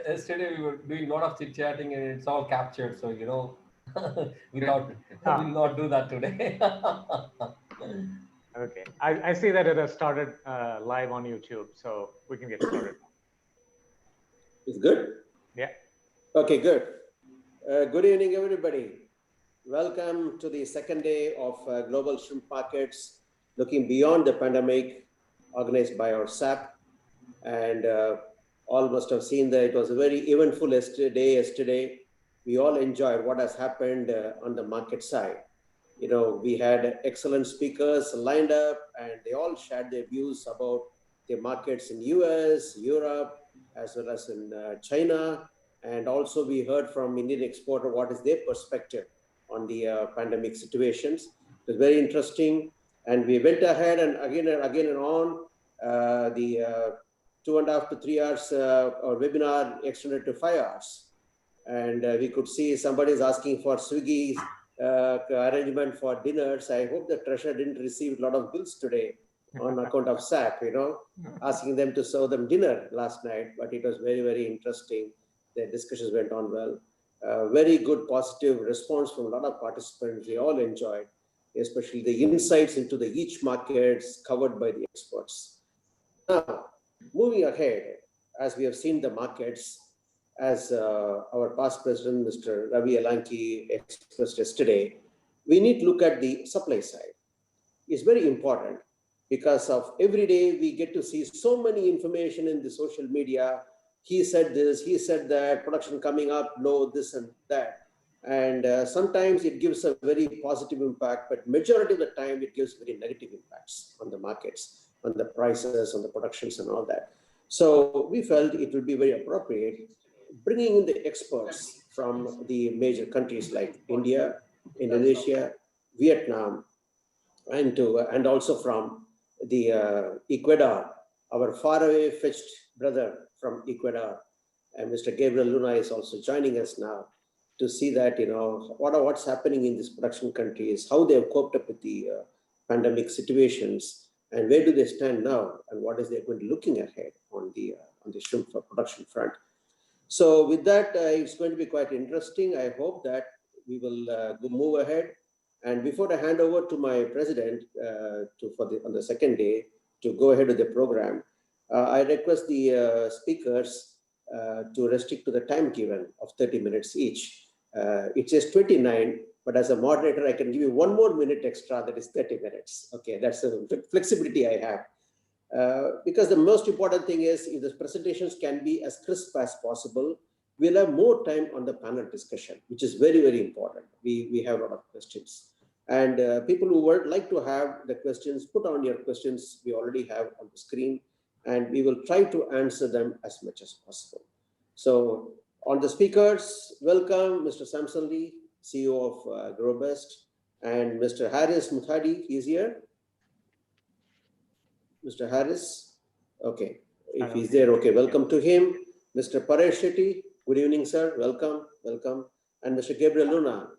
yesterday we were doing a lot of chit chatting and it's all captured. So we thought we'll Ah, not do that today. okay. I see that it has started live on YouTube, so we can get started. It's good? Yeah. Okay, good. Good evening, everybody. Welcome to the second day of Global Shrimp Markets, looking beyond the pandemic, organized by our SAP. And all must have seen that it was a very eventful day yesterday. We all enjoyed what has happened on the market side. We had excellent speakers lined up, and they all shared their views about the markets in US, Europe, as well as in China. And also we heard from Indian exporter what is their perspective on the pandemic situations. It was very interesting. And we went ahead and again and on. The 2.5 to 3 hours our webinar extended to 5 hours. And we could see somebody is asking for Swiggy arrangement for dinners. I hope the treasurer didn't receive a lot of bills today on account of SAP, asking them to serve them dinner last night. But it was very, very interesting. The discussions went on well. Very good positive response from a lot of participants. We all enjoyed, especially the insights into the each markets covered by the experts. Now, moving ahead, as we have seen the markets, as our past president, Mr. Ravi Alanki, expressed yesterday, we need to look at the supply side. It's very important because of every day we get to see so many information in the social media. He said this, he said that, production coming up, no, this and that. And sometimes it gives a very positive impact, but majority of the time it gives very negative impacts on the markets, on the prices, on the productions and all that. So we felt it would be very appropriate bringing in the experts from the major countries like India, Indonesia, Vietnam, and also from the Ecuador, our faraway fetched brother from Ecuador, and Mr. Gabriel Luna is also joining us now to see that what's happening in these production countries, how they have coped up with the pandemic situations, and where do they stand now, and what is they going to be looking ahead on the shrimp production front. So with that, it's going to be quite interesting. I hope that we will move ahead. And before I hand over to my president on the second day to go ahead with the program, I request the speakers to restrict to the time given of 30 minutes each. It says 29, but as a moderator, I can give you 1 more minute extra, that is 30 minutes. Okay, that's the flexibility I have. Because the most important thing is if the presentations can be as crisp as possible, we'll have more time on the panel discussion, which is very, very important. We have a lot of questions. And people who would like to have the questions, put on your questions we already have on the screen, and we will try to answer them as much as possible. So on the speakers, welcome Mr. Samson Lee, CEO of Growbest, and Mr. Harris Mutadi, he's here. Mr. Harris, okay, if he's there, okay, welcome to him. Mr. Paresh Shetty, good evening, sir, welcome. And Mr. Gabriel Luna,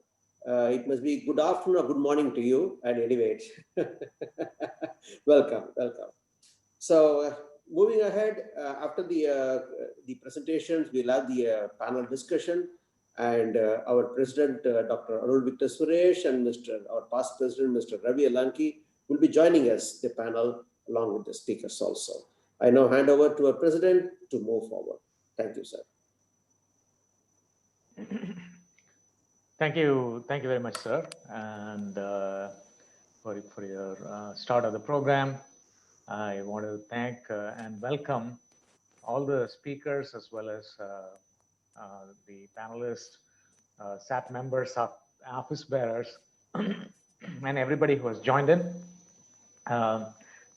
it must be good afternoon or good morning to you, at any rate. welcome. So moving ahead, after the presentations, we'll have the panel discussion, and our president, Dr. Arul Victor Suresh, and our past president, Mr. Ravi Alanki, will be joining us, the panel, along with the speakers also. I now hand over to our president to move forward. Thank you, sir. Thank you very much, sir, and for your start of the program. I want to thank and welcome all the speakers as well as the panelists, SAP members, office bearers, and everybody who has joined in.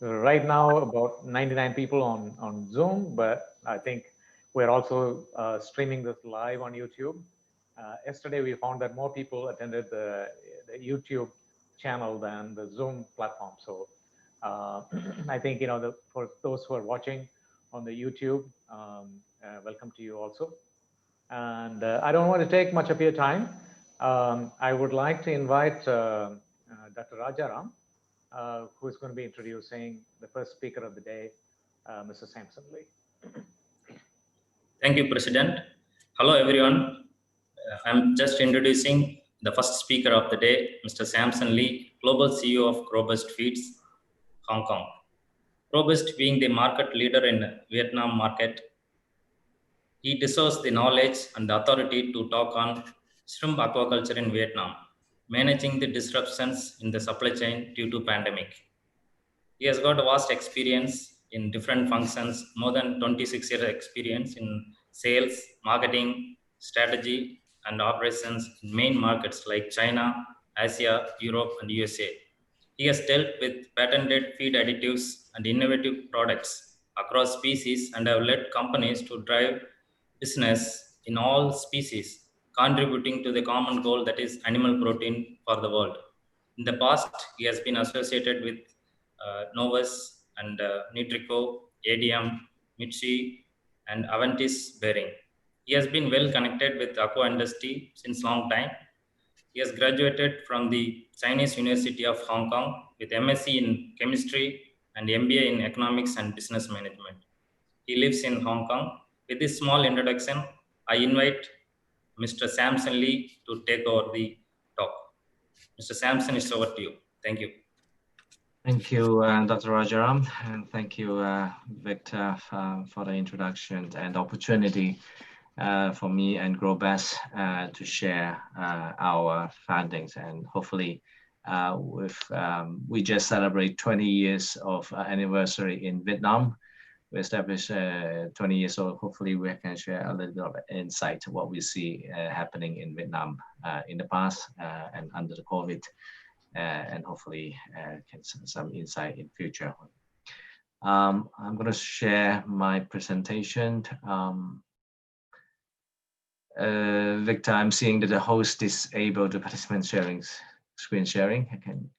Right now, about 99 people on Zoom, but I think we're also streaming this live on YouTube. Yesterday, we found that more people attended the YouTube channel than the Zoom platform. So I think, for those who are watching on the YouTube, welcome to you also. And I don't want to take much of your time. I would like to invite Dr. Rajaram, who is going to be introducing the first speaker of the day, Mr. Samson Lee. Thank you, President. Hello, everyone. I'm just introducing the first speaker of the day, Mr. Samson Lee, Global CEO of Robust Feeds, Hong Kong. Robust being the market leader in Vietnam market, he deserves the knowledge and the authority to talk on shrimp aquaculture in Vietnam, managing the disruptions in the supply chain due to pandemic. He has got a vast experience in different functions, more than 26 years experience in sales, marketing, strategy, and operations in main markets like China, Asia, Europe, and USA. He has dealt with patented feed additives and innovative products across species and have led companies to drive business in all species, contributing to the common goal that is animal protein for the world. In the past, he has been associated with Novus and Nutrico, ADM, Mitsui, and Aventis Bearing. He has been well connected with aqua industry since long time. He has graduated from the Chinese University of Hong Kong with MSc in chemistry and MBA in economics and business management. He lives in Hong Kong. With this small introduction, I invite Mr. Samson Lee to take over the talk. Mr. Samson, it's over to you. Thank you. Thank you, Dr. Rajaram, and thank you, Victor, for the introduction and opportunity for me and GrowBest to share our findings. And hopefully, we just celebrate 20 years of anniversary in Vietnam. We established 20 years old. Hopefully, we can share a little bit of insight to what we see happening in Vietnam in the past and under the COVID. And hopefully get some insight in future. I'm going to share my presentation. Victor, I'm seeing that the host is able to participant screen sharing. I can.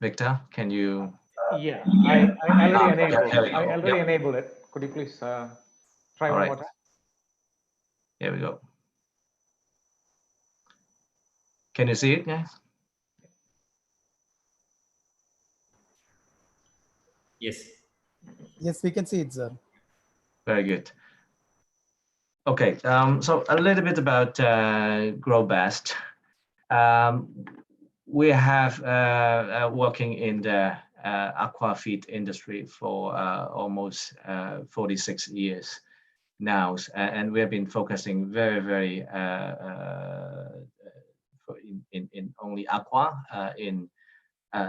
Victor, can you? Yeah, I already enabled it. Could you please try one more time? Here we go. Can you see it, guys? Yes. Yes, we can see it, sir. Very good. Okay, so a little bit about GrowBest. We have working in the aqua feed industry for almost 46 years now, and we have been focusing very in only aqua, in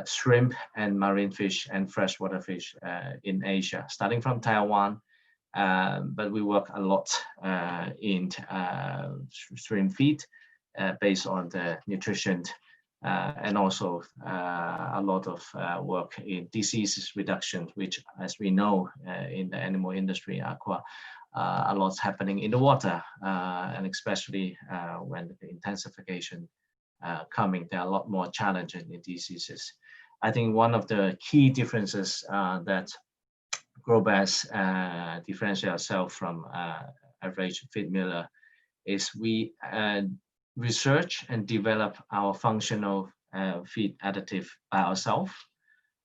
shrimp and marine fish and freshwater fish in Asia, starting from Taiwan, but we work a lot in shrimp feed based on the nutrition. And also a lot of work in diseases reduction, which, as we know, in the animal industry, aqua, a lot's happening in the water, and especially when the intensification coming, there are a lot more challenges in diseases. I think one of the key differences that GrowBest differentiate ourselves from average feed miller is we research and develop our functional feed additive by ourselves.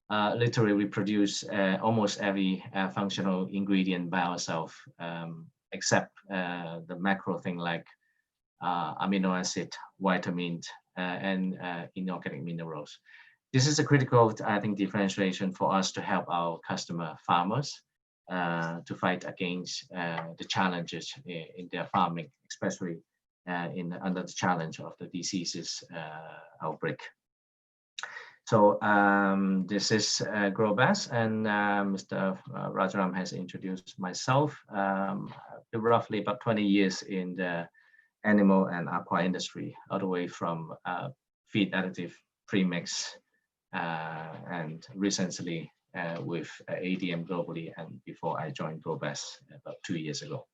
Literally, we produce almost every functional ingredient by ourselves, except the macro thing like amino acid, vitamins, and inorganic minerals. This is a critical, I think, differentiation for us to help our customer farmers to fight against the challenges in their farming, especially under the challenge of the diseases outbreak. So this is GrowBest, and Mr. Rajaram has introduced myself. Roughly about 20 years in the animal and aqua industry, all the way from feed additive premix and recently with ADM globally, and before I joined GrowBest about 2 years ago.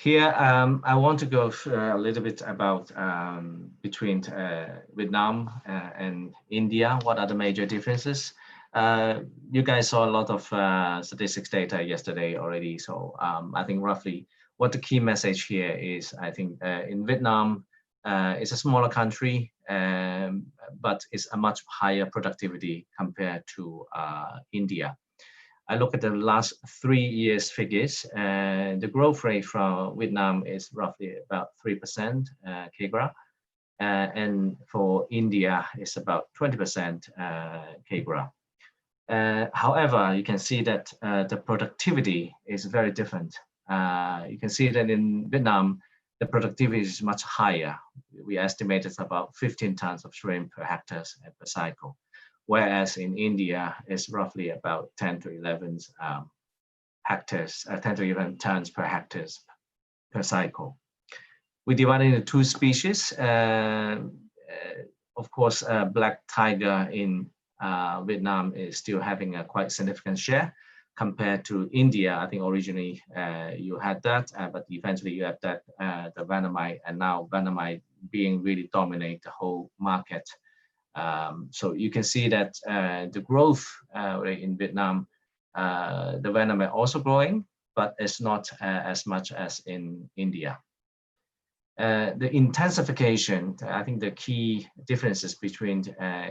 Here, I want to go a little bit about between Vietnam and India. What are the major differences? You guys saw a lot of statistics data yesterday already. So I think roughly what the key message here is, I think in Vietnam, it's a smaller country, but it's a much higher productivity compared to India. I look at the last 3 years figures, and the growth rate from Vietnam is roughly about 3% CAGR, and for India it's about 20% CAGR. However, you can see that the productivity is very different. You can see that in Vietnam, the productivity is much higher. We estimate it's about 15 tons of shrimp per hectare per cycle, whereas in India, it's roughly about 10 to 11 10 to 11 tons per hectare per cycle. We divide into 2 species. Of course, black tiger in Vietnam is still having a quite significant share compared to India. I think originally you had that, but eventually you have that the Vietnamite, and now Vietnamite being really dominate the whole market. So you can see that the growth in Vietnam, the Vietnamite also growing, but it's not as much as in India. The intensification, I think the key differences between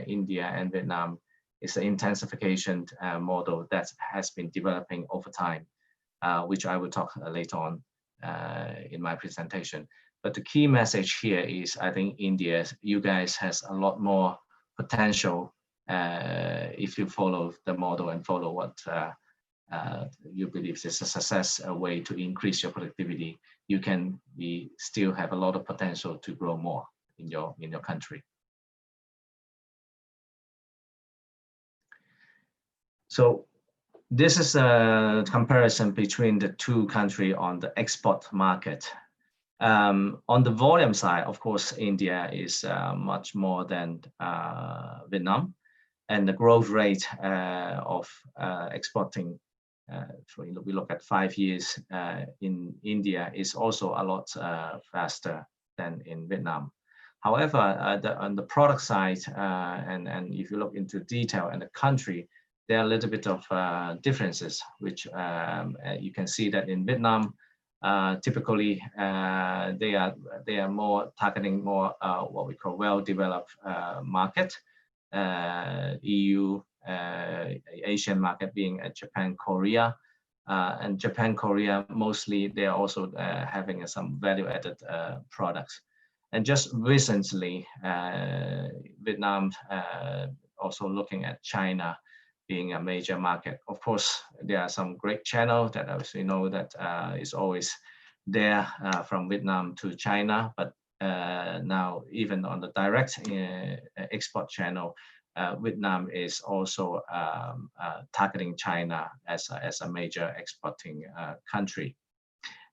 India and Vietnam is the intensification model that has been developing over time, which I will talk later on in my presentation. But the key message here is, I think India, you guys has a lot more potential if you follow the model and follow what you believe is a success way to increase your productivity. You can still have a lot of potential to grow more in your country. So this is a comparison between the 2 countries on the export market. On the volume side, of course, India is much more than Vietnam, and the growth rate of exporting, we look at 5 years in India, is also a lot faster than in Vietnam. However, on the product side, and if you look into detail in the country, there are a little bit of differences, which you can see that in Vietnam, typically they are more targeting more what we call well-developed market, EU, Asian market being Japan, Korea, and Japan, Korea mostly they are also having some value-added products. And just recently, Vietnam also looking at China being a major market. Of course, there are some great channels that obviously know that is always there from Vietnam to China, but now even on the direct export channel, Vietnam is also targeting China as a major exporting country.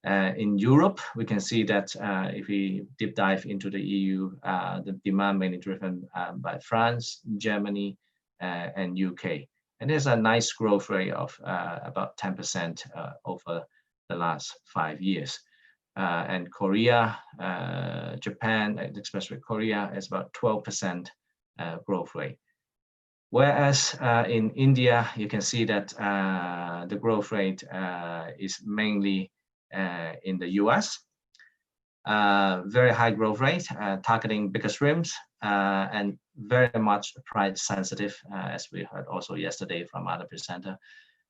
In Europe, we can see that if we deep dive into the EU, the demand mainly driven by France, Germany, and UK. And there's a nice growth rate of about 10% over the last 5 years. And Korea, Japan, especially Korea, is about 12% growth rate. Whereas in India, you can see that the growth rate is mainly in the US. Very high growth rate, targeting bigger shrimps, and very much price sensitive, as we heard also yesterday from other presenter.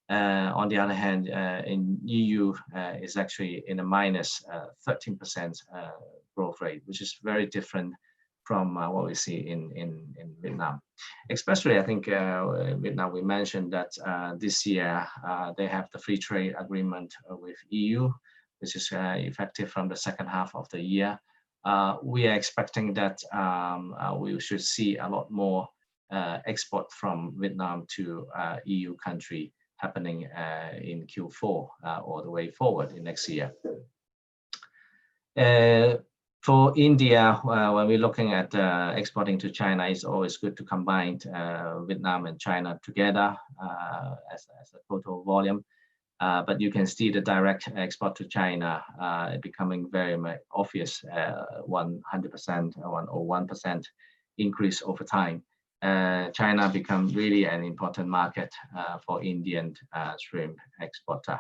On the other hand, in EU is actually in a minus 13% growth rate, which is very different from what we see in Vietnam. Especially, I think Vietnam, we mentioned that this year they have the free trade agreement with EU, which is effective from the second half of the year. We are expecting that we should see a lot more export from Vietnam to EU country happening in Q4 all the way forward in next year. For India, when we're looking at exporting to China, it's always good to combine Vietnam and China together as a total volume. But you can see the direct export to China becoming very obvious, 100% or 1% increase over time. China become really an important market for Indian shrimp exporter.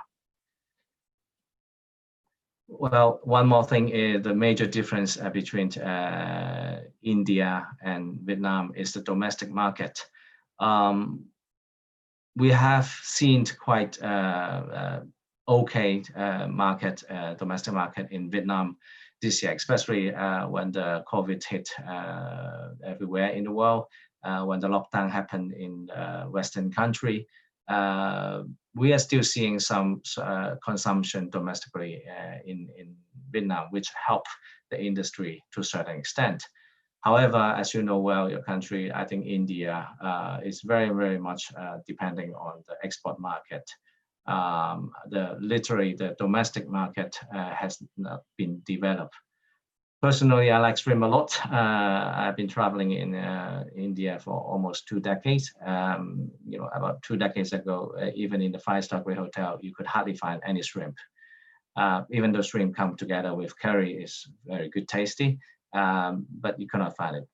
Well, one more thing is the major difference between India and Vietnam is the domestic market. We have seen quite okay domestic market in Vietnam this year, especially when the COVID hit everywhere in the world, when the lockdown happened in Western country. We are still seeing some consumption domestically in Vietnam, which help the industry to a certain extent. However, as you know well, your country, I think India is very, very much depending on the export market. Literally, the domestic market has not been developed. Personally, I like shrimp a lot. I've been traveling in India for almost 2 decades. About 2 decades ago, even in the 5-star grade hotel, you could hardly find any shrimp. Even though shrimp come together with curry, is very good, tasty, but you cannot find it.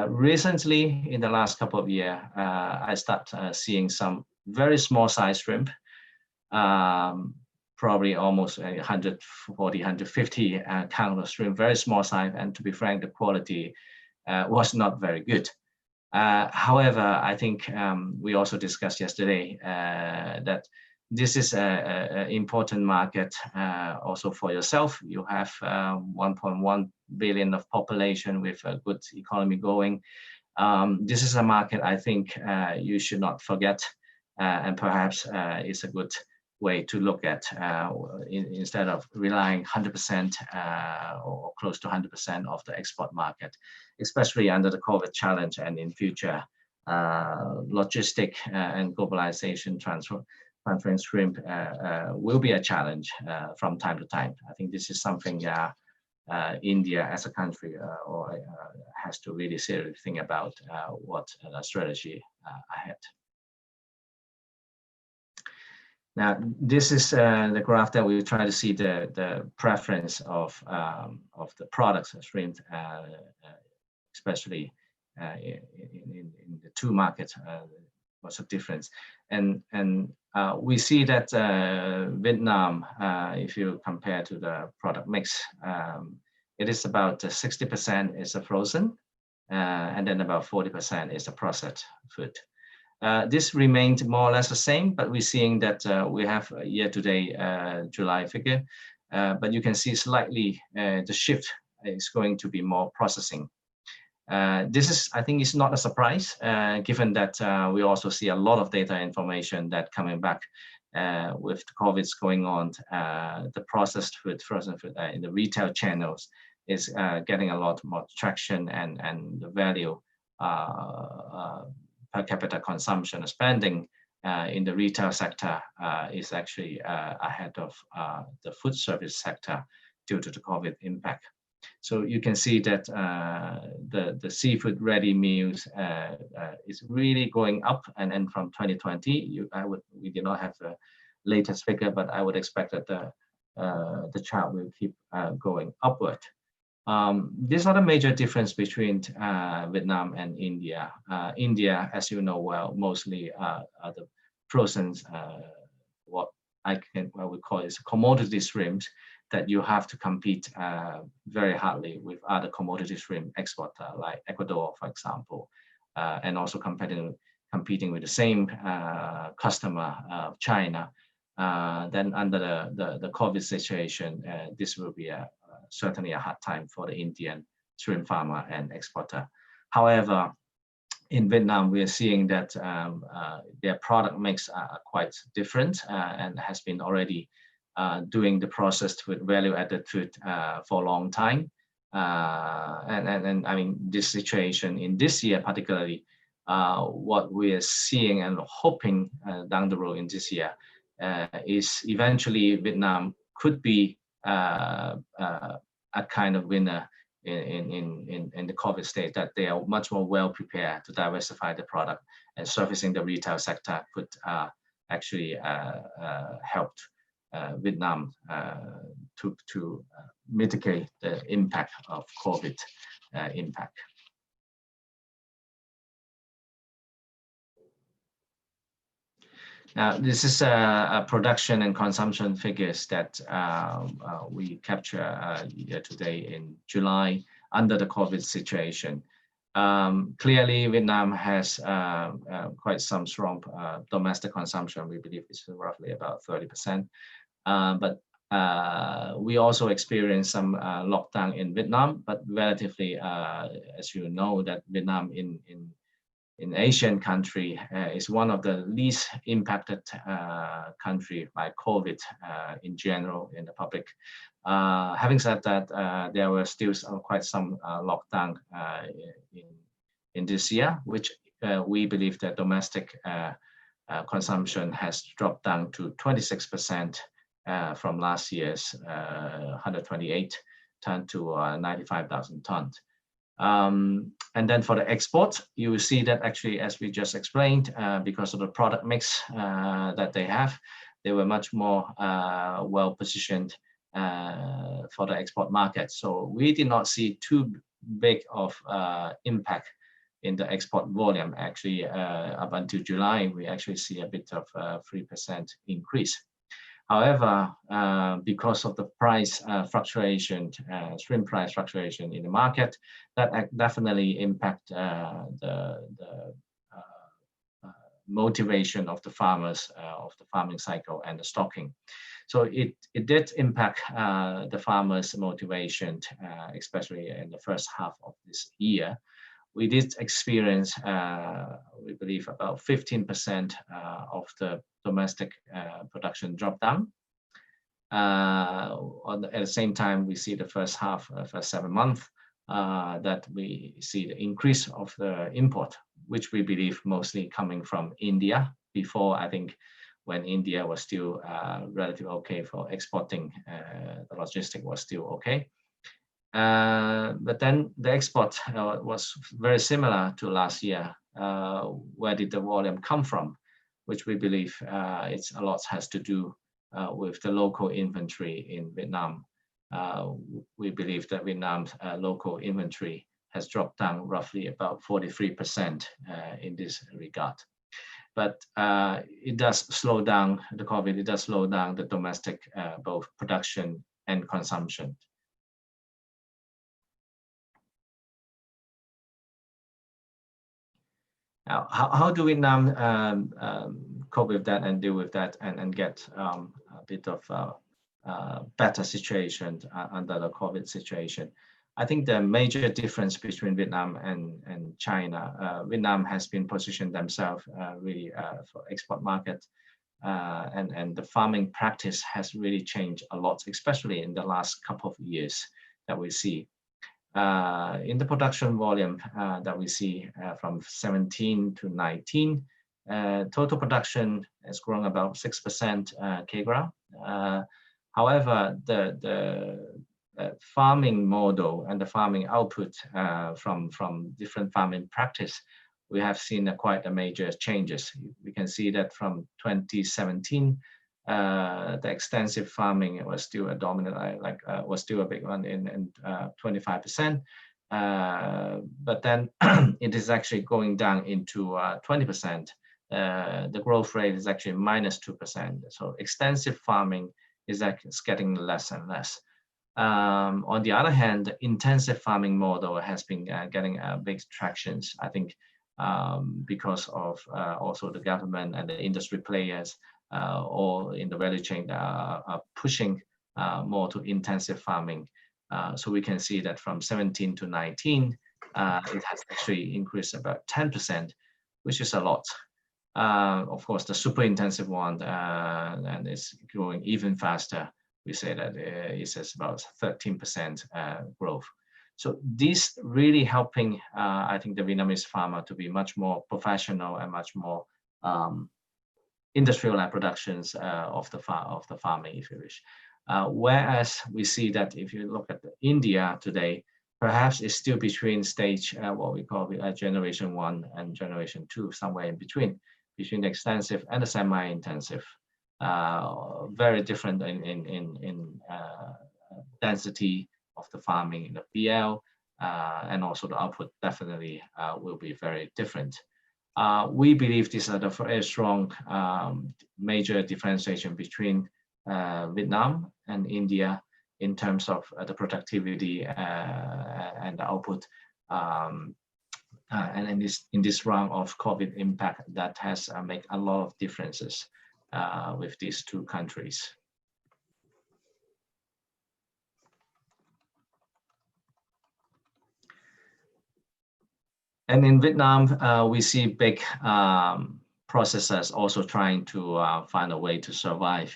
Recently, in the last couple of years, I start seeing some very small size shrimp. Probably almost 140, 150 count of shrimp, very small size, and to be frank, the quality was not very good. However, I think we also discussed yesterday that this is an important market also for yourself. You have 1.1 billion of population with a good economy going. This is a market I think you should not forget, and perhaps it's a good way to look at instead of relying 100% or close to 100% of the export market, especially under the COVID challenge and in future logistic and globalization transferring shrimp will be a challenge from time to time. I think this is something India as a country has to really seriously think about what strategy ahead. Now, this is the graph that we try to see the preference of the products of shrimp, especially in the two markets. What's the difference? And we see that Vietnam, if you compare to the product mix, it is about 60% is a frozen, and then about 40% is a processed food. This remained more or less the same, but we're seeing that we have a year-to-date July figure, but you can see slightly the shift is going to be more processing. This is, I think, is not a surprise, given that we also see a lot of data information that coming back with the COVID going on. The processed food, frozen food in the retail channels is getting a lot more traction, and the value per capita consumption or spending in the retail sector is actually ahead of the food service sector due to the COVID impact. So you can see that the seafood ready meals is really going up, and from 2020, we did not have the latest figure, but I would expect that the chart will keep going upward. These are the major difference between Vietnam and India. India, as you know well, mostly are the frozen, what I would call is commodity shrimps that you have to compete very hardly with other commodity shrimp exporter like Ecuador, for example, and also competing with the same customer of China. Then under the COVID situation, this will be certainly a hard time for the Indian shrimp farmer and exporter. However, in Vietnam, we are seeing that their product mix are quite different and has been already doing the processed with value-added food for a long time. And I mean, this situation in this year particularly, what we are seeing and hoping down the road in this year is eventually Vietnam could be a kind of winner in the COVID state, that they are much more well prepared to diversify the product, and servicing the retail sector could actually help Vietnam to mitigate the impact of COVID impact. This is a production and consumption figures that we capture today in July under the COVID situation. Clearly, Vietnam has quite some strong domestic consumption. We believe it's roughly about 30%. But we also experienced some lockdown in Vietnam, but relatively, as you know, that Vietnam in Asian country is one of the least impacted country by COVID in general in the public. Having said that, there were still quite some lockdown in this year, which we believe that domestic consumption has dropped down to 26% from last year's 128 ton to 95,000 tons. And then for the export, you will see that actually, as we just explained, because of the product mix that they have, they were much more well positioned for the export market. So we did not see too big of impact in the export volume. Actually, up until July, we actually see a bit of 3% increase. However, because of the price fluctuation, shrimp price fluctuation in the market, that definitely impact the motivation of the farmers of the farming cycle and the stocking. So it did impact the farmers' motivation, especially in the first half of this year. We did experience, we believe, about 15% of the domestic production drop down. At the same time, we see the first half, first 7 months, that we see the increase of the import, which we believe mostly coming from India. Before, I think, when India was still relatively okay for exporting, the logistic was still okay. But then the export was very similar to last year. Where did the volume come from? Which we believe it's a lot has to do with the local inventory in Vietnam. We believe that Vietnam's local inventory has dropped down roughly about 43% in this regard. But it does slow down the COVID. It does slow down the domestic both production and consumption. Now, how do Vietnam cope with that and deal with that and get a bit of better situation under the COVID situation? I think the major difference between Vietnam and China, Vietnam has been positioned themselves really for export market, and the farming practice has really changed a lot, especially in the last couple of years that we see. In the production volume that we see from 17 to 19, total production has grown about 6% CAGR. However, the farming model and the farming output from different farming practice, we have seen quite a major changes. We can see that from 2017, the extensive farming was still a dominant, was still a big one in 25%. But then it is actually going down into 20%. The growth rate is actually -2%. So extensive farming is getting less and less. On the other hand, the intensive farming model has been getting big tractions, I think, because of also the government and the industry players or in the value chain are pushing more to intensive farming. So we can see that from 17 to 19, it has actually increased about 10%, which is a lot. Of course, the super intensive one and is growing even faster. We say that it says about 13% growth. So this really helping, I think, the Vietnamese farmer to be much more professional and much more industrial productions of the farming, if you wish. Whereas we see that if you look at India today, perhaps it's still between stage, what we call generation 1 and generation 2, somewhere in between the extensive and the semi-intensive. Very different in density of the farming in the PL, and also the output definitely will be very different. We believe these are the very strong major differentiation between Vietnam and India in terms of the productivity and the output. And in this round of COVID impact, that has made a lot of differences with these two countries. And in Vietnam, we see big processors also trying to find a way to survive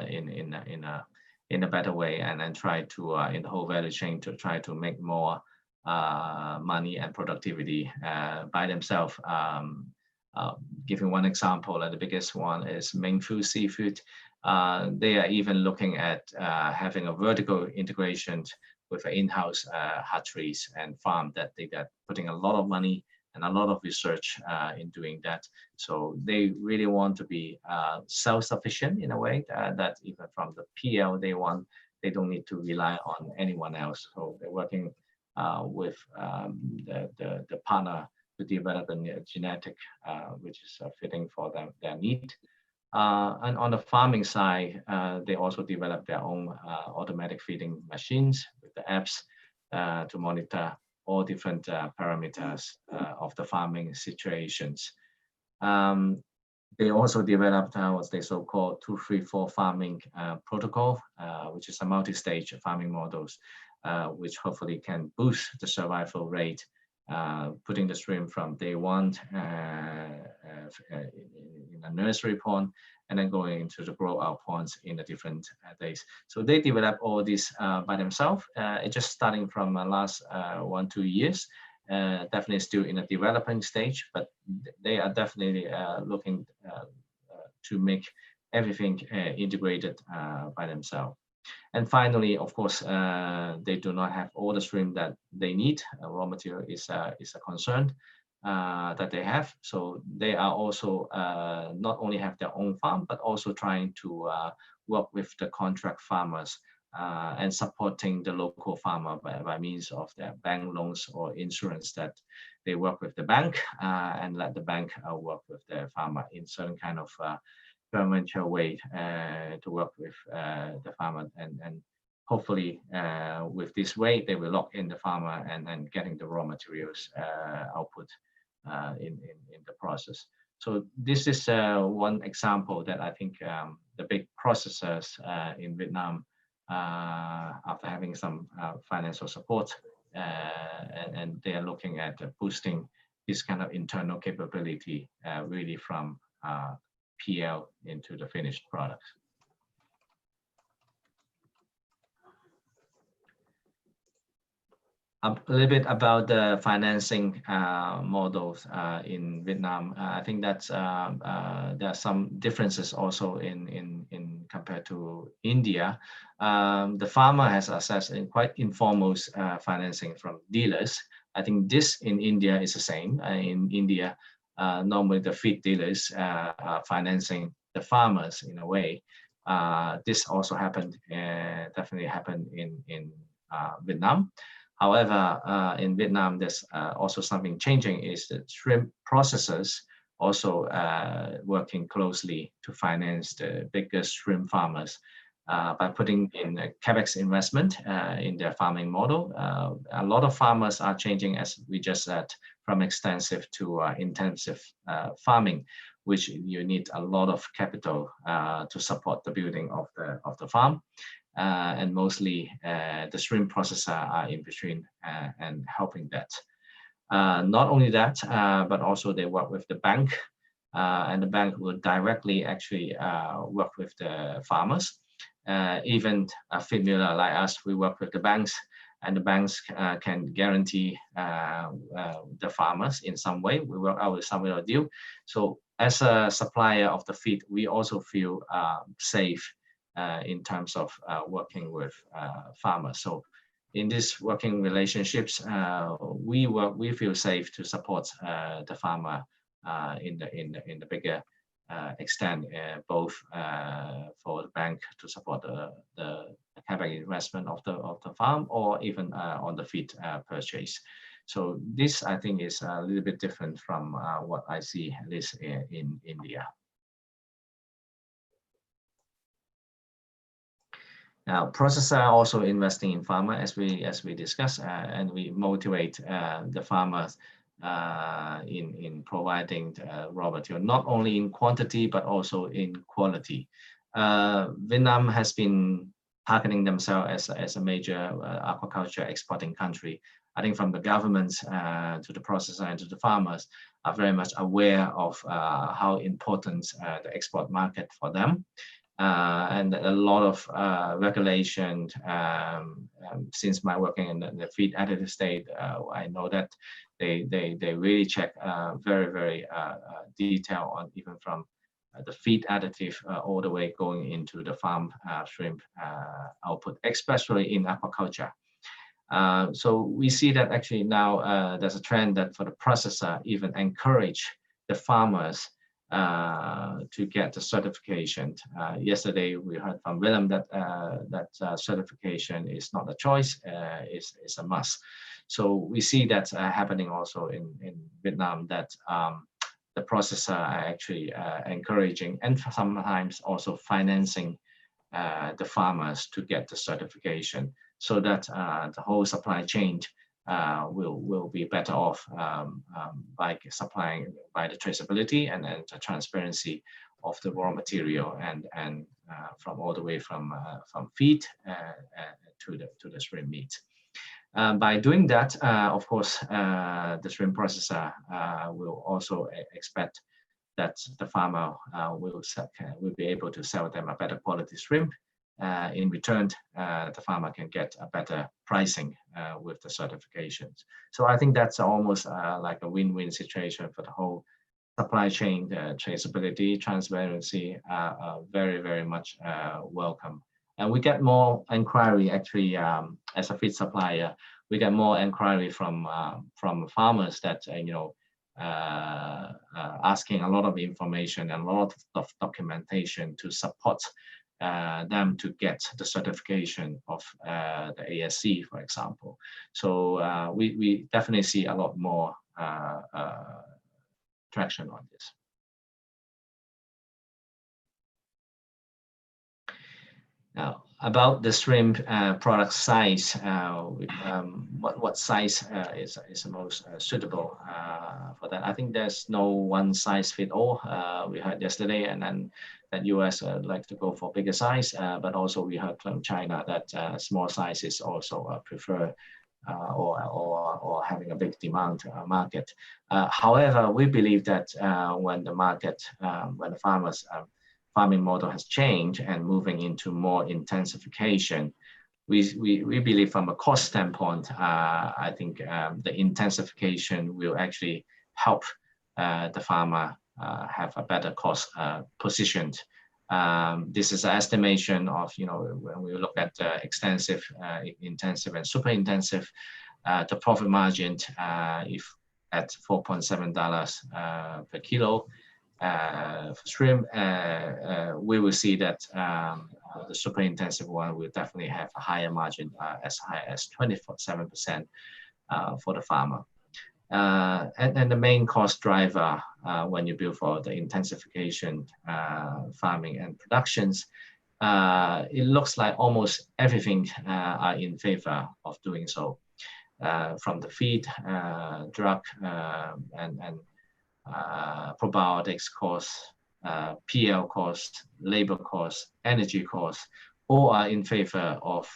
in a better way, and then try to in the whole value chain to try to make more money and productivity by themselves. Giving one example, the biggest one is Mingfu Seafood. They are even looking at having a vertical integration with an in-house hatcheries and farm that they got putting a lot of money and a lot of research in doing that. So they really want to be self-sufficient in a way that even from the PL they don't need to rely on anyone else. So they're working with the partner to develop a genetic which is fitting for their need. And on the farming side, they also develop their own automatic feeding machines with the apps to monitor all different parameters of the farming situations. They also developed what they so-called 2-3-4 farming protocol, which is a multi-stage farming models, which hopefully can boost the survival rate, putting the shrimp from day one in a nursery pond, and then going into the grow-out ponds in the different days. So they develop all this by themselves. It's just starting from last 1-2 years. Definitely still in a developing stage, but they are definitely looking to make everything integrated by themselves. And finally, of course, they do not have all the shrimp that they need. Raw material is a concern that they have. So they are also not only have their own farm, but also trying to work with the contract farmers and supporting the local farmer by means of their bank loans or insurance that they work with the bank and let the bank work with the farmer in certain kind of experimental way to work with the farmer, and hopefully with this way they will lock in the farmer and getting the raw materials output in the process. So this is one example that I think the big processors in Vietnam, after having some financial support, and they are looking at boosting this kind of internal capability really from PL into the finished product. A little bit about the financing models in Vietnam. I think that's there are some differences also in compared to India. The farmer has access in quite informal financing from dealers. I think this in India is the same. In India, normally the feed dealers are financing the farmers in a way. This also happened, definitely happened in Vietnam. However, in Vietnam, there's also something changing is that shrimp processors also working closely to finance the biggest shrimp farmers by putting in a capex investment in their farming model. A lot of farmers are changing, as we just said, from extensive to intensive farming, which you need a lot of capital to support the building of the farm. And mostly the shrimp processor are in between and helping that. Not only that, but also they work with the bank, and the bank will directly actually work with the farmers. Even a feed miller like us, we work with the banks, and the banks can guarantee the farmers in some way. We work out with some deal. So as a supplier of the feed, we also feel safe in terms of working with farmers. So in these working relationships, we feel safe to support the farmer in the bigger extent, both for the bank to support the capital investment of the farm, or even on the feed purchase. So this, I think, is a little bit different from what I see at least in India. Now, processors are also investing in farmer, as we discussed, and we motivate the farmers in providing raw material, not only in quantity but also in quality. Vietnam has been targeting themselves as a major aquaculture exporting country. I think from the governments to the processor and to the farmers are very much aware of how important the export market for them. And a lot of regulation. Since my working in the feed additive state, I know that they really check very detailed on even from the feed additive all the way going into the farm shrimp output, especially in aquaculture. So we see that actually now there's a trend that for the processor even encourage the farmers to get the certification. Yesterday we heard from Willem that certification is not a choice, it's a must. So we see that happening also in Vietnam, that the processor are actually encouraging and sometimes also financing the farmers to get the certification, so that the whole supply chain will be better off by supplying by the traceability and the transparency of the raw material and from all the way from feed to the shrimp meat. By doing that, of course, the shrimp processor will also expect that the farmer will be able to sell them a better quality shrimp. In return, the farmer can get a better pricing with the certifications. So I think that's almost like a win-win situation for the whole supply chain. Traceability, transparency are very much welcome. And we get more inquiry actually as a feed supplier. We get more inquiry from farmers that asking a lot of information and a lot of documentation to support them to get the certification of the ASC, for example. So we definitely see a lot more traction on this. Now, about the shrimp product size, what size is the most suitable for that? I think there's no one size fit all. We heard yesterday, and then that US like to go for bigger size, but also we heard from China that small size is also preferred or having a big demand market. However, we believe that when the market, when the farmers farming model has changed and moving into more intensification, we believe from a cost standpoint, I think the intensification will actually help the farmer have a better cost positioned. This is an estimation of, when we look at extensive, intensive, and super intensive, the profit margin if at $4.7 per kilo. For shrimp, we will see that the super intensive one will definitely have a higher margin, as high as 27% for the farmer. And the main cost driver when you build for the intensification farming and productions, it looks like almost everything are in favor of doing so, from the feed, drug, and probiotics costs, PL costs, labor costs, energy costs, all are in favor of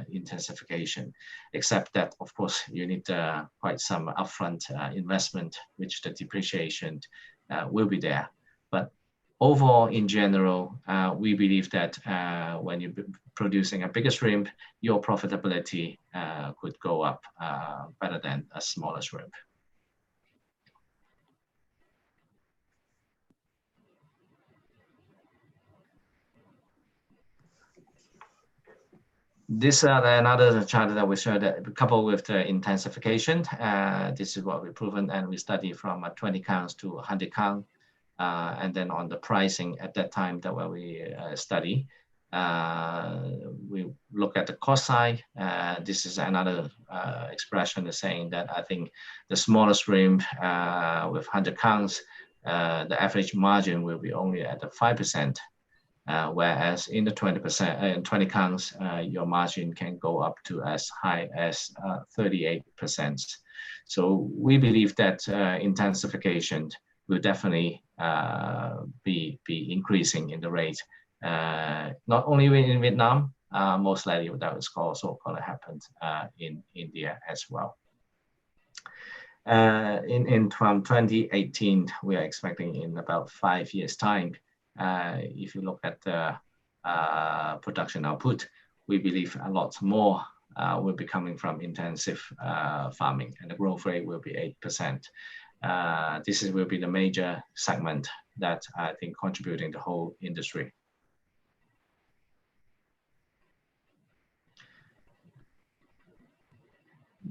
intensification, except that, of course, you need quite some upfront investment, which the depreciation will be there. But overall, in general, we believe that when you're producing a bigger shrimp, your profitability could go up better than a smaller shrimp. This is another chart that we showed that coupled with the intensification, this is what we've proven, and we study from 20 counts to 100 count. And then on the pricing at that time that where we study, We look at the cost side. This is another expression is saying that I think the smallest shrimp with 100 counts, the average margin will be only at the 5%, whereas in the 20% and 20 counts, your margin can go up to as high as 38%. So we believe that intensification will definitely be increasing in the rate. Not only in Vietnam, most likely that is also going to happen in India as well. From 2018, we are expecting in about 5 years' time. If you look at the production output, we believe a lot more will be coming from intensive farming, and the growth rate will be 8%. This will be the major segment that I think contributing the whole industry.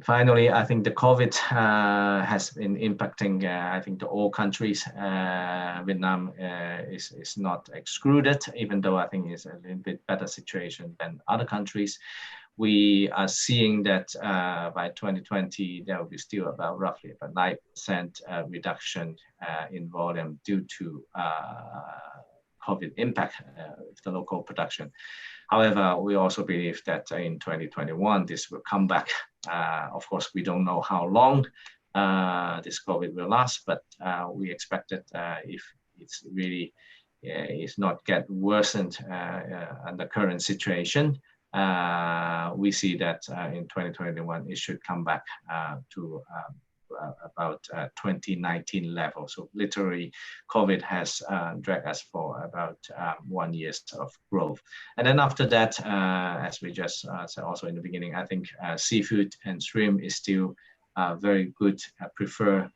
Finally, I think the COVID has been impacting, I think, all countries. Vietnam is not excluded, even though I think it's a little bit better situation than other countries. We are seeing that by 2020, there will be still about roughly about 9% reduction in volume due to COVID impact of the local production. However, we also believe that in 2021, this will come back. Of course, we don't know how long this COVID will last, but we expect that if it's really is not get worsened in the current situation, we see that in 2021, it should come back to about 2019 level. So literally, COVID has dragged us for about 1 year of growth. And then after that, as we just said also in the beginning, I think seafood and shrimp is still very good, prefer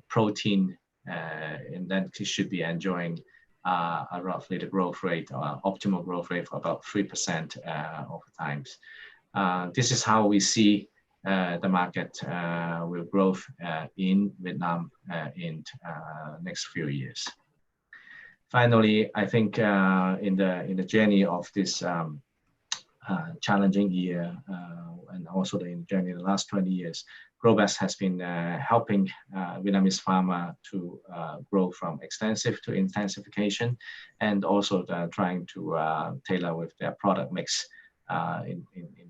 protein, and then it should be enjoying roughly the growth rate, optimal growth rate for about 3% over time. This is how we see the market will grow in Vietnam in next few years. Finally, I think in the journey of this challenging year and also in the journey of the last 20 years, GrowBest has been helping Vietnamese farmer to grow from extensive to intensification, and also trying to tailor with their product mix in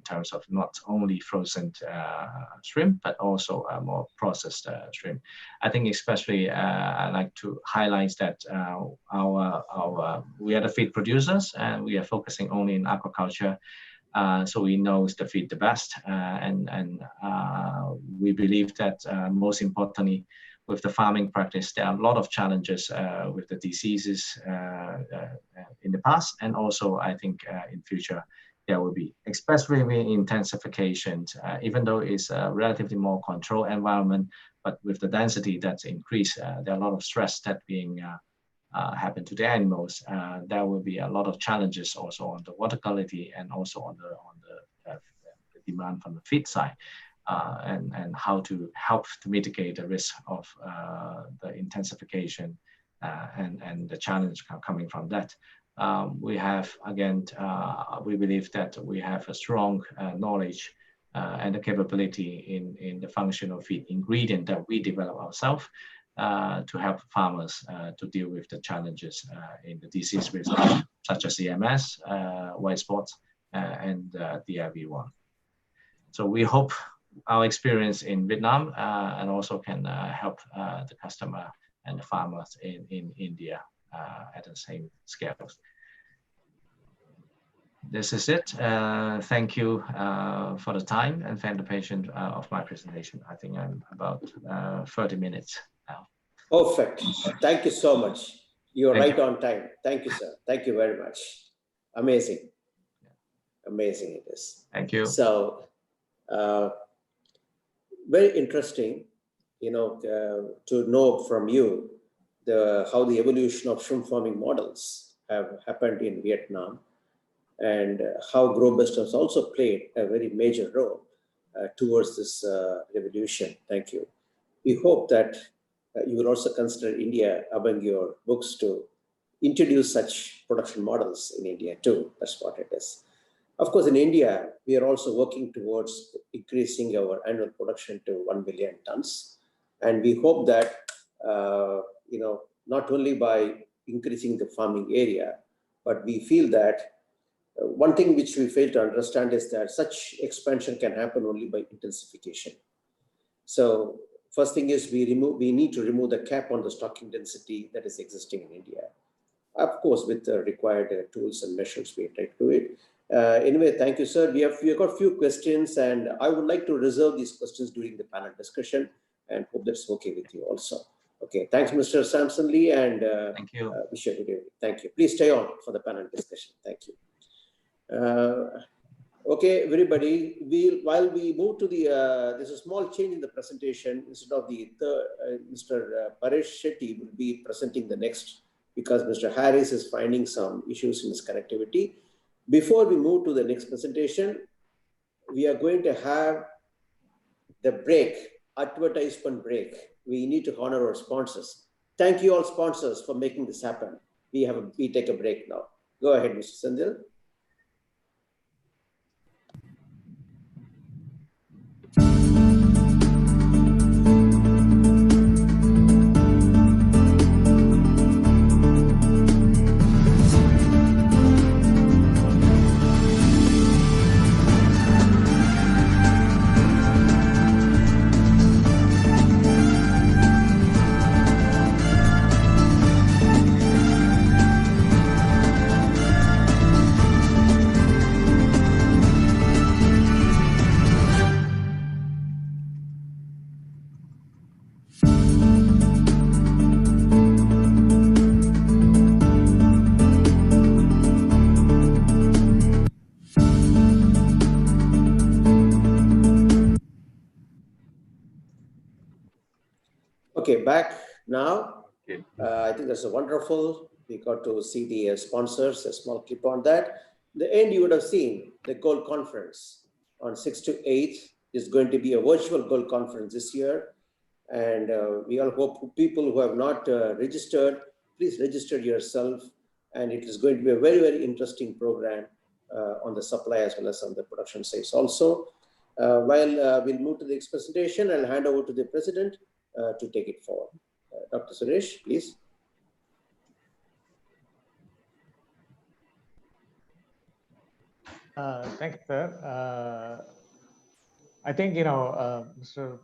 terms of not only frozen shrimp, but also more processed shrimp. I think especially I like to highlight that we are the feed producers, and we are focusing only in aquaculture. So we know the feed the best, and we believe that most importantly, with the farming practice, there are a lot of challenges with the diseases in the past, and also I think in future there will be, especially with intensification, even though it's a relatively more controlled environment, but with the density that's increased, there are a lot of stress that being happen to the animals. There will be a lot of challenges also on the water quality and also on the demand from the feed side, and how to help to mitigate the risk of the intensification and the challenge coming from that. We have, again, we believe that we have a strong knowledge and the capability in the functional feed ingredient that we develop ourselves to help farmers to deal with the challenges in the disease risk, such as EMS, white spots, and DIV1. So we hope our experience in Vietnam and also can help the customer and the farmers in India at the same scale. This is it. Thank you for the time and for the patience of my presentation. I think I'm about 30 minutes now. Perfect. Thank you so much. You're right on time. Thank you, sir. Thank you very much. Amazing. Amazing it is. Thank you. So, very interesting, to know from you how the evolution of shrimp farming models have happened in Vietnam, and how GrowBest has also played a very major role towards this revolution. Thank you. We hope that you will also consider India among your books to introduce such production models in India too. That's what it is. Of course, in India, we are also working towards increasing our annual production to 1 million tons. And we hope that, not only by increasing the farming area, but we feel that one thing which we fail to understand is that such expansion can happen only by intensification. So first thing is we need to remove the cap on the stocking density that is existing in India. Of course, with the required tools and measures, we try to do it. Anyway, thank you, sir. We have got a few questions, and I would like to reserve these questions during the panel discussion, and hope that's okay with you also. Okay, thanks, Mr. Samson Lee, and thank you. Wish you a good evening. Thank you. Please stay on for the panel discussion. Thank you. Okay, everybody. While we move to the, there's a small change in the presentation. Instead of the Mr. Paresh Shetty will be presenting the next, because Mr. Harris is finding some issues in his connectivity. Before we move to the next presentation, we are going to have the break, advertisement break. We need to honor our sponsors. Thank you all sponsors for making this happen. We take a break now. Go ahead, Mr. Sandil. Okay, back now. Okay. I think that's a wonderful. We got to see the sponsors, a small clip on that. The end, you would have seen the Gold Conference on 6th to 8th is going to be a virtual Gold Conference this year. And we all hope people who have not registered, please register yourself. And it is going to be a very, very interesting program on the supply as well as on the production side also. While we'll move to the next presentation, I'll hand over to the president to take it forward. Dr. Suresh, please. Thank you, sir. I think, Mr.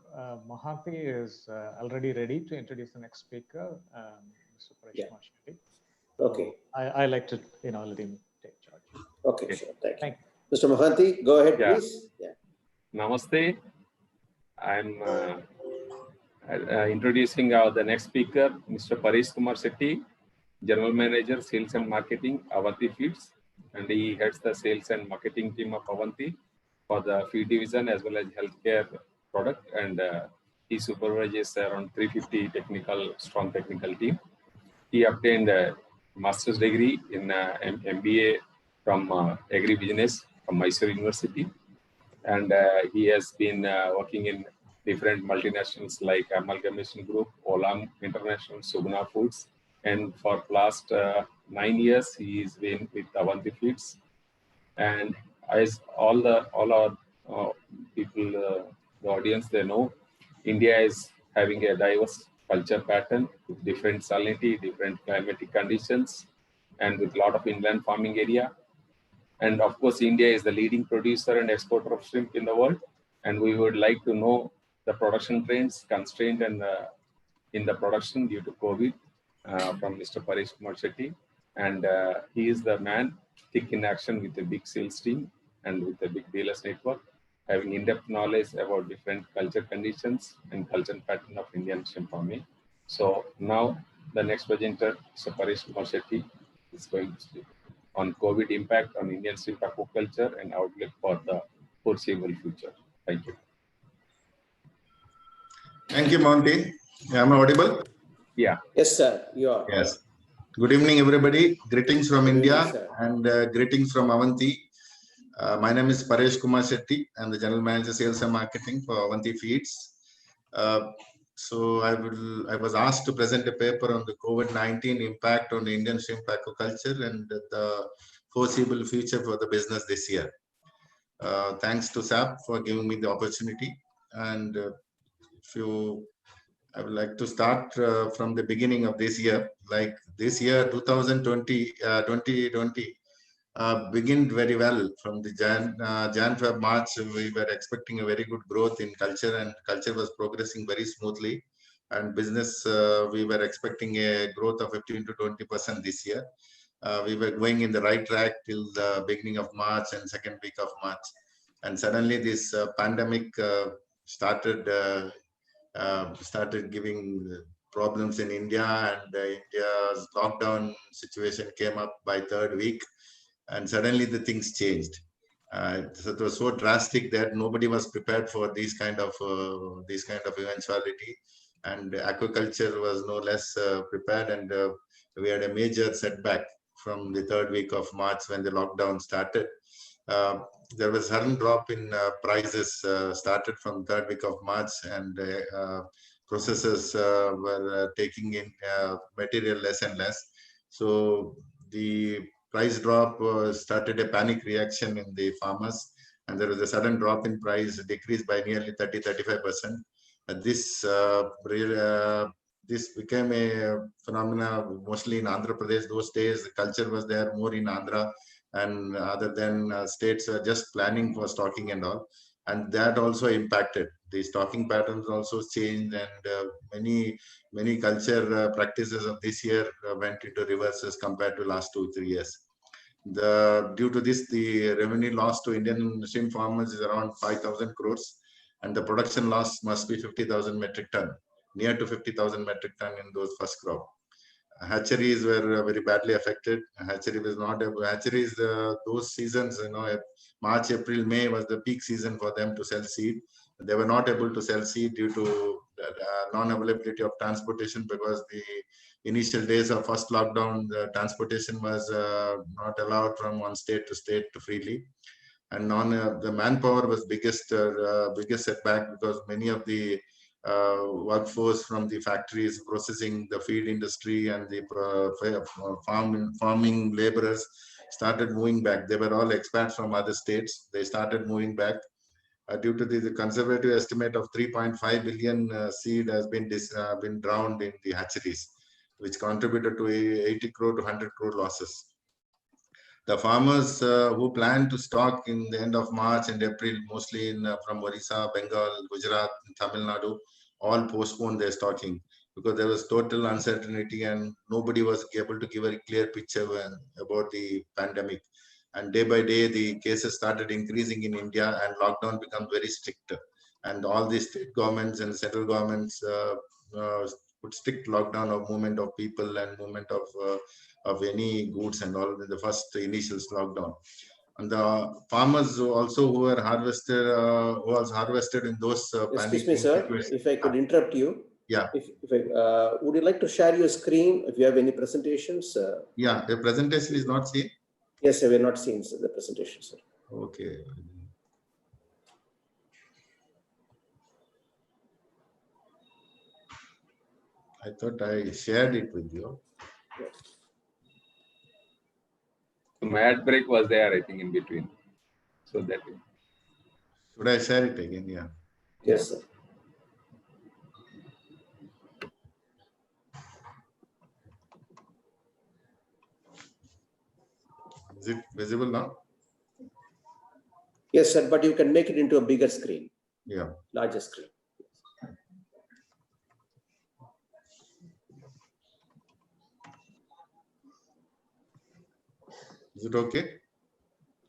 Mohanty is already ready to introduce the next speaker, Mr. Paresh Shetty. Okay. I like to, let him take charge. Okay, sure. Thank you. Mr. Mohanty, go ahead, please. Yeah. Namaste. I'm introducing the next speaker, Mr. Paresh Shetty, General Manager, Sales and Marketing, Avanti Feeds, and he heads the sales and marketing team of Avanti for the feed division as well as healthcare product, and he supervises around 350 strong technical team. He obtained a master's degree in MBA from Agri-Business from Mysore University, and he has been working in different multinationals like Amalgamation Group, Olam International, Sugna Foods, and for last 9 years he has been with Avanti Feeds. And as all our people, the audience, they know, India is having a diverse culture pattern with different salinity, different climatic conditions, and with a lot of inland farming area. And of course, India is the leading producer and exporter of shrimp in the world. And we would like to know the production trends, constraint and in the production due to COVID from Mr. Paresh Shetty. And he is the man thick in action with a big sales team and with a big dealers network, having in-depth knowledge about different culture conditions and culture pattern of Indian shrimp farming. So now the next presenter, Mr. Paresh Shetty, is going to speak on COVID impact on Indian shrimp aquaculture and outlook for the foreseeable future. Thank you. Thank you, Monty. Am I audible? Yeah. Yes, sir. You are. Yes. Good evening, everybody. Greetings from India and greetings from Avanti. My name is Paresh Shetty. I'm the General Manager, Sales and Marketing for Avanti Feeds. So I was asked to present a paper on the COVID-19 impact on the Indian shrimp aquaculture and the foreseeable future for the business this year. Thanks to SAP for giving me the opportunity. And I would like to start from the beginning of this year. Like this year, 2020, began very well. From the Jan, Feb, March, we were expecting a very good growth in culture, and culture was progressing very smoothly. And business, we were expecting a growth of 15 to 20% this year. We were going in the right track till the beginning of March and second week of March. And suddenly this pandemic started giving problems in India, and India's lockdown situation came up by third week. And suddenly the things changed. So it was so drastic that nobody was prepared for these kind of eventuality, and aquaculture was no less prepared. And we had a major setback from the third week of March when the lockdown started. There was a sudden drop in prices started from third week of March, and processors were taking in material less and less. So the price drop started a panic reaction in the farmers, and there was a sudden drop in price, decreased by nearly 30-35%. This became a phenomena mostly in Andhra Pradesh. Those days, the culture was there more in Andhra, and other than states were just planning for stocking and all. And that also impacted. The stocking patterns also changed, and many culture practices of this year went into reverse as compared to last 2-3 years. Due to this, the revenue loss to Indian shrimp farmers is around 5,000 crores, and the production loss must be 50,000 metric ton, near to 50,000 metric ton in those first crop. Hatcheries were very badly affected. Hatcheries, those seasons, March, April, May was the peak season for them to sell seed. They were not able to sell seed due to non-availability of transportation, because the initial days of first lockdown, the transportation was not allowed from one state to state freely. And the manpower was biggest setback, because many of the workforce from the factories processing the feed industry and the farming laborers started moving back. They were all expats from other states. They started moving back. Due to the conservative estimate of 3.5 billion seed has been drowned in the hatcheries, which contributed to 80 crore to 100 crore losses. The farmers who planned to stock in the end of March and April, mostly from Orissa, Bengal, Gujarat, Tamil Nadu, all postponed their stocking, because there was total uncertainty and nobody was able to give a clear picture about the pandemic. And day by day, the cases started increasing in India, and lockdown became very strict. And all the state governments and central governments put strict lockdown of movement of people and movement of any goods and all in the first initial lockdown. And the farmers also who was harvested in those Excuse me, sir, if I could interrupt you. Yeah. Would you like to share your screen if you have any presentations? Yeah, the presentation is not seen. Yes, sir, we are not seeing the presentation, sir. Okay. I thought I shared it with you. Yes. My ad break was there, I think, in between. So that. Should I share it again? Yeah. Yes, sir. Is it visible now? Yes, sir, but you can make it into a bigger screen. Yeah. Larger screen. Is it okay?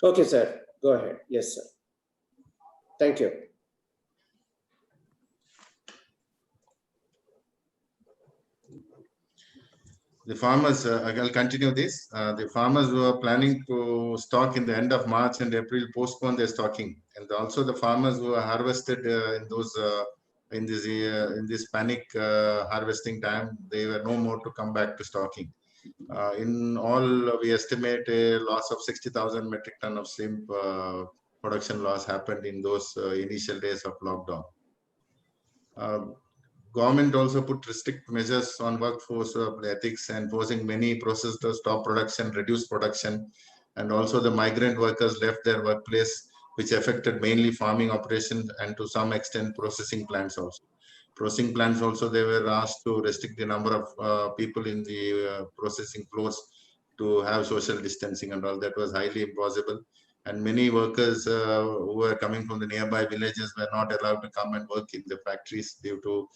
Okay, sir. Go ahead. Yes, sir. Thank you. The farmers, I'll continue this. The farmers who are planning to stock in the end of March and April postpone their stocking, and also the farmers who are harvested in this panic harvesting time, they were no more to come back to stocking. In all, we estimate a loss of 60,000 metric ton of shrimp production loss happened in those initial days of lockdown. government also put strict measures on workforce ethics and forcing many processes to stop production, reduce production, and also the migrant workers left their workplace, which affected mainly farming operations and to some extent processing plants also. Processing plants also, they were asked to restrict the number of people in the processing floors to have social distancing and all. That was highly impossible. And many workers who were coming from the nearby villages were not allowed to come and work in the factories due to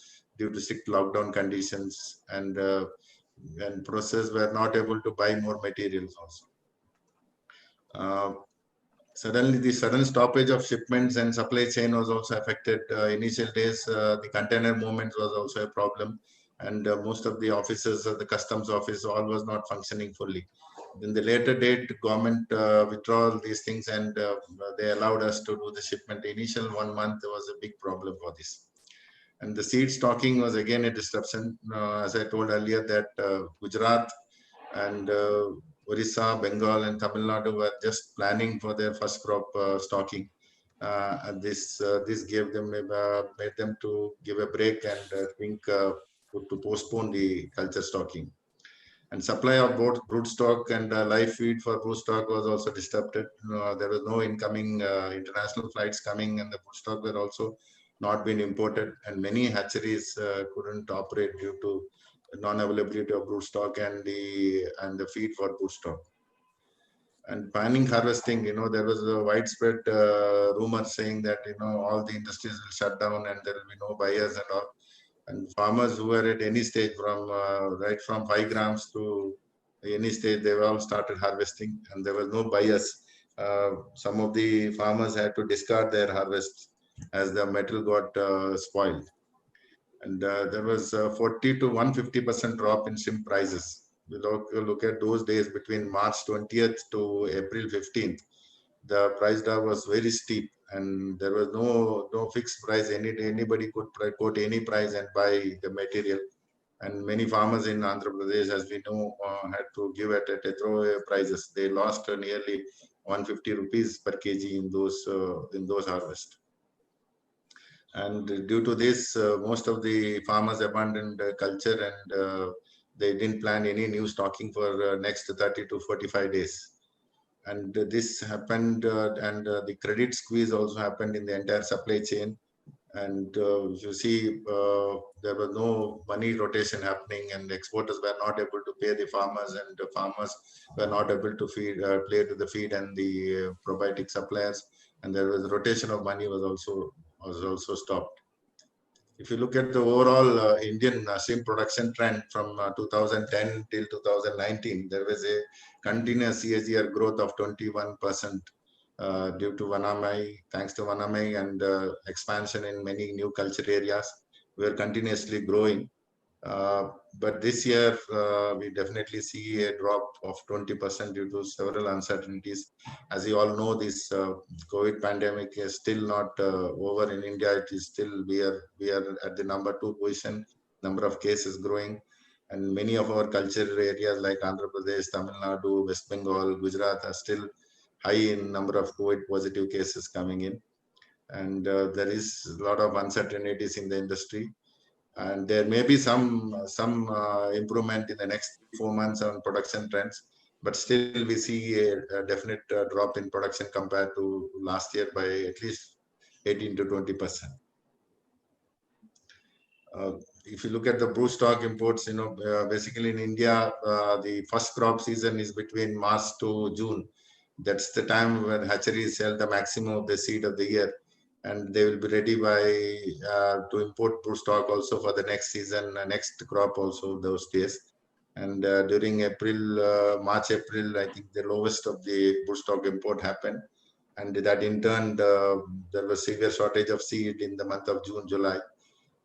strict lockdown conditions, and process were not able to buy more materials also. Suddenly, the sudden stoppage of shipments and supply chain was also affected. Initial days, the container movement was also a problem, and most of the offices of the customs office all was not functioning fully. In the later date, government withdrew these things, and they allowed us to do the shipment. The initial 1 month, there was a big problem for this. And the seed stocking was again a disruption. As I told earlier, that Gujarat and Orissa, Bengal, and Tamil Nadu were just planning for their first crop stocking. And this gave them made them to give a break and think to postpone the culture stocking. And supply of both broodstock and live feed for broodstock was also disrupted. There was no incoming international flights coming, and the broodstock were also not being imported, and many hatcheries couldn't operate due to non-availability of broodstock and the feed for broodstock. And planning harvesting, there was a widespread rumor saying that all the industries will shut down and there will be no buyers and all. And farmers who were at any stage from right from 5 grams to any stage, they all started harvesting, and there was no buyers. Some of the farmers had to discard their harvest as the metal got spoiled. And there was 40 to 150% drop in shrimp prices. We look at those days between March 20th to April 15th. The price drop was very steep, and there was no fixed price. Anybody could quote any price and buy the material. And many farmers in Andhra Pradesh, as we know, had to give it at a throwaway prices. They lost nearly 150 rupees per kg in those harvests. And due to this, most of the farmers abandoned culture, and they didn't plan any new stocking for next 30 to 45 days. And this happened, and the credit squeeze also happened in the entire supply chain. And you see, there was no money rotation happening, and exporters were not able to pay the farmers, and the farmers were not able to pay to the feed and the probiotic suppliers. And there was rotation of money was also stopped. If you look at the overall Indian shrimp production trend from 2010 till 2019, there was a continuous CAGR growth of 21% due to Vanamai, thanks to Vanamai and expansion in many new culture areas. We are continuously growing. But this year, we definitely see a drop of 20% due to several uncertainties. As you all know, this COVID pandemic is still not over in India. It is still, we are at the number 2 position, number of cases growing. And many of our culture areas like Andhra Pradesh, Tamil Nadu, West Bengal, Gujarat are still high in number of COVID positive cases coming in. And there is a lot of uncertainties in the industry. And there may be some improvement in the next 4 months on production trends, but still we see a definite drop in production compared to last year by at least 18 to 20%. If you look at the broodstock imports, basically in India, the first crop season is between March to June. That's the time when hatcheries sell the maximum of the seed of the year. And they will be ready to import broodstock also for the next season, next crop also those days. And during March, April, I think the lowest of the broodstock import happened. And that in turn, there was severe shortage of seed in the month of June, July.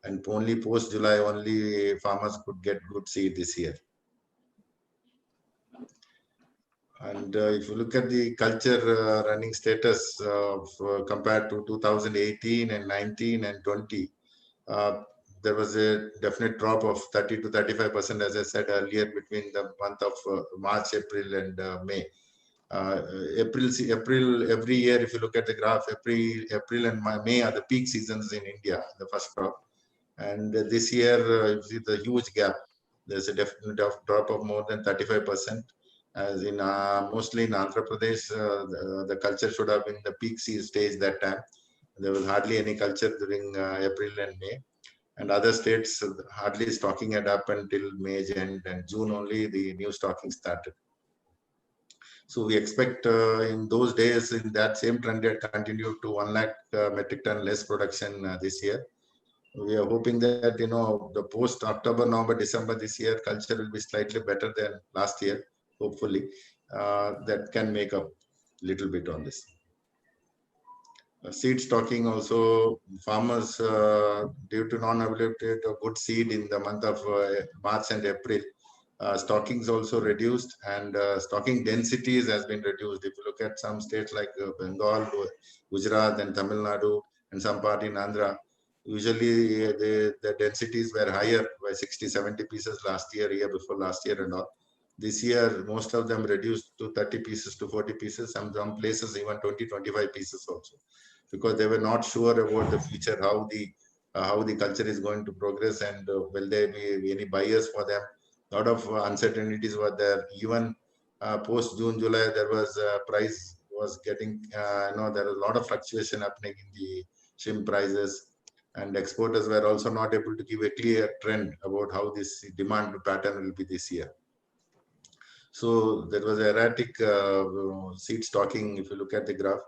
And only post-July, only farmers could get good seed this year. And if you look at the culture running status compared to 2018 and 19 and 20, there was a definite drop of 30 to 35%, as I said earlier, between the month of March, April, and May. April, every year, if you look at the graph, April and May are the peak seasons in India, the first crop. And this year, you see the huge gap. There's a definite drop of more than 35%. As in mostly in Andhra Pradesh, the culture should have been the peak stage that time. There was hardly any culture during April and May. And other states, hardly stocking had up until May end, and June only the new stocking started. So we expect in those days, in that same trend, it continue to 1 lakh metric ton less production this year. We are hoping that, the post October, November, December this year, culture will be slightly better than last year, hopefully. That can make up a little bit on this. Seed stocking also, farmers, due to non-availability of good seed in the month of March and April, stockings also reduced, and stocking densities has been reduced. If you look at some states like Bengal, Gujarat, and Tamil Nadu, and some part in Andhra, usually the densities were higher by 60, 70 pieces last year, year before last year and all. This year, most of them reduced to 30 pieces to 40 pieces, some places even 20, 25 pieces also, because they were not sure about the future, how the culture is going to progress, and will there be any buyers for them. A lot of uncertainties were there. Even post June, July, there was price was getting, there was a lot of fluctuation happening in the shrimp prices, and exporters were also not able to give a clear trend about how this demand pattern will be this year. So there was erratic seed stocking. If you look at the graph,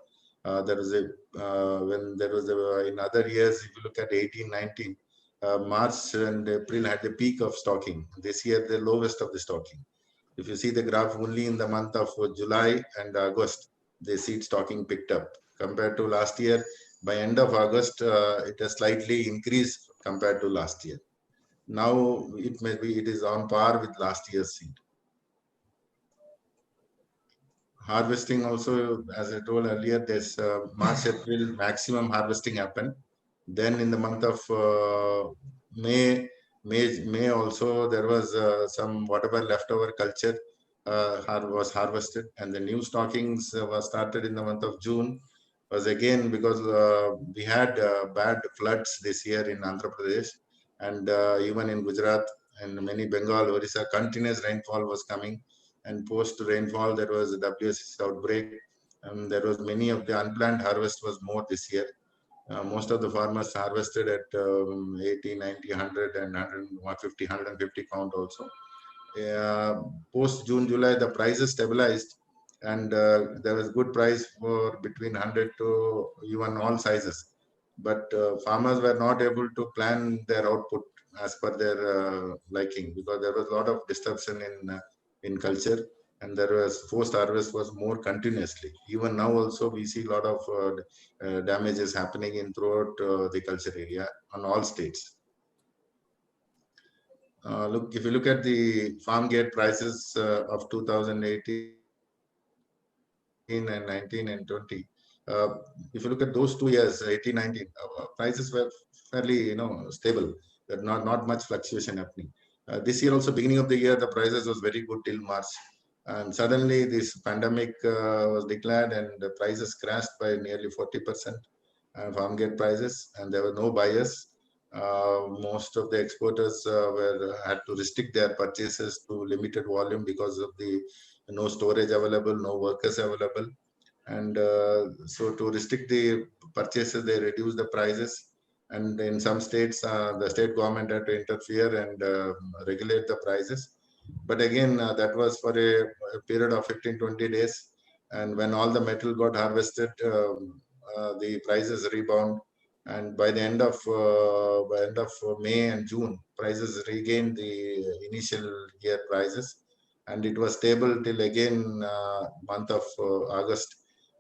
there was when there was in other years, if you look at 18, 19, March and April had the peak of stocking. This year, the lowest of the stocking. If you see the graph, only in the month of July and August, the seed stocking picked up. Compared to last year, by end of August, it has slightly increased compared to last year. Now, it is on par with last year's seed. Harvesting also, as I told earlier, there's March, April, maximum harvesting happened. Then in the month of May also, there was some whatever leftover culture was harvested, and the new stockings was started in the month of June. Was again because we had bad floods this year in Andhra Pradesh, and even in Gujarat and many Bengal, Orissa, continuous rainfall was coming. And post rainfall, there was a WSS outbreak, and there was many of the unplanned harvest was more this year. Most of the farmers harvested at 80, 90, 100, and 150, 150 count also. Post June, July, the prices stabilized, and there was good price for between 100 to even all sizes. But farmers were not able to plan their output as per their liking, because there was a lot of disruption in culture, and there was forced harvest was more continuously. Even now also we see a lot of damages happening in throughout the culture area on all states. Look, if you look at the farm gate prices of 2018 and 19 and 20, if you look at those 2 years, 18, 19, prices were fairly, stable. There's not much fluctuation happening. This year also, beginning of the year, the prices was very good till March. And suddenly this pandemic was declared, and the prices crashed by nearly 40%, farm gate prices, and there were no buyers. Most of the exporters had to restrict their purchases to limited volume because of the no storage available, no workers available. And so to restrict the purchases, they reduced the prices. And in some states, the state government had to interfere and regulate the prices. But again, that was for a period of 15-20 days. And when all the metal got harvested, the prices rebound. And by the end of May and June, prices regained the initial year prices, and it was stable till again month of August,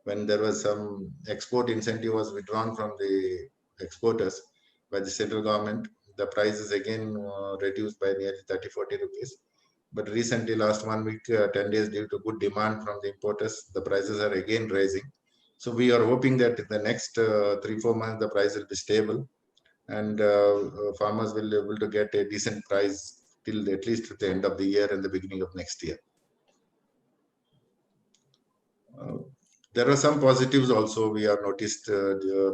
when there was some export incentive was withdrawn from the exporters by the central government. The prices again reduced by nearly 30-40 rupees. But recently, last 1 week, 10 days, due to good demand from the importers, the prices are again rising. So we are hoping that in the next 3-4 months, the price will be stable, and farmers will be able to get a decent price till at least at the end of the year and the beginning of next year. There are some positives also we have noticed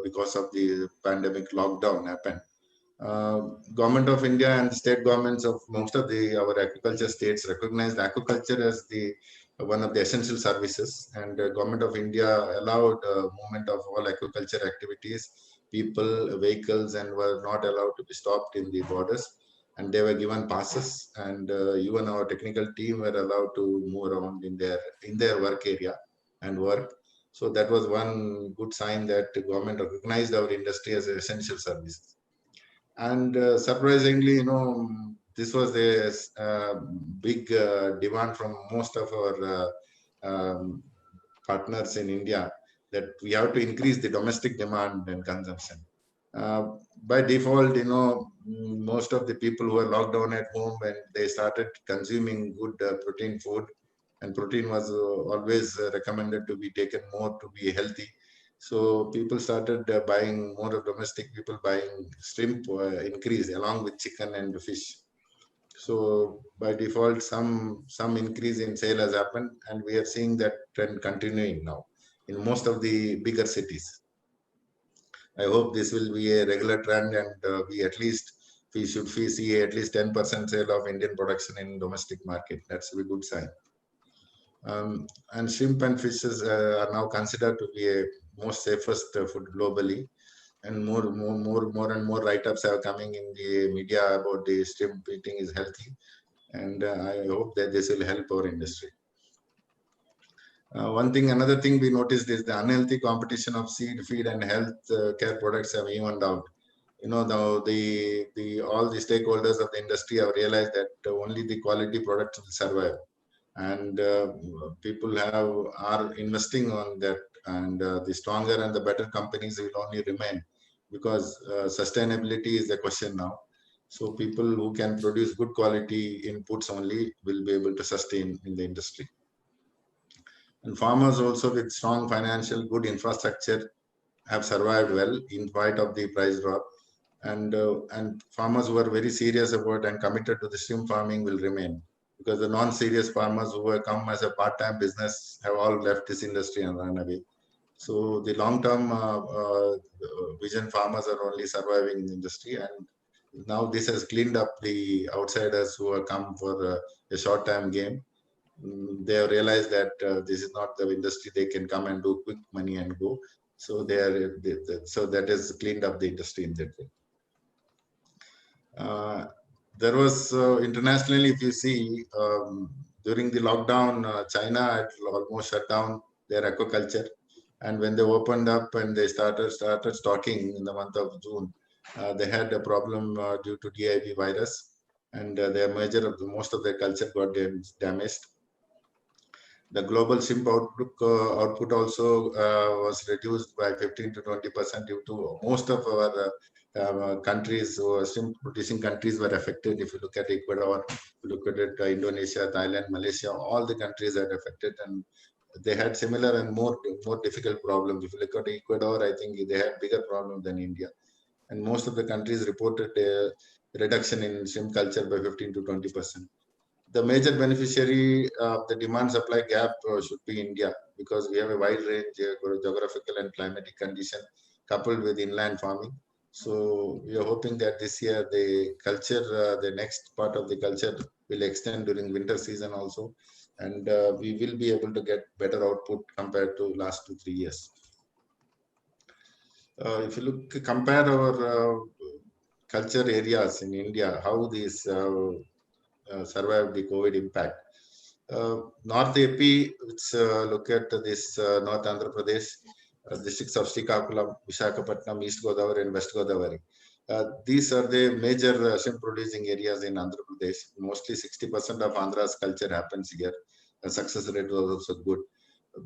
because of the pandemic lockdown happened. Government of India and state governments of most of our agriculture states recognized agriculture as one of the essential services, and Government of India allowed movement of all agriculture activities, people, vehicles, and were not allowed to be stopped in the borders, and they were given passes, and even our technical team were allowed to move around in their work area and work. So that was one good sign that the government recognized our industry as an essential service. And surprisingly, this was a big demand from most of our partners in India, that we have to increase the domestic demand and consumption. By default, most of the people who were locked down at home, and they started consuming good protein food, and protein was always recommended to be taken more to be healthy. So people started buying more of domestic, people buying shrimp increase along with chicken and fish. So by default, some increase in sale has happened, and we are seeing that trend continuing now in most of the bigger cities. I hope this will be a regular trend, and we should see at least 10% sale of Indian production in domestic market. That's a good sign. And shrimp and fishes are now considered to be a most safest food globally, and more and more write-ups are coming in the media about the shrimp eating is healthy, and I hope that this will help our industry. Another thing we noticed is the unhealthy competition of seed, feed, and health care products have evened out. Now all the stakeholders of the industry have realized that only the quality products will survive, and people are investing on that, and the stronger and the better companies will only remain, because sustainability is the question now. So people who can produce good quality inputs only will be able to sustain in the industry. And farmers also with strong financial, good infrastructure have survived well in spite of the price drop. And farmers who are very serious about and committed to the shrimp farming will remain, because the non-serious farmers who have come as a part-time business have all left this industry and run away. So the long-term vision farmers are only surviving in the industry, and now this has cleaned up the outsiders who have come for a short-term game. They have realized that this is not the industry they can come and do quick money and go. So so that has cleaned up the industry in that way. There was internationally, if you see, during the lockdown, China had almost shut down their aquaculture, and when they opened up and they started stocking in the month of June, they had a problem due to DIV virus, and most of their culture got damaged. The global shrimp output also was reduced by 15 to 20% due to most of our countries, shrimp producing countries were affected. If you look at Ecuador, if you look at Indonesia, Thailand, Malaysia, all the countries are affected, and they had similar and more difficult problems. If you look at Ecuador, I think they had bigger problems than India, and most of the countries reported a reduction in shrimp culture by 15 to 20%. The major beneficiary of the demand supply gap should be India, because we have a wide range geographical and climatic condition coupled with inland farming. So we are hoping that this year the next part of the culture will extend during winter season also, and we will be able to get better output compared to last 2-3 years. If you compare our culture areas in India, how these survived the COVID impact. North AP, which look at this North Andhra Pradesh, districts of Srikakulam, Visakhapatnam, East Godavari, and West Godavari. These are the major shrimp producing areas in Andhra Pradesh. Mostly 60% of Andhra's culture happens here. The success rate was also good.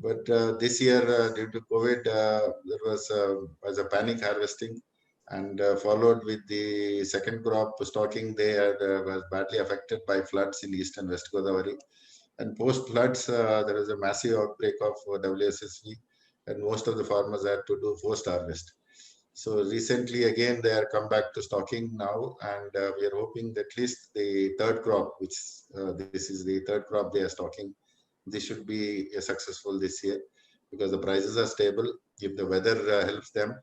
But this year, due to COVID, there was a panic harvesting, and followed with the second crop stocking. They was badly affected by floods in East and West Godavari. And post floods, there was a massive outbreak of WSSV, and most of the farmers had to do forced harvest. So recently, again, they are come back to stocking now, and we are hoping that at least the third crop, which this is the third crop they are stocking, this should be successful this year, because the prices are stable. If the weather helps them,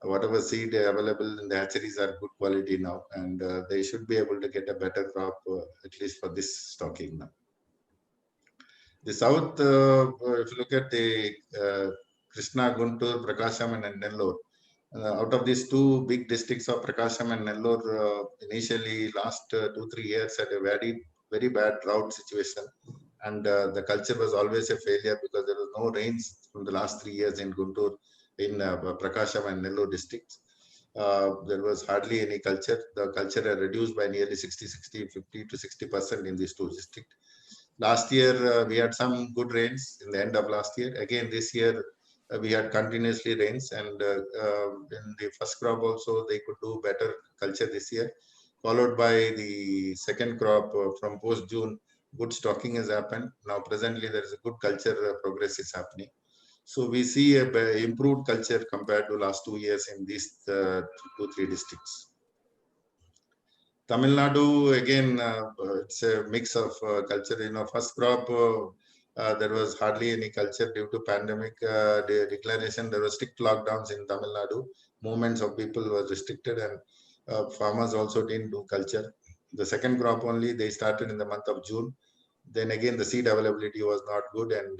whatever seed available in the hatcheries are good quality now, and they should be able to get a better crop at least for this stocking now. The south, if you look at the Krishna, Guntur, Prakasham and Nellore, out of these two big districts of Prakasham and Nellore, initially last 2-3 years had a very bad drought situation, and the culture was always a failure because there was no rains from the last 3 years in Guntur, in Prakasham and Nellore districts. There was hardly any culture. The culture had reduced by nearly 50 to 60% in these two districts. Last year, we had some good rains in the end of last year. Again, this year, we had continuously rains, and in the first crop also, they could do better culture this year, followed by the second crop from post-June. Good stocking has happened. Now, presently, there is a good culture progress is happening. So we see a improved culture compared to last 2 years in these 2-3 districts. Tamil Nadu, again, it's a mix of culture. First crop, there was hardly any culture due to pandemic declaration. There were strict lockdowns in Tamil Nadu. Movements of people were restricted, and farmers also didn't do culture. The second crop only, they started in the month of June. Then again, the seed availability was not good, and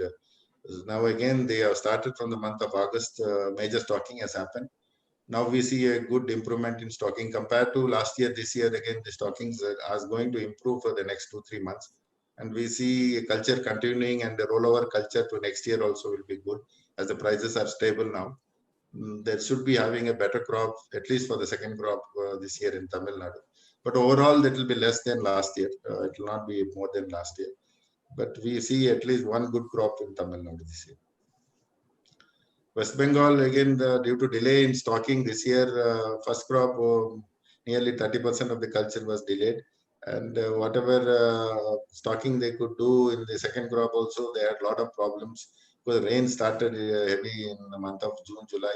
now again, they have started from the month of August. Major stocking has happened. Now we see a good improvement in stocking compared to last year. This year, again, the stockings are going to improve for the next 2-3 months. And we see culture continuing, and the rollover culture to next year also will be good as the prices are stable now. They should be having a better crop, at least for the second crop this year in Tamil Nadu. But overall, that will be less than last year. It will not be more than last year. But we see at least one good crop in Tamil Nadu this year. West Bengal, again, due to delay in stocking this year, first crop, nearly 30% of the culture was delayed. And whatever stocking they could do in the second crop also, they had a lot of problems because rain started heavy in the month of June, July.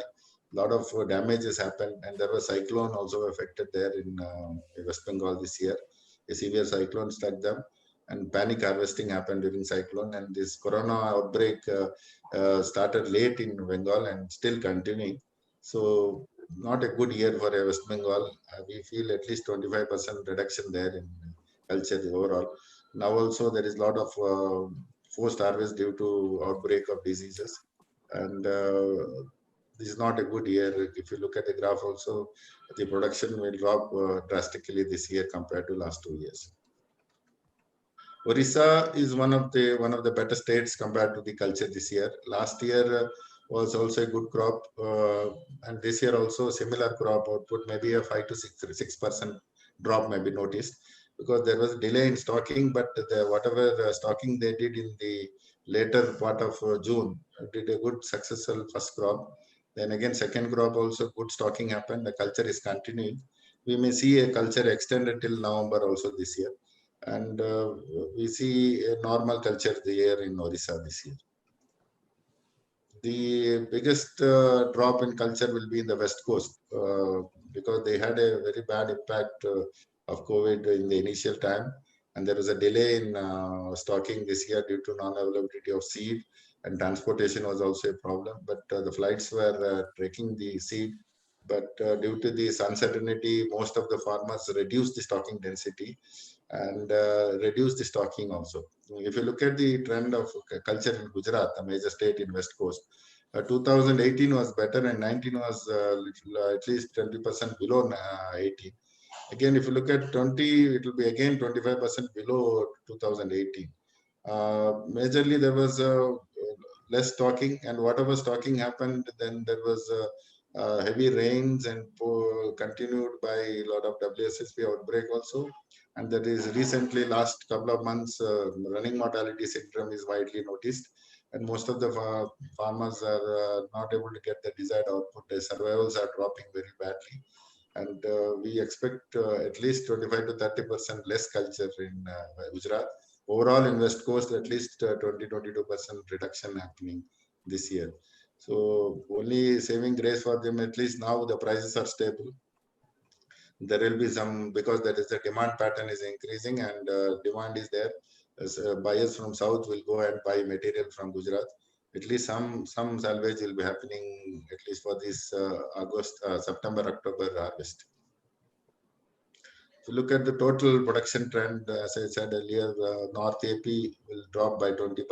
A lot of damages happened, and there was cyclone also affected there in West Bengal this year. A severe cyclone struck them, and panic harvesting happened during cyclone, and this corona outbreak started late in Bengal and still continuing. So not a good year for West Bengal. We feel at least 25% reduction there in culture overall. Now also there is a lot of forced harvest due to outbreak of diseases, and this is not a good year. If you look at the graph also, the production will drop drastically this year compared to last 2 years. Orissa is one of the better states compared to the culture this year. Last year was also a good crop, and this year also similar crop output, maybe a 5 to 6% drop may be noticed because there was a delay in stocking. But whatever stocking they did in the later part of June did a good successful first crop. Then again, second crop also good stocking happened. The culture is continuing. We may see a culture extended till November also this year. And we see a normal culture there in Orissa this year. The biggest drop in culture will be in the West Coast because they had a very bad impact of COVID in the initial time. And there was a delay in stocking this year due to non-availability of seed, and transportation was also a problem. But the flights were taking the seed. But due to this uncertainty, most of the farmers reduced the stocking density and reduce the stocking also. If you look at the trend of culture in Gujarat, a major state in West Coast, 2018 was better and 19 was at least 20% below 18. Again, if you look at 20, it will be again 25% below 2018. Majorly, there was less stocking, and whatever stocking happened, then there was heavy rains and continued by a lot of WSSP outbreak also. And that is recently, last couple of months, running mortality syndrome is widely noticed. And most of the farmers are not able to get the desired output. Their survivals are dropping very badly. And we expect at least 25 to 30% less culture in Gujarat. Overall, in West Coast, at least 20-22% reduction happening this year. So only saving grace for them, at least now the prices are stable. There will be some, because that is the demand pattern is increasing, and demand is there. As buyers from South will go and buy material from Gujarat. at least some salvage will be happening at least for this September, October harvest. If you look at the total production trend, as I said earlier, North AP will drop by 20%.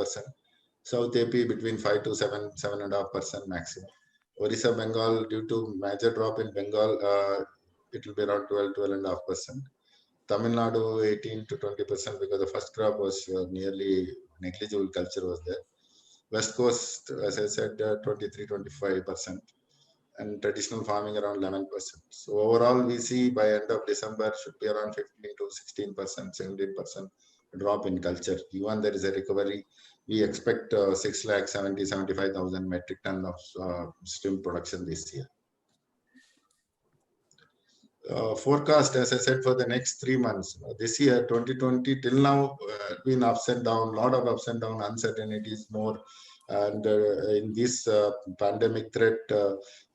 South AP between 5 to 7.5% maximum. Orissa, Bengal, due to major drop in Bengal, it will be around 12.5%. Tamil Nadu 18 to 20% because the first crop was nearly negligible, culture was there. West Coast, as I said, 23-25%, and traditional farming around 11%. So overall, we see by end of December should be around 15 to 16%, 17% drop in culture. Even there is a recovery, we expect 6,70,000-75,000 metric ton of shrimp production this year. Forecast, as I said, for the next 3 months. This year, 2020, till now, been ups and down, lot of ups and down, uncertainties more. And in this pandemic threat,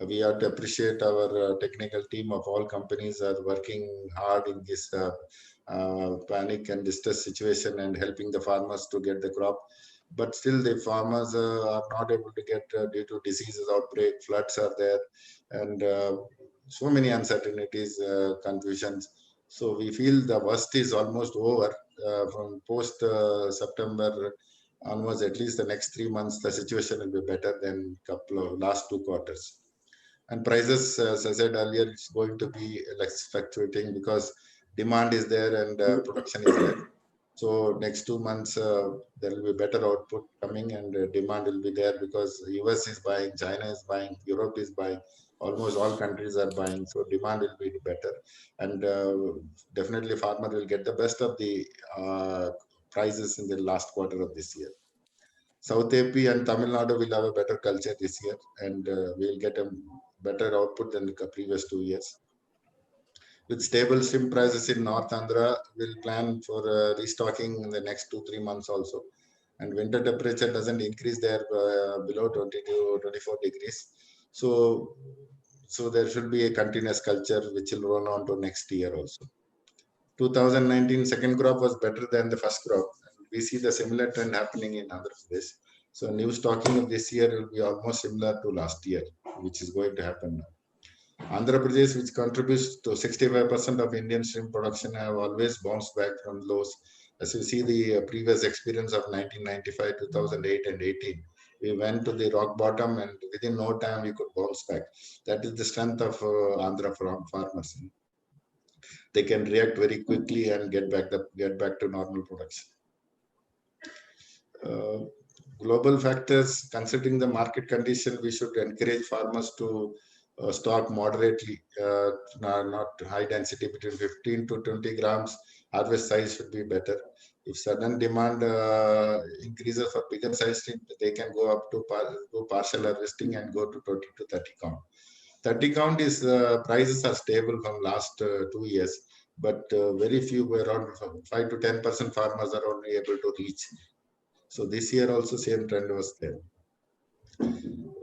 we have to appreciate our technical team of all companies are working hard in this panic and distress situation and helping the farmers to get the crop. But still, the farmers are not able to get due to diseases outbreak, floods are there, and so many uncertainties, confusions. So we feel the worst is almost over. From post September onwards, at least the next 3 months, the situation will be better than couple of last 2 quarters. And prices, as I said earlier, it's going to be less fluctuating because demand is there and production is there. So next 2 months, there will be better output coming and demand will be there because US is buying, China is buying, Europe is buying, almost all countries are buying. So demand will be better. And definitely farmer will get the best of the prices in the last quarter of this year. South AP and Tamil Nadu will have a better culture this year and we'll get a better output than the previous 2 years. With stable shrimp prices in North Andhra, we'll plan for restocking in the next 2-3 months also. And winter temperature doesn't increase there below 20 to 24 degrees. So there should be a continuous culture which will run on to next year also. 2019 second crop was better than the first crop. We see the similar trend happening in Andhra Pradesh. So new stocking of this year will be almost similar to last year, which is going to happen now. Andhra Pradesh, which contributes to 65% of Indian shrimp production, have always bounced back from lows. As you see the previous experience of 1995, 2008 and 18, we went to the rock bottom and within no time we could bounce back. That is the strength of Andhra farmers. They can react very quickly and get back to normal production. Global factors, considering the market condition, we should encourage farmers to stock moderately, not high density, between 15 to 20 grams. Harvest size should be better. If sudden demand increases for bigger size, they can go up to partial harvesting and go to 20 to 30 count. 30 count is prices are stable from last 2 years, but very few, around 5 to 10% farmers are only able to reach. So this year also same trend was there.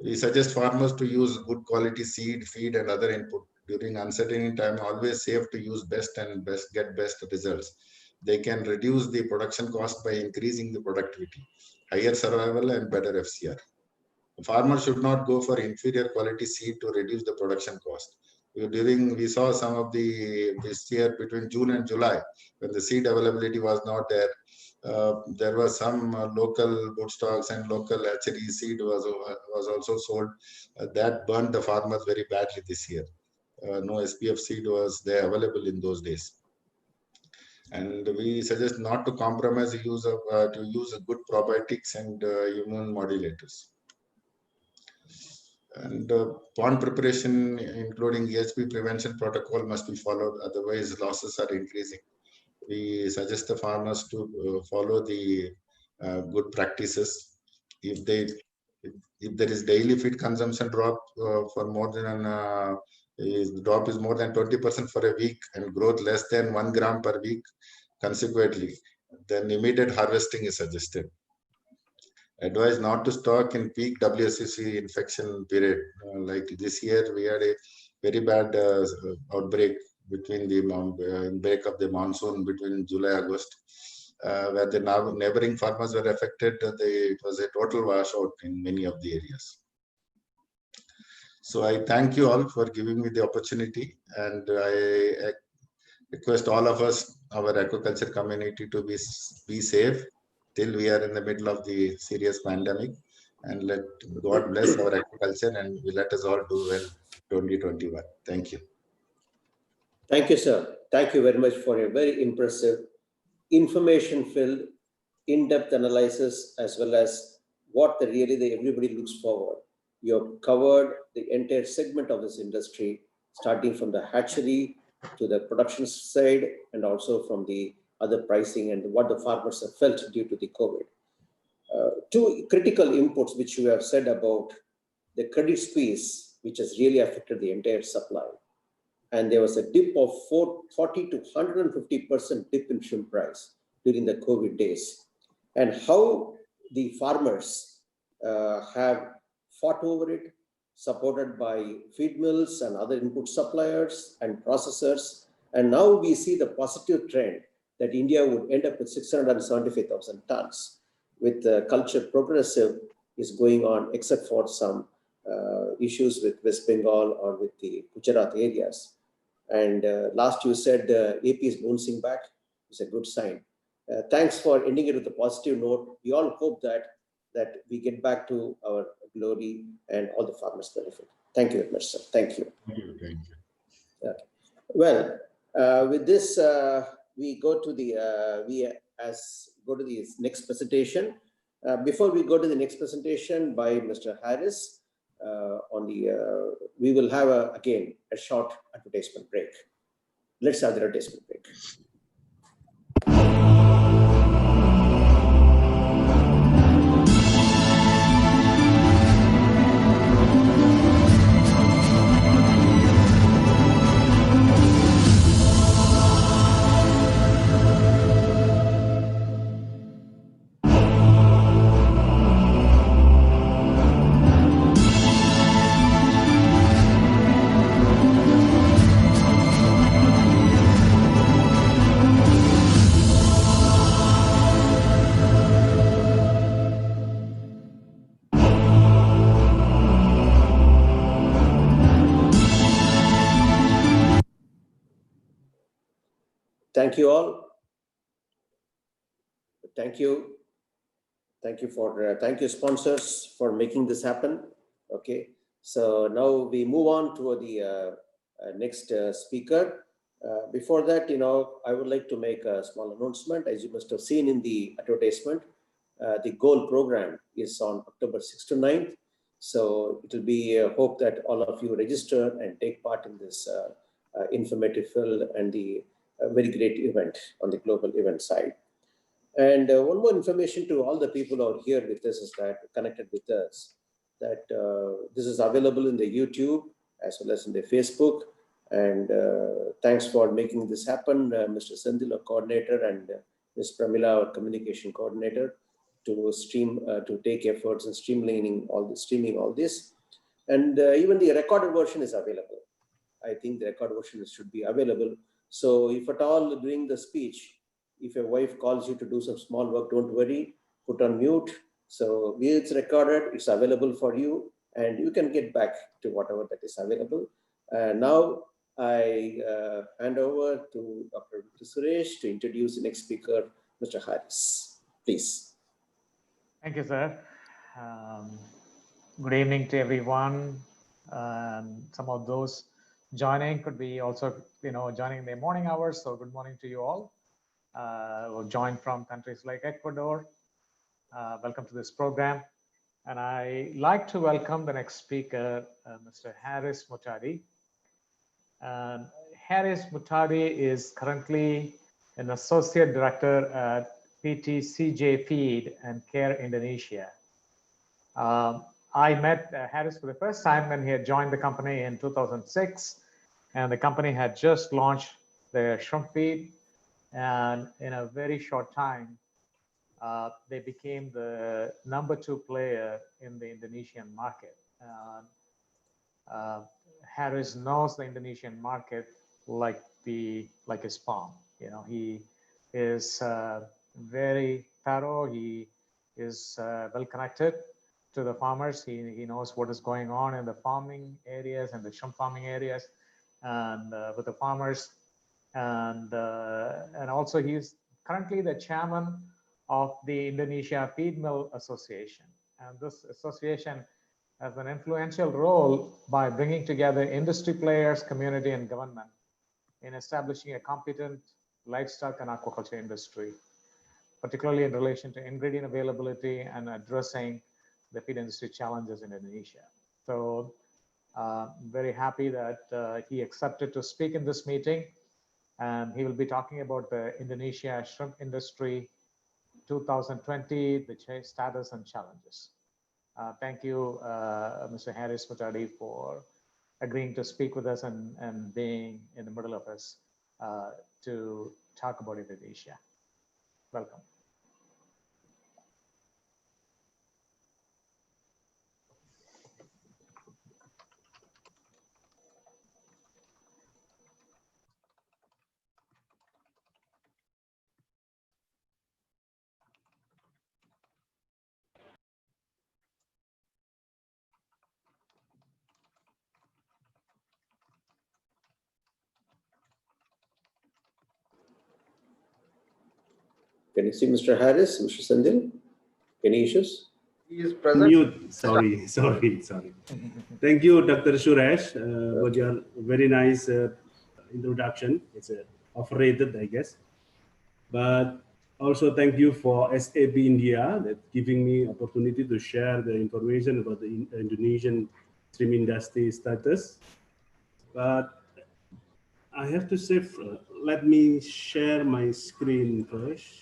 We suggest farmers to use good quality seed, feed, and other input during uncertain time. Always safe to use best and get best results. They can reduce the production cost by increasing the productivity, higher survival, and better FCR. Farmers should not go for inferior quality seed to reduce the production cost. We saw some of this year between June and July, when the seed availability was not there. There was some local good stocks and local hatchery seed was also sold. That burned the farmers very badly this year. No SPF seed was there available in those days. And we suggest not to compromise the use of to use good probiotics and immune modulators. And pond preparation, including EHP prevention protocol, must be followed. Otherwise, losses are increasing. We suggest the farmers to follow the good practices. If there is daily feed consumption drop for more than drop is more than 20% for a week and growth less than 1 gram per week consequently, then immediate harvesting is suggested. Advised not to stock in peak WSCC infection period. Like this year, we had a very bad outbreak between the break of the monsoon between July August. where the neighboring farmers were affected. It was a total washout in many of the areas. So I thank you all for giving me the opportunity, and I request all of us, our aquaculture community, to be safe till we are in the middle of the serious pandemic, and let God bless our aquaculture and let us all do well 2021. Thank you. Thank you, sir. Thank you very much for a very impressive, information-filled, in-depth analysis, as well as what everybody looks forward. You have covered the entire segment of this industry, starting from the hatchery to the production side, and also from the other pricing and what the farmers have felt due to the COVID. Two critical inputs which you have said about the credit squeeze, which has really affected the entire supply. And there was a dip of 40 to 150% dip in shrimp price during the COVID days. And how the farmers have fought over it, supported by feed mills and other input suppliers and processors. And now we see the positive trend that India would end up with 675,000 tons, with culture progressive is going on, except for some issues with West Bengal or with the Gujarat areas. And last you said AP is bouncing back. It's a good sign. Thanks for ending it with a positive note. We all hope that we get back to our glory and all the farmers benefit. Thank you very much, sir. Thank you. Thank you. Thank you. Okay. Well, with this, we go to the next presentation. Before we go to the next presentation by Mr. Harris, we will have again a short advertisement break. Let's have the advertisement break. Thank you all. Thank you. Thank you sponsors for making this happen. Okay. So now we move on to the next speaker. Before that, I would like to make a small announcement. As you must have seen in the advertisement, the GOAL program is on October 6th to 9th. So it will be a hope that all of you register and take part in this informative field and the very great event on the global event side. And one more information to all the people who are here with us is that connected with us, that this is available in the YouTube as well as in the Facebook. And thanks for making this happen, Mr. Sendil, our coordinator, and Ms. Pramila, our communication coordinator, to take efforts in streaming all this. And even the recorded version is available. I think the recorded version should be available. So if at all during the speech, if your wife calls you to do some small work, don't worry, put on mute. So it's recorded, it's available for you, and you can get back to whatever that is available. Now I hand over to Dr. Suresh to introduce the next speaker, Mr. Harris. Please. Thank you, sir. Good evening to everyone. Some of those joining could be also, joining in the morning hours. So good morning to you all. We'll join from countries like Ecuador. Welcome to this program. And I like to welcome the next speaker, Mr. Harris Mutadi. Harris Mutadi is currently an associate director at PTCJ Feed and Care Indonesia. I met Harris for the first time when he had joined the company in 2006, and the company had just launched their shrimp feed, and in a very short time, they became the #2 player in the Indonesian market. Harris knows the Indonesian market like his palm. He is very thorough. He is well connected to the farmers. He knows what is going on in the farming areas and the shrimp farming areas and with the farmers. And also he's currently the chairman of the Indonesia Feed Mill Association. And this association has an influential role by bringing together industry players, community, and government in establishing a competent livestock and aquaculture industry, particularly in relation to ingredient availability and addressing the feed industry challenges in Indonesia. So I'm very happy that he accepted to speak in this meeting, and he will be talking about the Indonesia shrimp industry 2020, the status and challenges. Thank you, Mr. Harris Mutadi, for agreeing to speak with us and being in the middle of us to talk about Indonesia. Welcome. Can you see Mr. Harris, Mr. Sandil? Any issues? He is present. Mute. Sorry. Thank you, Dr. Suresh, for your very nice introduction. It's overrated, I guess. But also thank you for SAB India that giving me opportunity to share the information about the Indonesian shrimp industry status. But I have to say, let me share my screen first.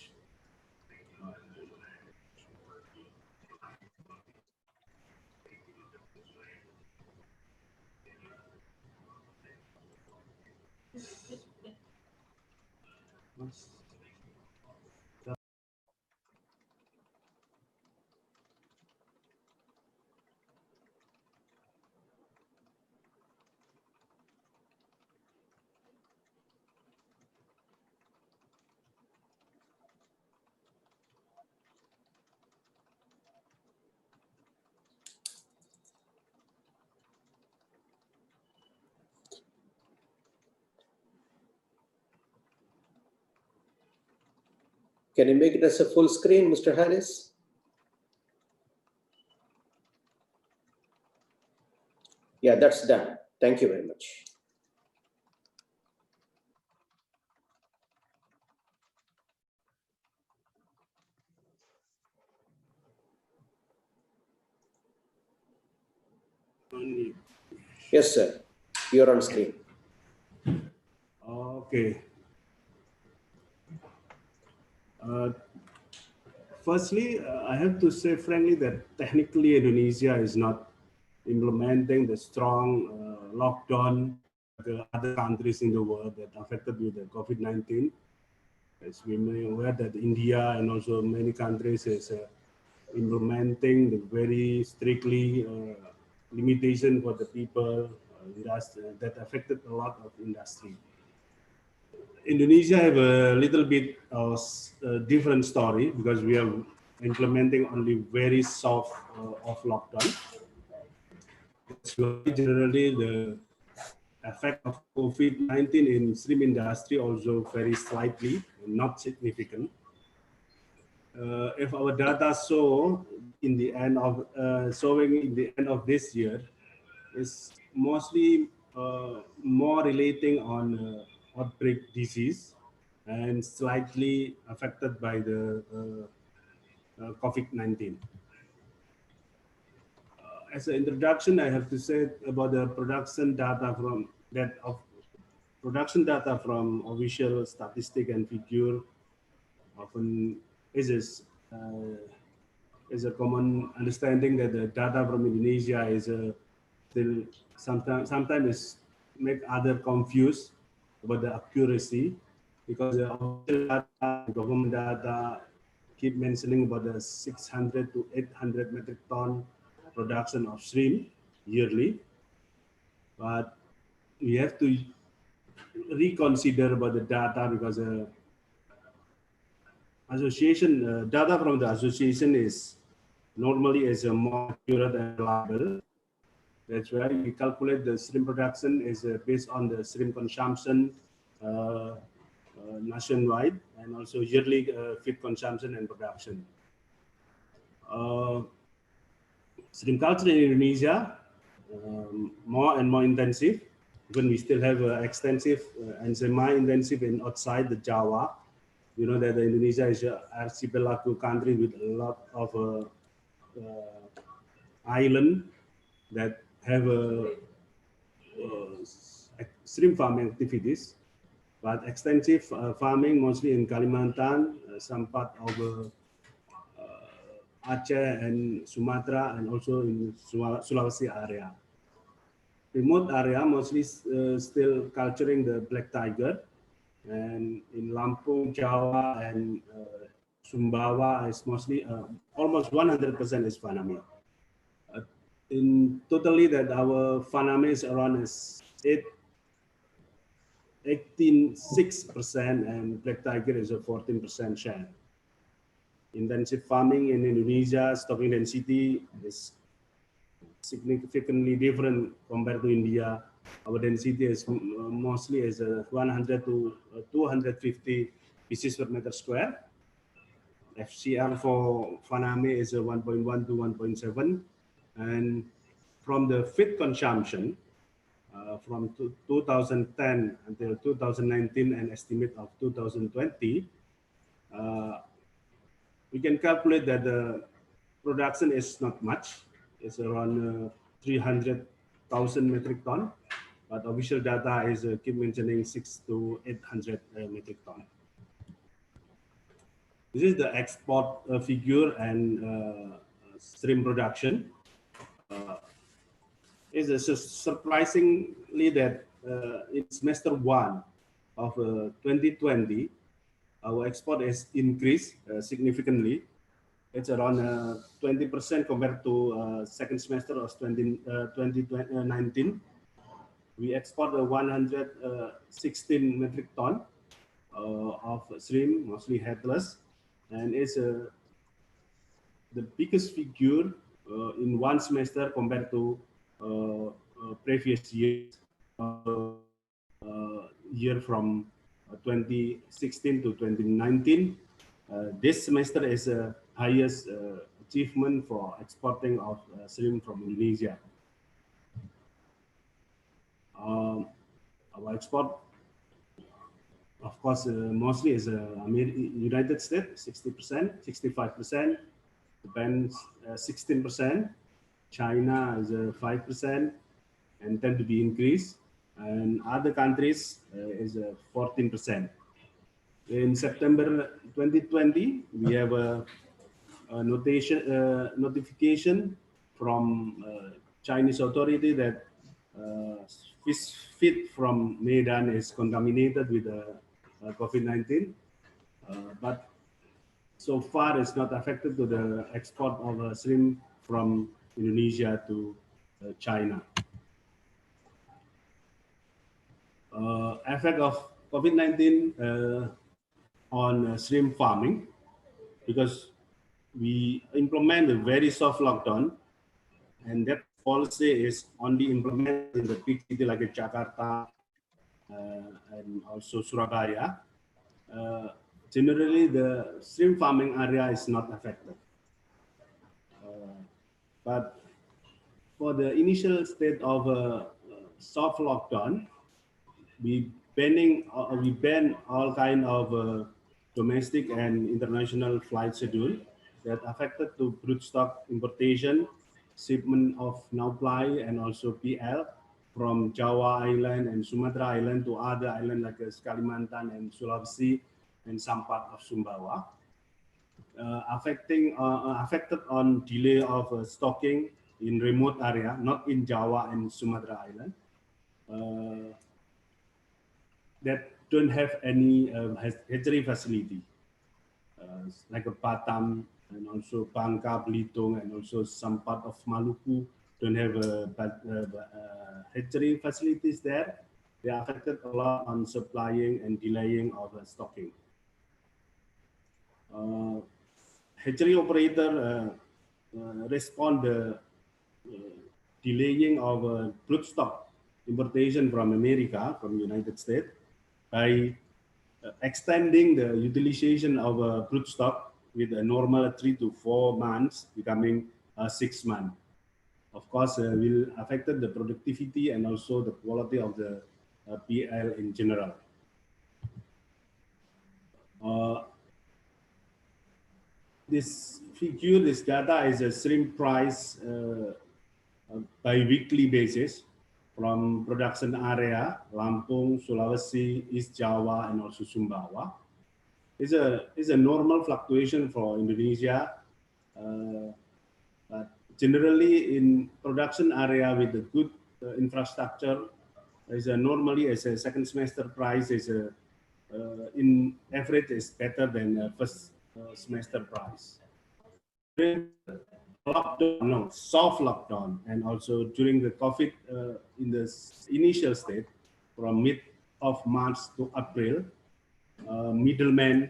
Can you make it as a full screen, Mr. Harris? Yeah, that's done. Thank you very much. Yes, sir. You're on screen. Okay. Firstly, I have to say frankly that technically Indonesia is not implementing the strong lockdown the other countries in the world that affected with the COVID-19. As we may aware that India and also many countries is implementing the very strictly limitation for the people that affected a lot of industry. Indonesia have a little bit of a different story because we are implementing only very soft of lockdown. So generally the effect of COVID-19 in shrimp industry also very slightly, not significant. If our data show in the end of showing in the end of this year is mostly more relating on outbreak disease and slightly affected by the COVID-19. As an introduction, I have to say about the production data from official statistic and figure often is a common understanding that the data from Indonesia is still sometimes is make other confused about the accuracy because the official data, government data keep mentioning about the 600 to 800 metric ton production of shrimp yearly, but we have to reconsider about the data because association data from the association is normally is more accurate and reliable. That's why we calculate the shrimp production is based on the shrimp consumption nationwide and also yearly feed consumption and production. Shrimp culture in Indonesia more and more intensive. When we still have extensive and semi-intensive in outside the Java. You know that Indonesia is an archipelago country with a lot of island that have shrimp farming activities, but extensive farming mostly in Kalimantan, some part of Aceh and Sumatra, and also in Sulawesi area. Remote area mostly still culturing the black tiger, and in Lampung, Jawa, and Sumbawa is mostly almost 100% is Faname. In totally that our Faname is around 18.6% and black tiger is a 14% share. Intensive farming in Indonesia, stocking density is significantly different compared to India. Our density is mostly is 100 to 250 pieces per meter square. FCR for Faname is 1.1 to 1.7, and from the feed consumption from 2010 until 2019 and estimate of 2020, we can calculate that the production is not much. It's around 300,000 metric ton, but official data is keep mentioning 600 to 800 metric ton. This is the export figure and shrimp production. It's surprisingly that in semester 1 of 2020, our export has increased significantly. It's around 20% compared to second semester of 2019. We export 116 metric ton of shrimp, mostly headless, and it's the biggest figure in one semester compared to previous years, year from 2016 to 2019. This semester is the highest achievement for exporting of shrimp from Indonesia. Our export, of course, mostly is United States, 60%, 65%, Japan 16%, China is 5%, and tend to be increased, and other countries is 14%. In September 2020, we have a notification from Chinese authority that fish feed from Medan is contaminated with COVID-19, but so far it's not affected to the export of shrimp from Indonesia to China. Effect of COVID-19 on shrimp farming, because we implement a very soft lockdown, and that policy is only implemented in the big city like Jakarta and also Surabaya. Generally, the shrimp farming area is not affected. But for the initial state of soft lockdown, we ban all kind of domestic and international flight schedule that affected to broodstock importation, shipment of now-fly and also PL from Java Island and Sumatra Island to other islands like Kalimantan and Sulawesi and some part of Sumbawa. Affected on delay of stocking in remote area, not in Java and Sumatra Island, that don't have any hatchery facility, like a Batam and also Bangka, Belitung, and also some part of Maluku don't have hatchery facilities there. They are affected a lot on supplying and delaying of stocking. hatchery operator respond the delaying of broodstock importation from America, from United States, by extending the utilization of broodstock with a normal 3 to 4 months, becoming 6 months. Of course, will affect the productivity and also the quality of the PL in general. This figure, this data is a shrimp price bi-weekly basis from production area, Lampung, Sulawesi, East Java, and also Sumbawa. It's a normal fluctuation for Indonesia. But generally in production area with a good infrastructure, is normally as a second semester price is in average is better than first semester price. During lockdown, no, soft lockdown, and also during the COVID in the initial state from mid of March to April, middlemen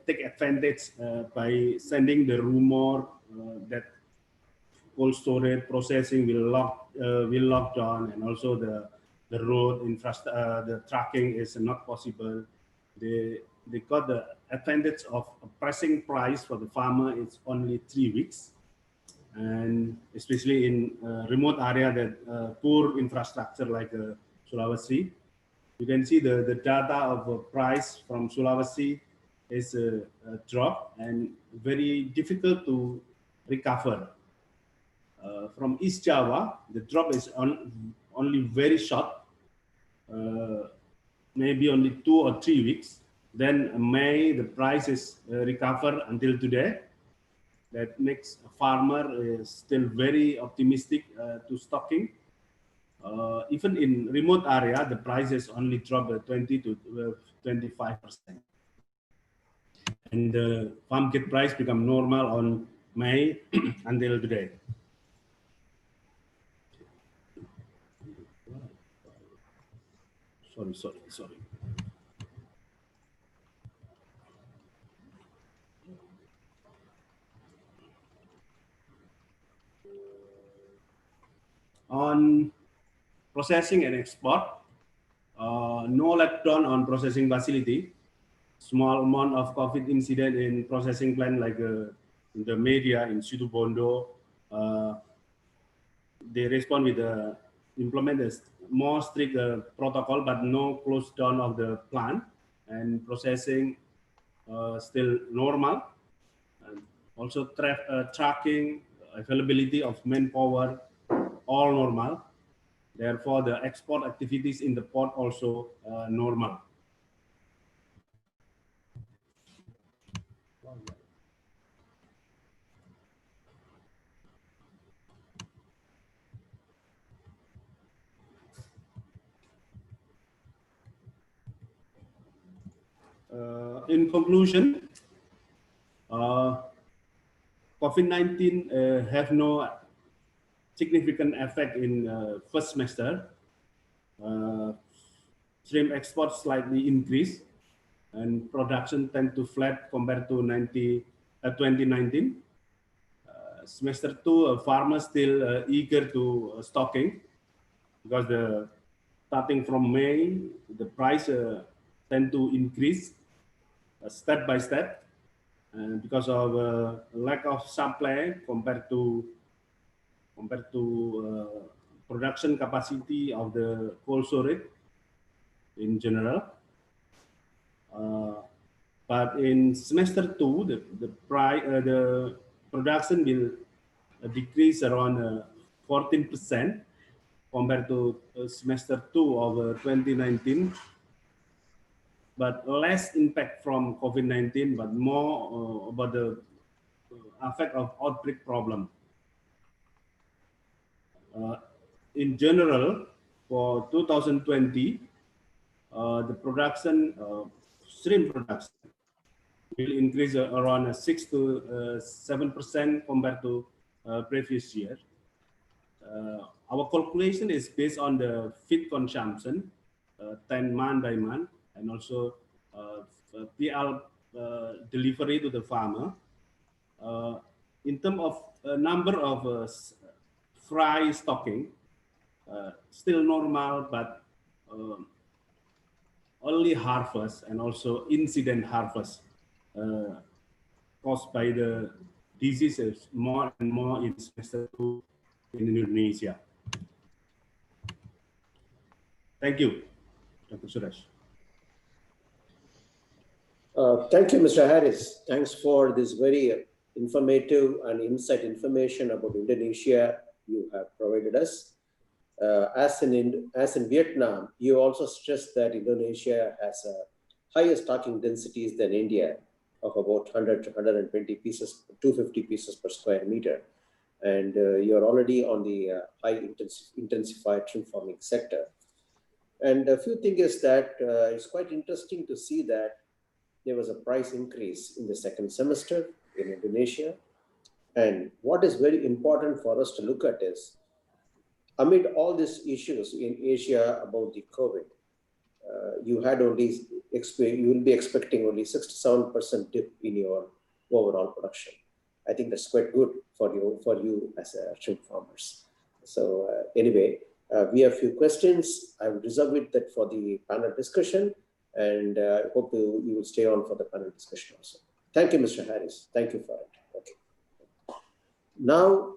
take advantage by sending the rumor that cold storage processing will lock down, and also the road infrastructure, the tracking is not possible. They got the advantage of a pricing price for the farmer. It's only 3 weeks, and especially in remote area that poor infrastructure like Sulawesi, you can see the data of price from Sulawesi is a drop and very difficult to recover. From East Java, the drop is only very short, maybe only 2 or 3 weeks. Then May, the price is recover until today. That makes a farmer still very optimistic to stocking. Even in remote area, the prices only drop 20 to 25%. And the farm gate price become normal on May until today. Sorry. On processing and export, no lockdown on processing facility. Small amount of COVID incident in processing plant like in the media in Situbondo. They respond with implement a more strict protocol, but no close down of the plant, and processing still normal. And also tracking, availability of manpower, all normal. Therefore, the export activities in the port also normal. In conclusion, COVID-19 have no significant effect in first semester. Shrimp exports slightly increase, and production tend to flat compared to 2019. Semester 2, farmers still eager to stocking, because starting from May, the price tend to increase step by step, and because of lack of supply compared to production capacity of the cold storage in general. But in semester 2, the production will decrease around 14% compared to semester 2 of 2019. But less impact from COVID-19, but more about the effect of outbreak problem. In general, for 2020, the production, shrimp production, will increase around 6 to 7% compared to previous year. Our calculation is based on the feed consumption, 10 month by month, and also PL delivery to the farmer. In terms of number of fry stocking, still normal, but early harvest and also incident harvest caused by the diseases more and more in semester 2 in Indonesia. Thank you, Dr. Suresh. Thank you, Mr. Harris. Thanks for this very informative and insight information about Indonesia you have provided us. As in Vietnam, you also stressed that Indonesia has higher stocking densities than India of about 100 to 120 pieces, 250 pieces per square meter. And you're already on the high intensified shrimp farming sector. And a few things is that it's quite interesting to see that there was a price increase in the second semester in Indonesia. And what is very important for us to look at is, amid all these issues in Asia about the COVID, you will be expecting only 67% dip in your overall production. I think that's quite good for you as shrimp farmers. So anyway, we have a few questions. I will reserve it for the panel discussion, and I hope you will stay on for the panel discussion also. Thank you, Mr. Harris. Thank you for it. Okay. Now,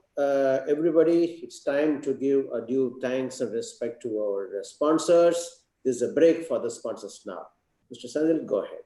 everybody, it's time to give a due thanks and respect to our sponsors. There's a break for the sponsors now. Mr. Sanil, go ahead.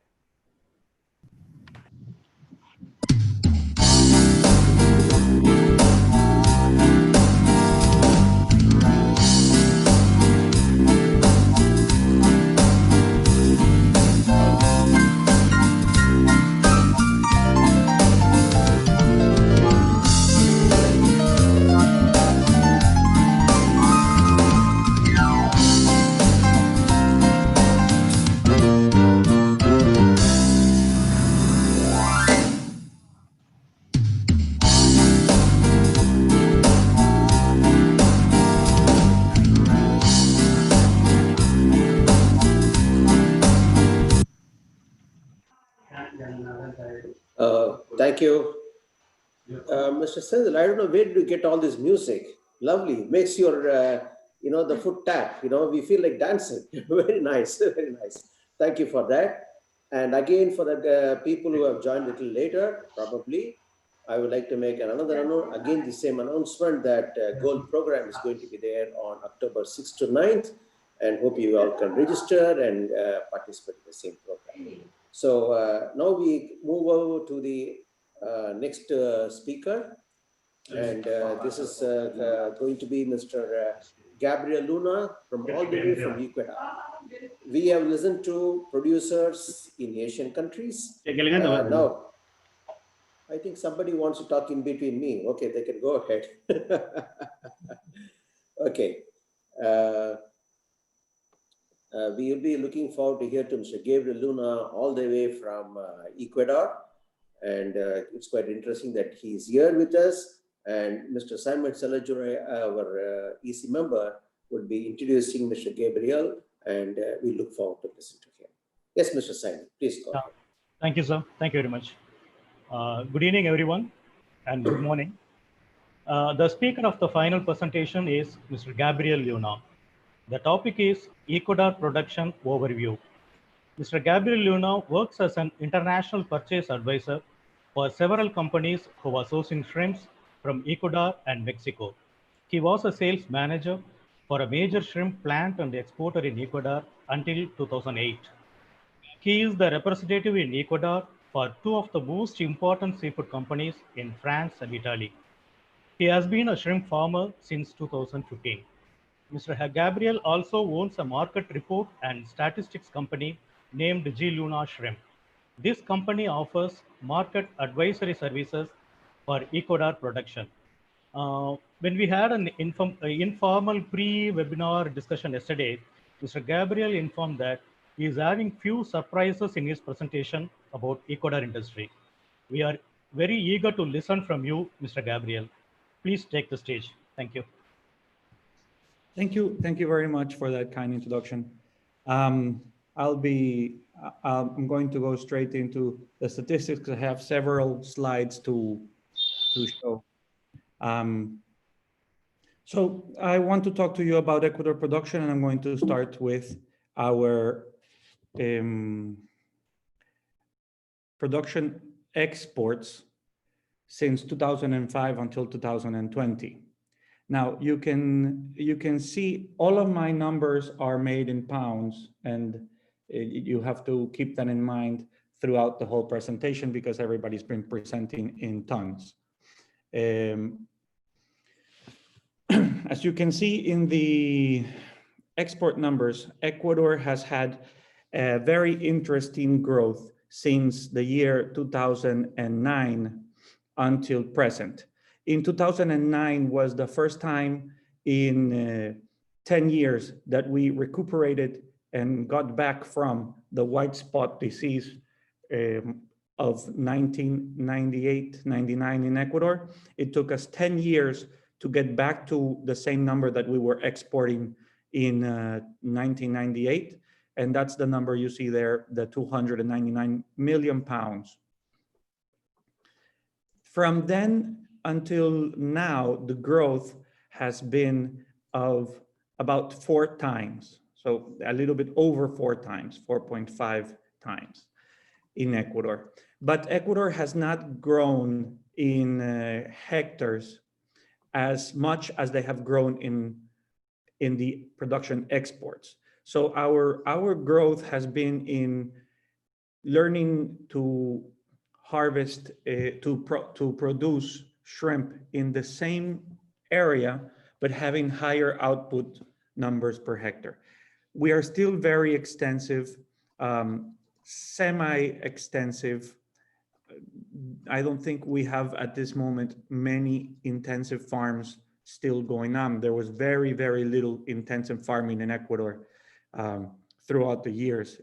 Thank you. Mr. Sendil, I don't know where did you get all this music. Lovely. Makes your, the foot tap. We feel like dancing. Very nice. Very nice. Thank you for that. And again, for the people who have joined a little later, probably, I would like to make again the same announcement that Gold program is going to be there on October 6th to 9th, and hope you all can register and participate in the same program. So now we move over to the next speaker, and this is going to be Mr. Gabriel Luna from all the way from Ecuador. We have listened to producers in Asian countries. Now, I think somebody wants to talk in between me. Okay, they can go ahead. Okay. We will be looking forward to hear to Mr. Gabriel Luna all the way from Ecuador. And it's quite interesting that he's here with us. And Mr. Simon Salajure, our EC member, would be introducing Mr. Gabriel, and we look forward to listening to him. Yes, Mr. Simon, please go ahead. Thank you, sir. Thank you very much. Good evening, everyone, and good morning. The speaker of the final presentation is Mr. Gabriel Luna. The topic is Ecuador Production Overview. Mr. Gabriel Luna works as an international purchase advisor for several companies who are sourcing shrimps from Ecuador and Mexico. He was a sales manager for a major shrimp plant and exporter in Ecuador until 2008. He is the representative in Ecuador for two of the most important seafood companies in France and Italy. He has been a shrimp farmer since 2015. Mr. Gabriel also owns a market report and statistics company named G. Luna Shrimp. This company offers market advisory services for Ecuador production. When we had an informal pre-webinar discussion yesterday, Mr. Gabriel informed that he is having few surprises in his presentation about Ecuador industry. We are very eager to listen from you, Mr. Gabriel. Please take the stage. Thank you. Thank you very much for that kind introduction. I'll be I'm going to go straight into the statistics. I have several slides to show. So I want to talk to you about Ecuador production, and I'm going to start with our production exports since 2005 until 2020. Now you can see all of my numbers are made in pounds, and you have to keep that in mind throughout the whole presentation because everybody's been presenting in tons. As you can see in the export numbers, Ecuador has had a very interesting growth since the year 2009 until present. In 2009 was the first time in 10 years that we recuperated and got back from the white spot disease of 1998-99 in Ecuador. It took us 10 years to get back to the same number that we were exporting in 1998. And that's the number you see there, the 299 million pounds. From then until now, the growth has been of about 4 times. So a little bit over 4 times, 4.5 times in Ecuador. But Ecuador has not grown in hectares as much as they have grown in the production exports. So our growth has been in learning to harvest, to produce shrimp in the same area, but having higher output numbers per hectare. We are still very extensive, semi-extensive. I don't think we have at this moment many intensive farms still going on. There was very, very little intensive farming in Ecuador throughout the years.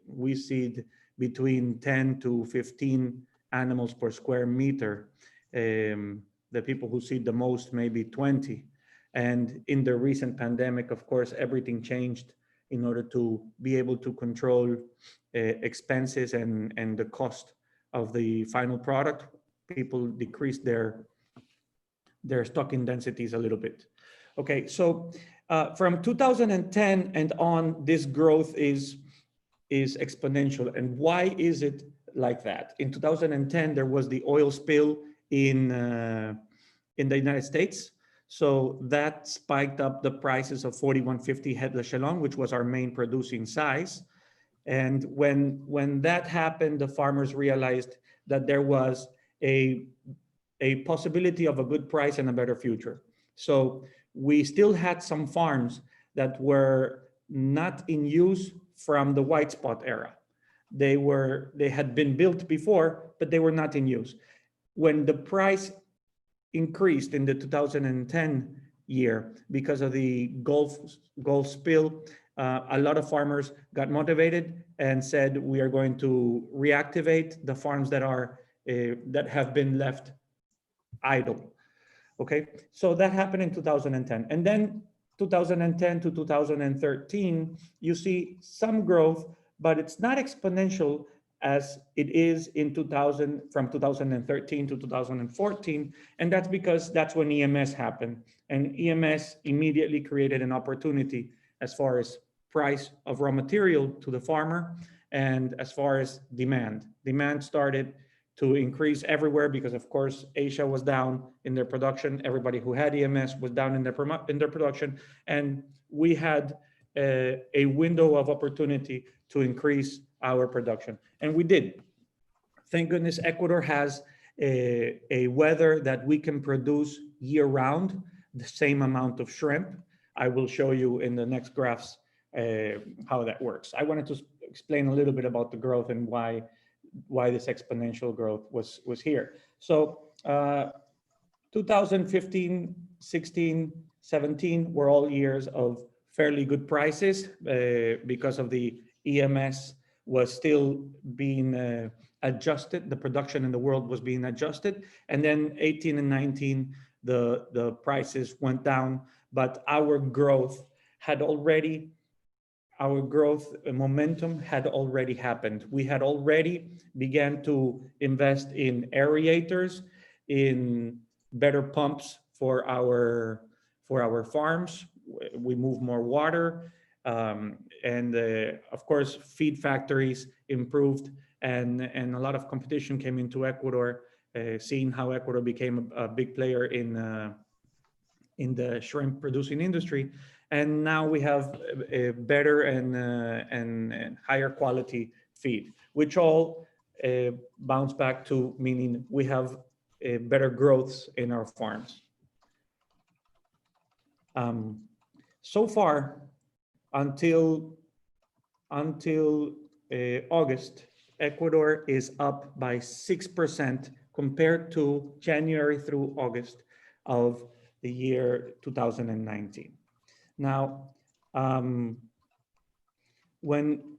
We see between 10 to 15 animals per square meter. The people who see the most, maybe 20. And in the recent pandemic, of course, everything changed in order to be able to control expenses and the cost of the final product. People decreased their stocking densities a little bit. Okay, so from 2010 and on, this growth is exponential. And why is it like that? In 2010, there was the oil spill in the United States. So that spiked up the prices of 4150 head echelon, which was our main producing size. And when that happened, the farmers realized that there was a possibility of a good price and a better future. So we still had some farms that were not in use from the white spot era. They had been built before, but they were not in use. When the price increased in the 2010 year because of the Gulf spill, a lot of farmers got motivated and said, we are going to reactivate the farms that have been left idle. Okay, so that happened in 2010. And then 2010 to 2013, you see some growth, but it's not exponential as it is in from 2013 to 2014. And that's because that's when EMS happened. And EMS immediately created an opportunity as far as price of raw material to the farmer and as far as demand. Demand started to increase everywhere because, of course, Asia was down in their production. Everybody who had EMS was down in their production. And we had a window of opportunity to increase our production. And we did. Thank goodness Ecuador has a weather that we can produce year round the same amount of shrimp. I will show you in the next graphs how that works. I wanted to explain a little bit about the growth and why this exponential growth was here. So 2015, 16, 17 were all years of fairly good prices because of the EMS was still being adjusted. The production in the world was being adjusted. And then 18 and 19, the prices went down, but our growth had already our growth momentum had already happened. We had already began to invest in aerators, in better pumps for our farms. We move more water, and of course, feed factories improved, and a lot of competition came into Ecuador, seeing how Ecuador became a big player in the shrimp producing industry. And now we have a better and higher quality feed, which all bounce back to meaning we have better growths in our farms. So far, until August, Ecuador is up by 6% compared to January through August of the year 2019. Now, when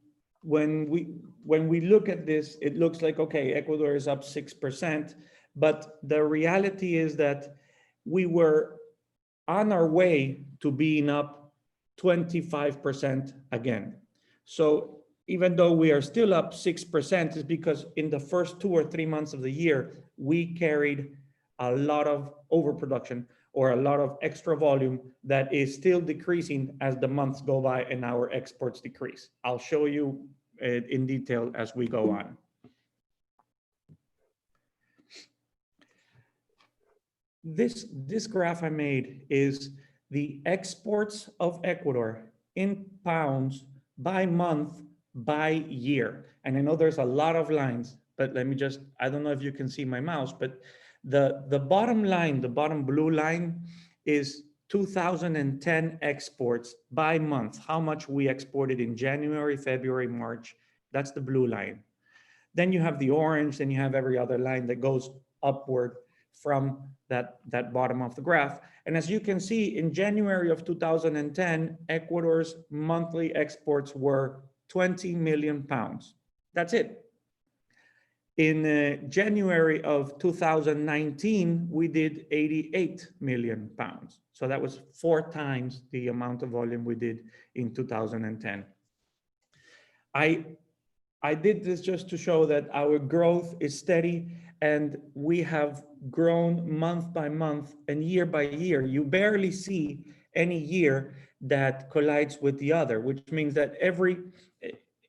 we look at this, it looks like, okay, Ecuador is up 6%, but the reality is that we were on our way to being up 25% again. So even though we are still up 6%, it's because in the first 2 or 3 months of the year, we carried a lot of overproduction or a lot of extra volume that is still decreasing as the months go by and our exports decrease. I'll show you in detail as we go on. This graph I made is the exports of Ecuador in pounds by month, by year. And I know there's a lot of lines, but let me just, I don't know if you can see my mouse, but the bottom line, the bottom blue line is 2010 exports by month, how much we exported in January, February, March. That's the blue line. Then you have the orange, then you have every other line that goes upward from that bottom of the graph. And as you can see, in January of 2010, Ecuador's monthly exports were 20 million pounds. That's it. In January of 2019, we did 88 million pounds. So that was 4 times the amount of volume we did in 2010. I did this just to show that our growth is steady and we have grown month by month and year by year. You barely see any year that collides with the other, which means that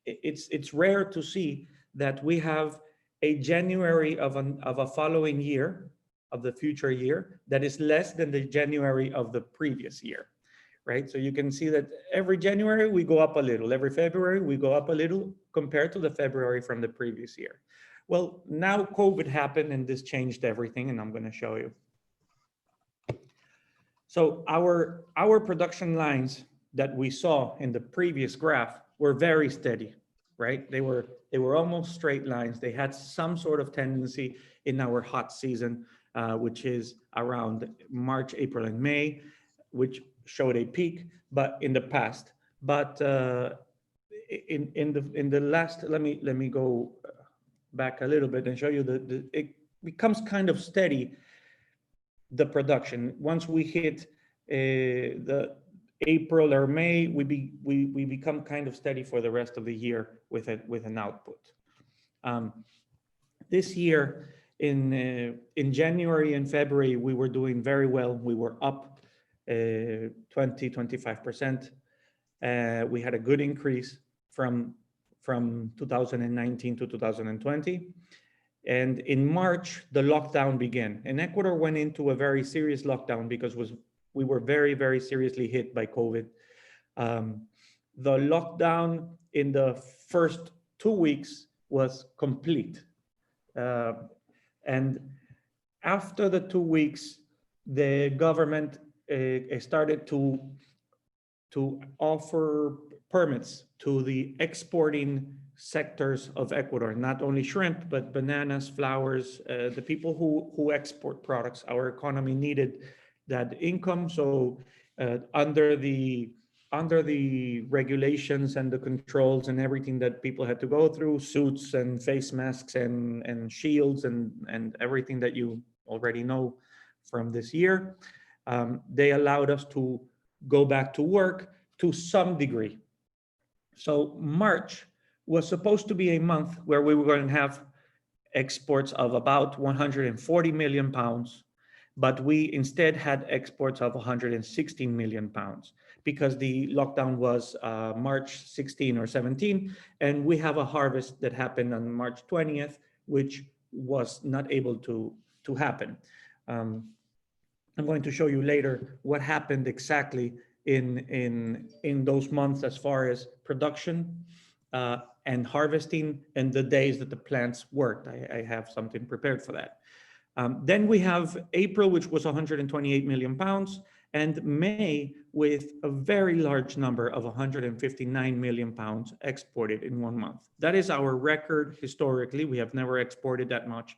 it's rare to see that we have a January of a following year, of the future year, that is less than the January of the previous year, right? So you can see that every January we go up a little, every February we go up a little compared to the February from the previous year. Well, now COVID happened and this changed everything, and I'm going to show you. So our production lines that we saw in the previous graph were very steady, right? They were almost straight lines. They had some sort of tendency in our hot season, which is around March, April, and May, which showed a peak, but in the past. But in the last, let me go back a little bit and show you it becomes kind of steady, the production. Once we hit the April or May, we become kind of steady for the rest of the year with an output. This year in January and February, we were doing very well. We were up 25%. We had a good increase from 2019 to 2020. And in March, the lockdown began. And Ecuador went into a very serious lockdown because we were very, very seriously hit by COVID. The lockdown in the first 2 weeks was complete. And after the 2 weeks, the government started to offer permits to the exporting sectors of Ecuador, not only shrimp, but bananas, flowers, the people who export products. Our economy needed that income. So under the regulations and the controls and everything that people had to go through, suits and face masks and shields and everything that you already know from this year, they allowed us to go back to work to some degree. So March was supposed to be a month where we were going to have exports of about 140 million pounds, but we instead had exports of 116 million pounds because the lockdown was March 16 or 17, and we have a harvest that happened on March 20th, which was not able to happen. I'm going to show you later what happened exactly in those months as far as production and harvesting and the days that the plants worked. I have something prepared for that. Then we have April, which was 128 million pounds, and May with a very large number of 159 million pounds exported in 1 month. That is our record historically. We have never exported that much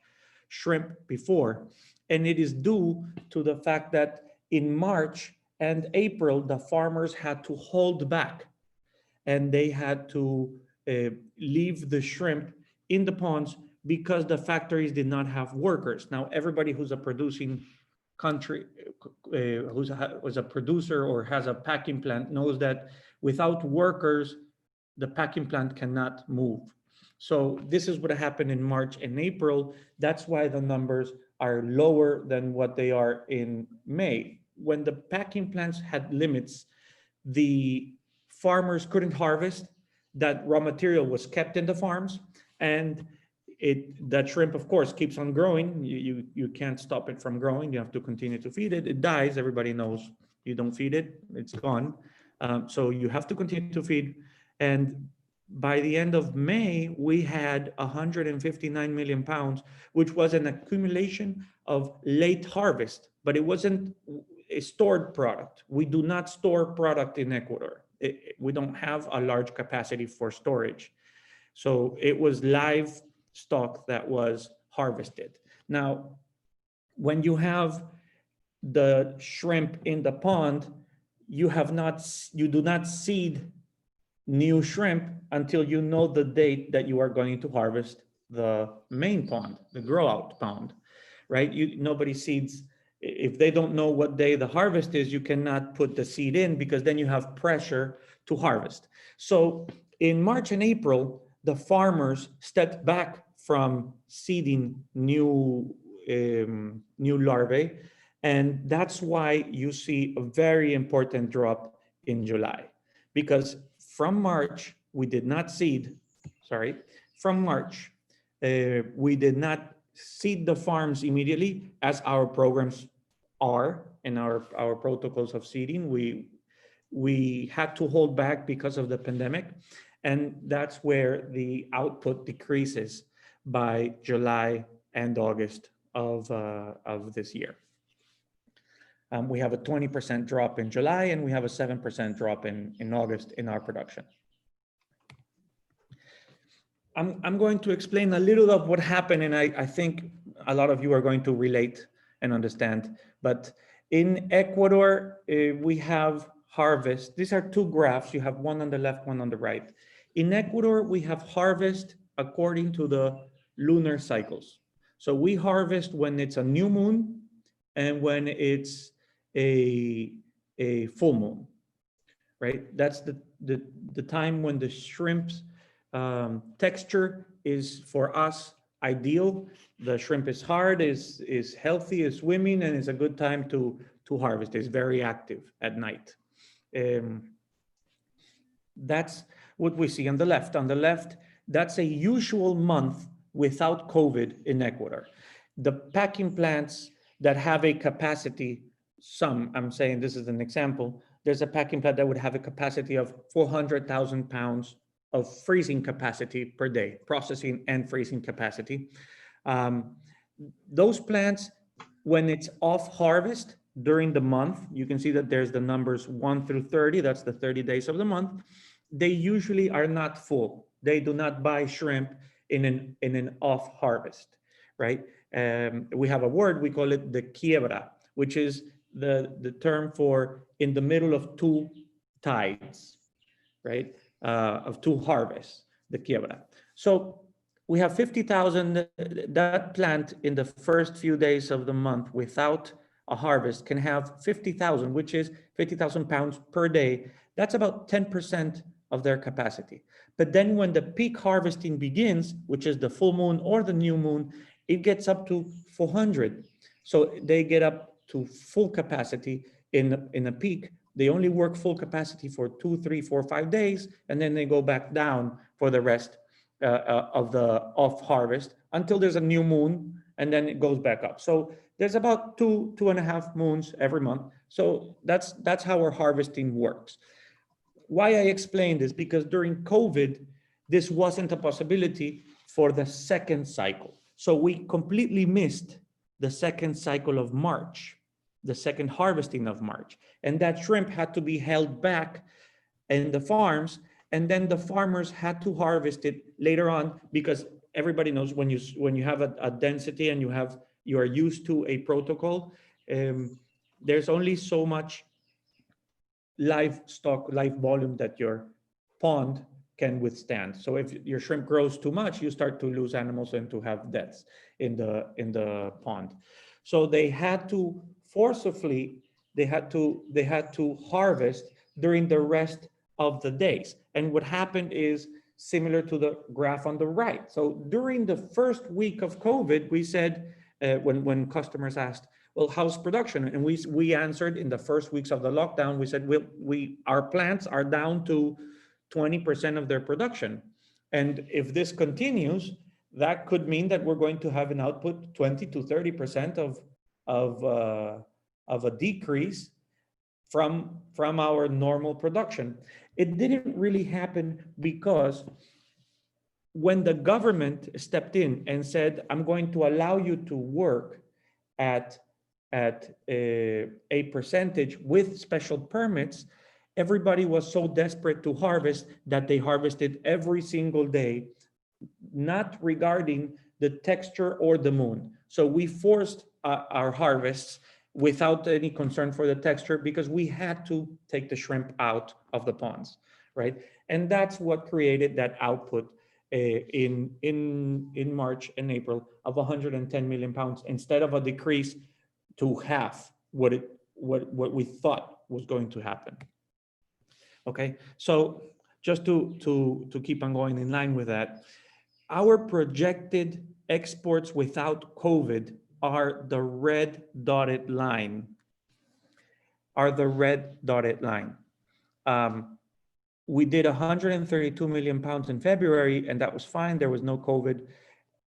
shrimp before. And it is due to the fact that in March and April, the farmers had to hold back and they had to leave the shrimp in the ponds because the factories did not have workers. Now, everybody who's a producing country, who's a producer or has a packing plant knows that without workers, the packing plant cannot move. So this is what happened in March and April. That's why the numbers are lower than what they are in May. When the packing plants had limits, the farmers couldn't harvest. That raw material was kept in the farms, and that shrimp, of course, keeps on growing. You can't stop it from growing. You have to continue to feed it. It dies. Everybody knows you don't feed it, it's gone. So you have to continue to feed. And by the end of May, we had 159 million pounds, which was an accumulation of late harvest, but it wasn't a stored product. We do not store product in Ecuador. We don't have a large capacity for storage. So it was live stock that was harvested. Now, when you have the shrimp in the pond, you do not seed new shrimp until you know the date that you are going to harvest the main pond, the grow out pond, right? Nobody seeds. If they don't know what day the harvest is, you cannot put the seed in because then you have pressure to harvest. So in March and April, the farmers stepped back from seeding new larvae. And that's why you see a very important drop in July, because from March, we did not seed, from March, we did not seed the farms immediately as our programs are and our protocols of seeding. We had to hold back because of the pandemic. And that's where the output decreases by July and August of this year. We have a 20% drop in July and we have a 7% drop in August in our production. I'm going to explain a little of what happened, and I think a lot of you are going to relate and understand. But in Ecuador, we have harvest. These are two graphs. You have one on the left, one on the right. In Ecuador, we have harvest according to the lunar cycles. So we harvest when it's a new moon and when it's a full moon, right? That's the time when the shrimp's texture is for us ideal. The shrimp is hard, is healthy, is swimming, and it's a good time to harvest. It's very active at night. That's what we see on the left. On the left, that's a usual month without COVID in Ecuador. The packing plants that have a capacity, I'm saying this is an example, there's a packing plant that would have a capacity of 400,000 pounds of freezing capacity per day, processing and freezing capacity. Those plants, when it's off harvest during the month, you can see that there's the numbers 1 through 30, that's the 30 days of the month. They usually are not full. They do not buy shrimp in an off harvest, right? We have a word, we call it the quiebra, which is the term for in the middle of two tides, right? Of two harvests, the quiebra. So we have 50,000, that plant in the first few days of the month without a harvest can have 50,000, which is 50,000 pounds per day. That's about 10% of their capacity. But then when the peak harvesting begins, which is the full moon or the new moon, it gets up to 400. So they get up to full capacity in a peak. They only work full capacity for 2, 3, 4, 5 days, and then they go back down for the rest of the off harvest until there's a new moon, and then it goes back up. So there's about 2.5 moons every month. So that's how our harvesting works. Why I explained this, because during COVID, this wasn't a possibility for the second cycle. So we completely missed the second cycle of March, the second harvesting of March. And that shrimp had to be held back in the farms, and then the farmers had to harvest it later on, because everybody knows when you have a density and you are used to a protocol, there's only so much livestock, live volume that your pond can withstand. So if your shrimp grows too much, you start to lose animals and to have deaths in the pond. So they had to forcibly, they had to harvest during the rest of the days. And what happened is similar to the graph on the right. So during the first week of COVID, we said, when customers asked, well, how's production? And we answered in the first weeks of the lockdown, we said, our plants are down to 20% of their production. And if this continues, that could mean that we're going to have an output 20 to 30% of a decrease from our normal production. It didn't really happen because when the government stepped in and said, I'm going to allow you to work at a percentage with special permits, everybody was so desperate to harvest that they harvested every single day, not regarding the texture or the moon. So we forced our harvests without any concern for the texture, because we had to take the shrimp out of the ponds, right? And that's what created that output in March and April of 110 million pounds, instead of a decrease to half what we thought was going to happen. Okay, so just to keep on going in line with that, our projected exports without COVID are the red dotted line. We did 132 million pounds in February, and that was fine. There was no COVID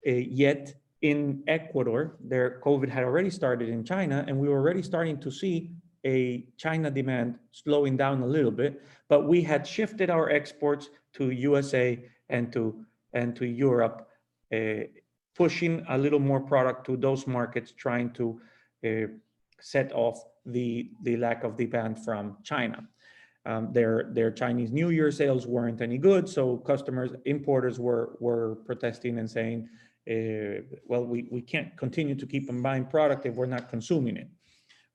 yet in Ecuador. Their COVID had already started in China, and we were already starting to see a China demand slowing down a little bit, but we had shifted our exports to USA and to Europe, pushing a little more product to those markets, trying to set off the lack of demand from China. Their Chinese New Year sales weren't any good, so importers were protesting and saying, well, we can't continue to keep on buying product if we're not consuming it.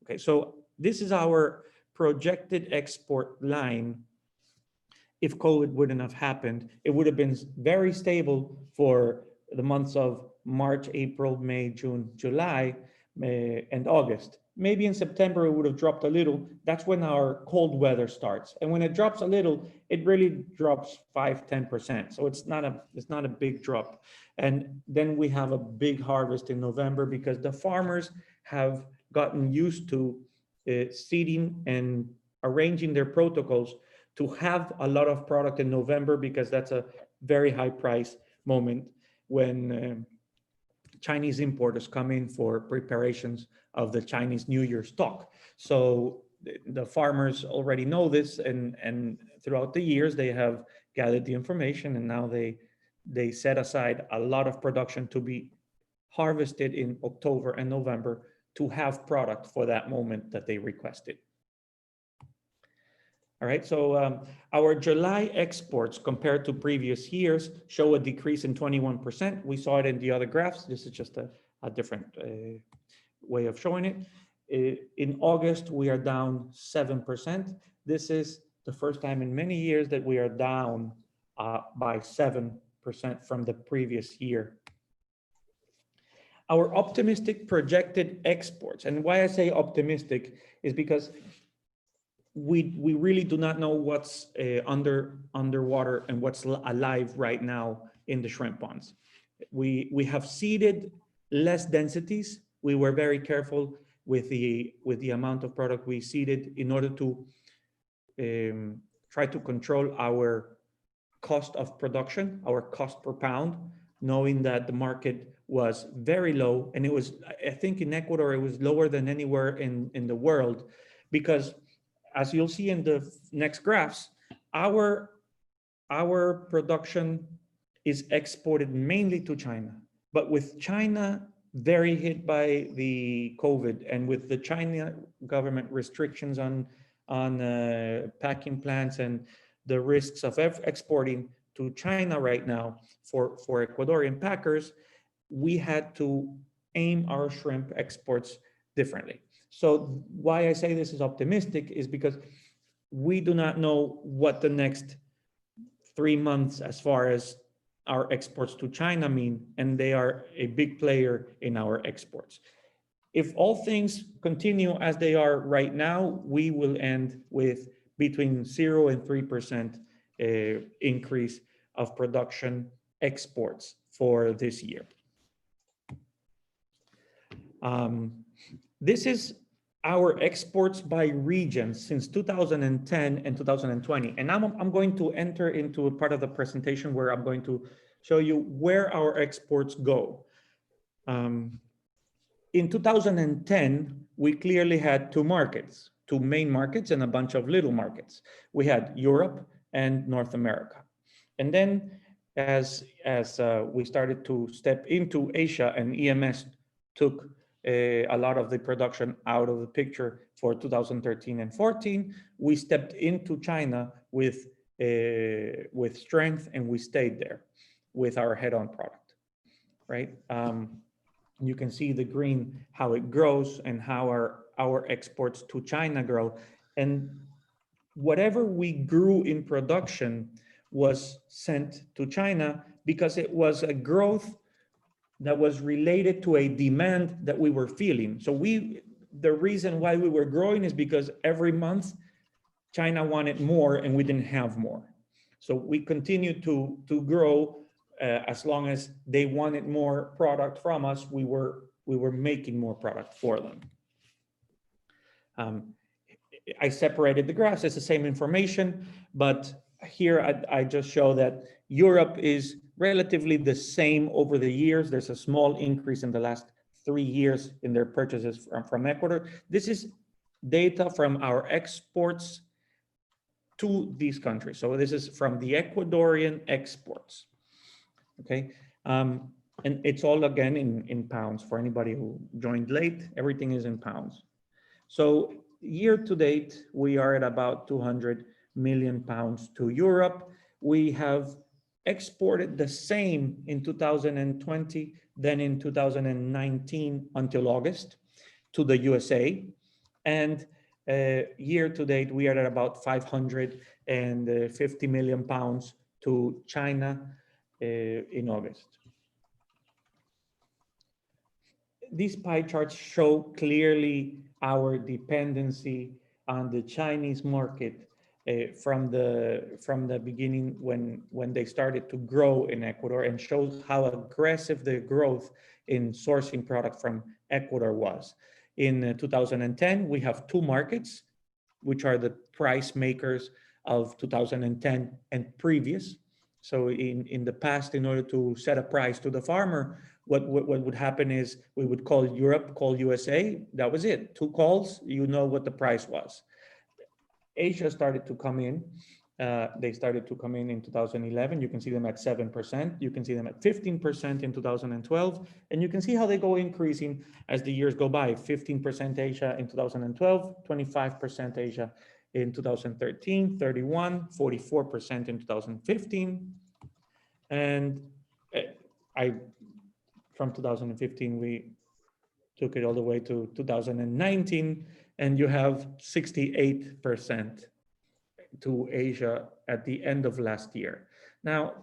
Okay, so this is our projected export line. If COVID wouldn't have happened, it would have been very stable for the months of March, April, May, June, July, and August. Maybe in September it would have dropped a little. That's when our cold weather starts. And when it drops a little, it really drops 5–10%. So it's not a big drop. And then we have a big harvest in November, because the farmers have gotten used to seeding and arranging their protocols to have a lot of product in November, because that's a very high price moment when Chinese importers come in for preparations of the Chinese New Year stock. So the farmers already know this, and throughout the years they have gathered the information, and now they set aside a lot of production to be harvested in October and November to have product for that moment that they requested. All right, so our July exports compared to previous years show a decrease in 21%. We saw it in the other graphs. This is just a different way of showing it. In August, we are down 7%. This is the first time in many years that we are down by 7% from the previous year. Our optimistic projected exports, and why I say optimistic is because we really do not know what's underwater and what's alive right now in the shrimp ponds. We have seeded less densities. We were very careful with the amount of product we seeded in order to try to control our cost of production, our cost per pound, knowing that the market was very low. And it was, I think in Ecuador, it was lower than anywhere in the world, because as you'll see in the next graphs, our production is exported mainly to China. But with China very hit by the COVID and with the China government restrictions on packing plants and the risks of exporting to China right now for Ecuadorian packers, we had to aim our shrimp exports differently. So why I say this is optimistic is because we do not know what the next 3 months as far as our exports to China mean, and they are a big player in our exports. If all things continue as they are right now, we will end with between 0 and 3% increase of production exports for this year. This is our exports by region since 2010 and 2020. And now I'm going to enter into a part of the presentation where I'm going to show you where our exports go. In 2010, we clearly had two main markets and a bunch of little markets. We had Europe and North America. And then as we started to step into Asia and EMS took a lot of the production out of the picture for 2013 and 14, we stepped into China with strength, and we stayed there with our head-on product, right? You can see the green, how it grows and how our exports to China grow. And whatever we grew in production was sent to China because it was a growth that was related to a demand that we were feeling. So the reason why we were growing is because every month China wanted more and we didn't have more. So we continued to grow as long as they wanted more product from us. We were making more product for them. I separated the graphs. It's the same information, but here I just show that Europe is relatively the same over the years. There's a small increase in the last 3 years in their purchases from Ecuador. This is data from our exports to these countries. So this is from the Ecuadorian exports, okay? And it's all again in pounds for anybody who joined late, everything is in pounds. So year to date, we are at about 200 million pounds to Europe. We have exported the same in 2020 than in 2019 until August to the USA. And year to date, we are at about 550 million pounds to China in August. These pie charts show clearly our dependency on the Chinese market from the beginning when they started to grow in Ecuador, and shows how aggressive the growth in sourcing product from Ecuador was. In 2010, we have two markets, which are the price makers of 2010 and previous. So in the past, in order to set a price to the farmer, what would happen is we would call Europe, call USA, that was it. 2 calls, you know what the price was. Asia started to come in. They started to come in 2011. You can see them at 7%. You can see them at 15% in 2012. And you can see how they go increasing as the years go by. 15% Asia in 2012, 25% Asia in 2013, 31, 44% in 2015. And from 2015, we took it all the way to 2019, and you have 68% to Asia at the end of last year. Now,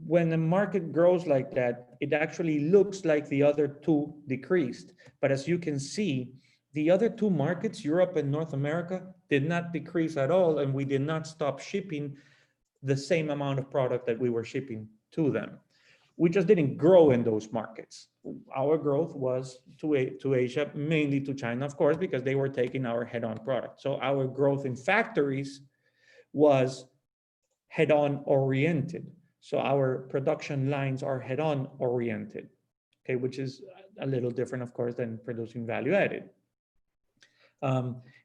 when the market grows like that, it actually looks like the other two decreased. But as you can see, the other two markets, Europe and North America, did not decrease at all, and we did not stop shipping the same amount of product that we were shipping to them. We just didn't grow in those markets. Our growth was to Asia, mainly to China, of course, because they were taking our head-on product. So our growth in factories was head-on oriented. So our production lines are head-on oriented, okay, which is a little different, of course, than producing value added.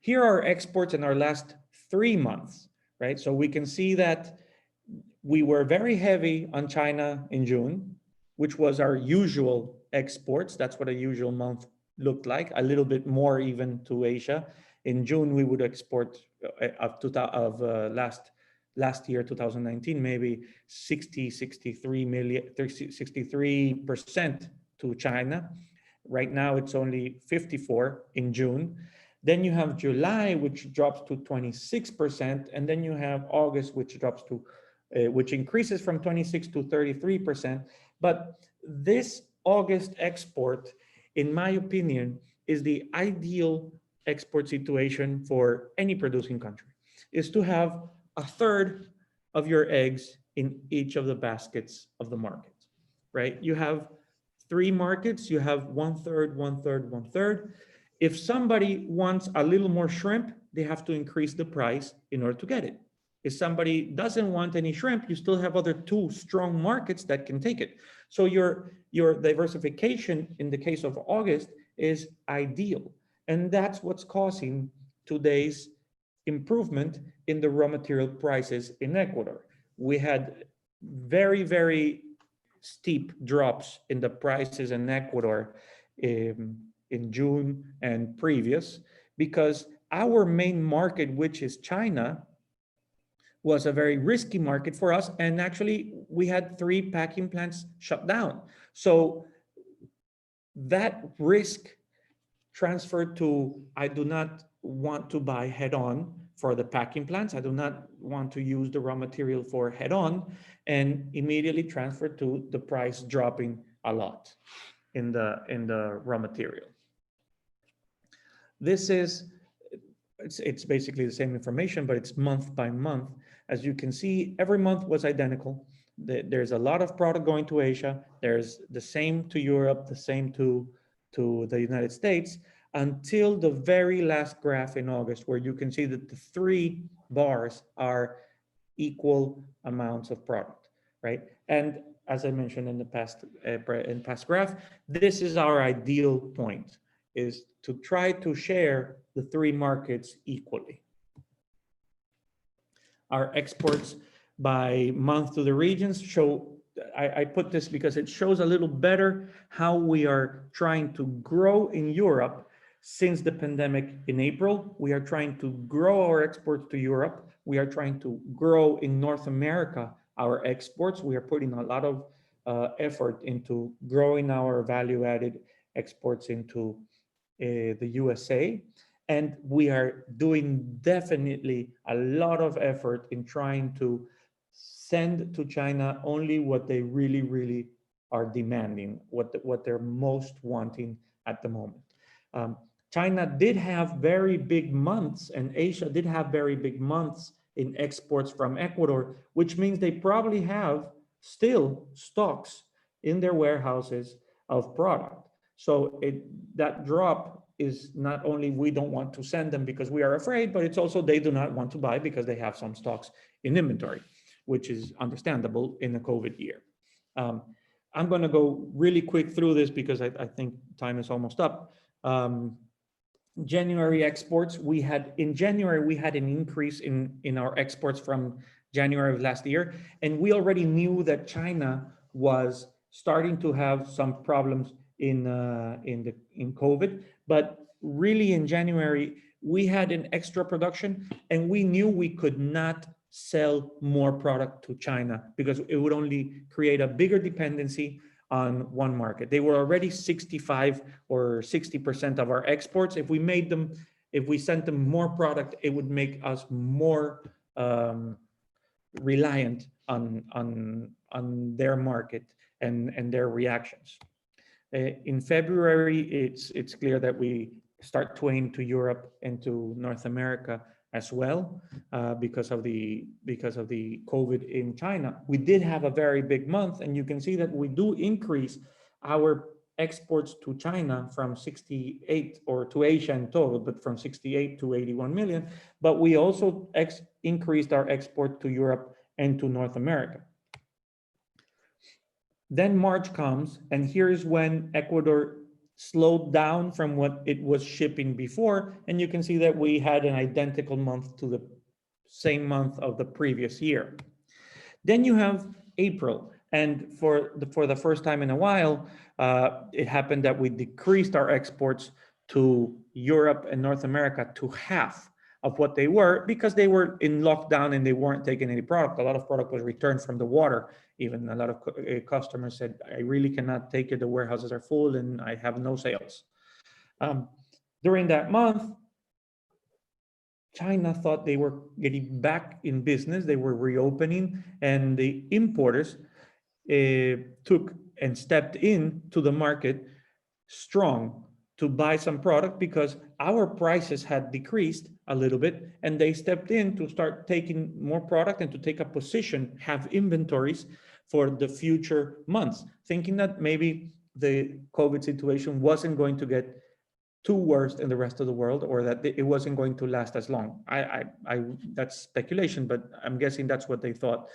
Here are exports in our last 3 months, right? So we can see that we were very heavy on China in June, which was our usual exports. That's what a usual month looked like, a little bit more even to Asia. In June, we would export last year, 2019, maybe 63% to China. Right now, it's only 54 in June. Then you have July, which drops to 26%, and then you have August, which drops to, which increases from 26 to 33%. But this August export, in my opinion, is the ideal export situation for any producing country, is to have a third of your eggs in each of the baskets of the market, right? You have 3 markets, you have 1/3, 1/3, 1/3. If somebody wants a little more shrimp, they have to increase the price in order to get it. If somebody doesn't want any shrimp, you still have other 2 strong markets that can take it. So your diversification in the case of August is ideal. And that's what's causing today's improvement in the raw material prices in Ecuador. We had very, very steep drops in the prices in Ecuador in June and previous, because our main market, which is China, was a very risky market for us. And actually we had 3 packing plants shut down. So that risk transferred to, I do not want to buy head-on for the packing plants. I do not want to use the raw material for head-on, and immediately transferred to the price dropping a lot in the raw material. This is, it's basically the same information, but it's month by month. As you can see, every month was identical. There's a lot of product going to Asia. There's the same to Europe, the same to the United States, until the very last graph in August, where you can see that the 3 bars are equal amounts of product, right? And as I mentioned in the past graph, this is our ideal point, is to try to share the 3 markets equally. Our exports by month to the regions show, I put this because it shows a little better how we are trying to grow in Europe since the pandemic in April. We are trying to grow our exports to Europe. We are trying to grow in North America our exports. We are putting a lot of effort into growing our value-added exports into the USA. And we are doing definitely a lot of effort in trying to send to China only what they really, really are demanding, what they're most wanting at the moment. China did have very big months, and Asia did have very big months in exports from Ecuador, which means they probably have still stocks in their warehouses of product. So that drop is not only we don't want to send them because we are afraid, but it's also they do not want to buy because they have some stocks in inventory, which is understandable in a COVID year. I'm going to go really quick through this because I think time is almost up. January exports, in January, we had an increase in our exports from January of last year. And we already knew that China was starting to have some problems in COVID, but really in January, we had an extra production and we knew we could not sell more product to China because it would only create a bigger dependency on one market. They were already 65 or 60% of our exports. If we sent them more product, it would make us more reliant on their market and their reactions. In February, it's clear that we start to aim to Europe and to North America as well because of the COVID in China. We did have a very big month, and you can see that we do increase our exports to China from 68 or to Asia in total, but from 68 to 81 million. But we also increased our export to Europe and to North America. Then March comes, and here's when Ecuador slowed down from what it was shipping before. And you can see that we had an identical month to the same month of the previous year. Then you have April. And for the first time in a while, it happened that we decreased our exports to Europe and North America to half of what they were, because they were in lockdown and they weren't taking any product. A lot of product was returned from the water. Even a lot of customers said, I really cannot take it. The warehouses are full and I have no sales. During that month, China thought they were getting back in business. They were reopening, and the importers took and stepped in to the market strong to buy some product, because our prices had decreased a little bit, and they stepped in to start taking more product and to take a position, have inventories for the future months, thinking that maybe the COVID situation wasn't going to get too worse in the rest of the world, or that it wasn't going to last as long. That's speculation, but I'm guessing that's what they thought.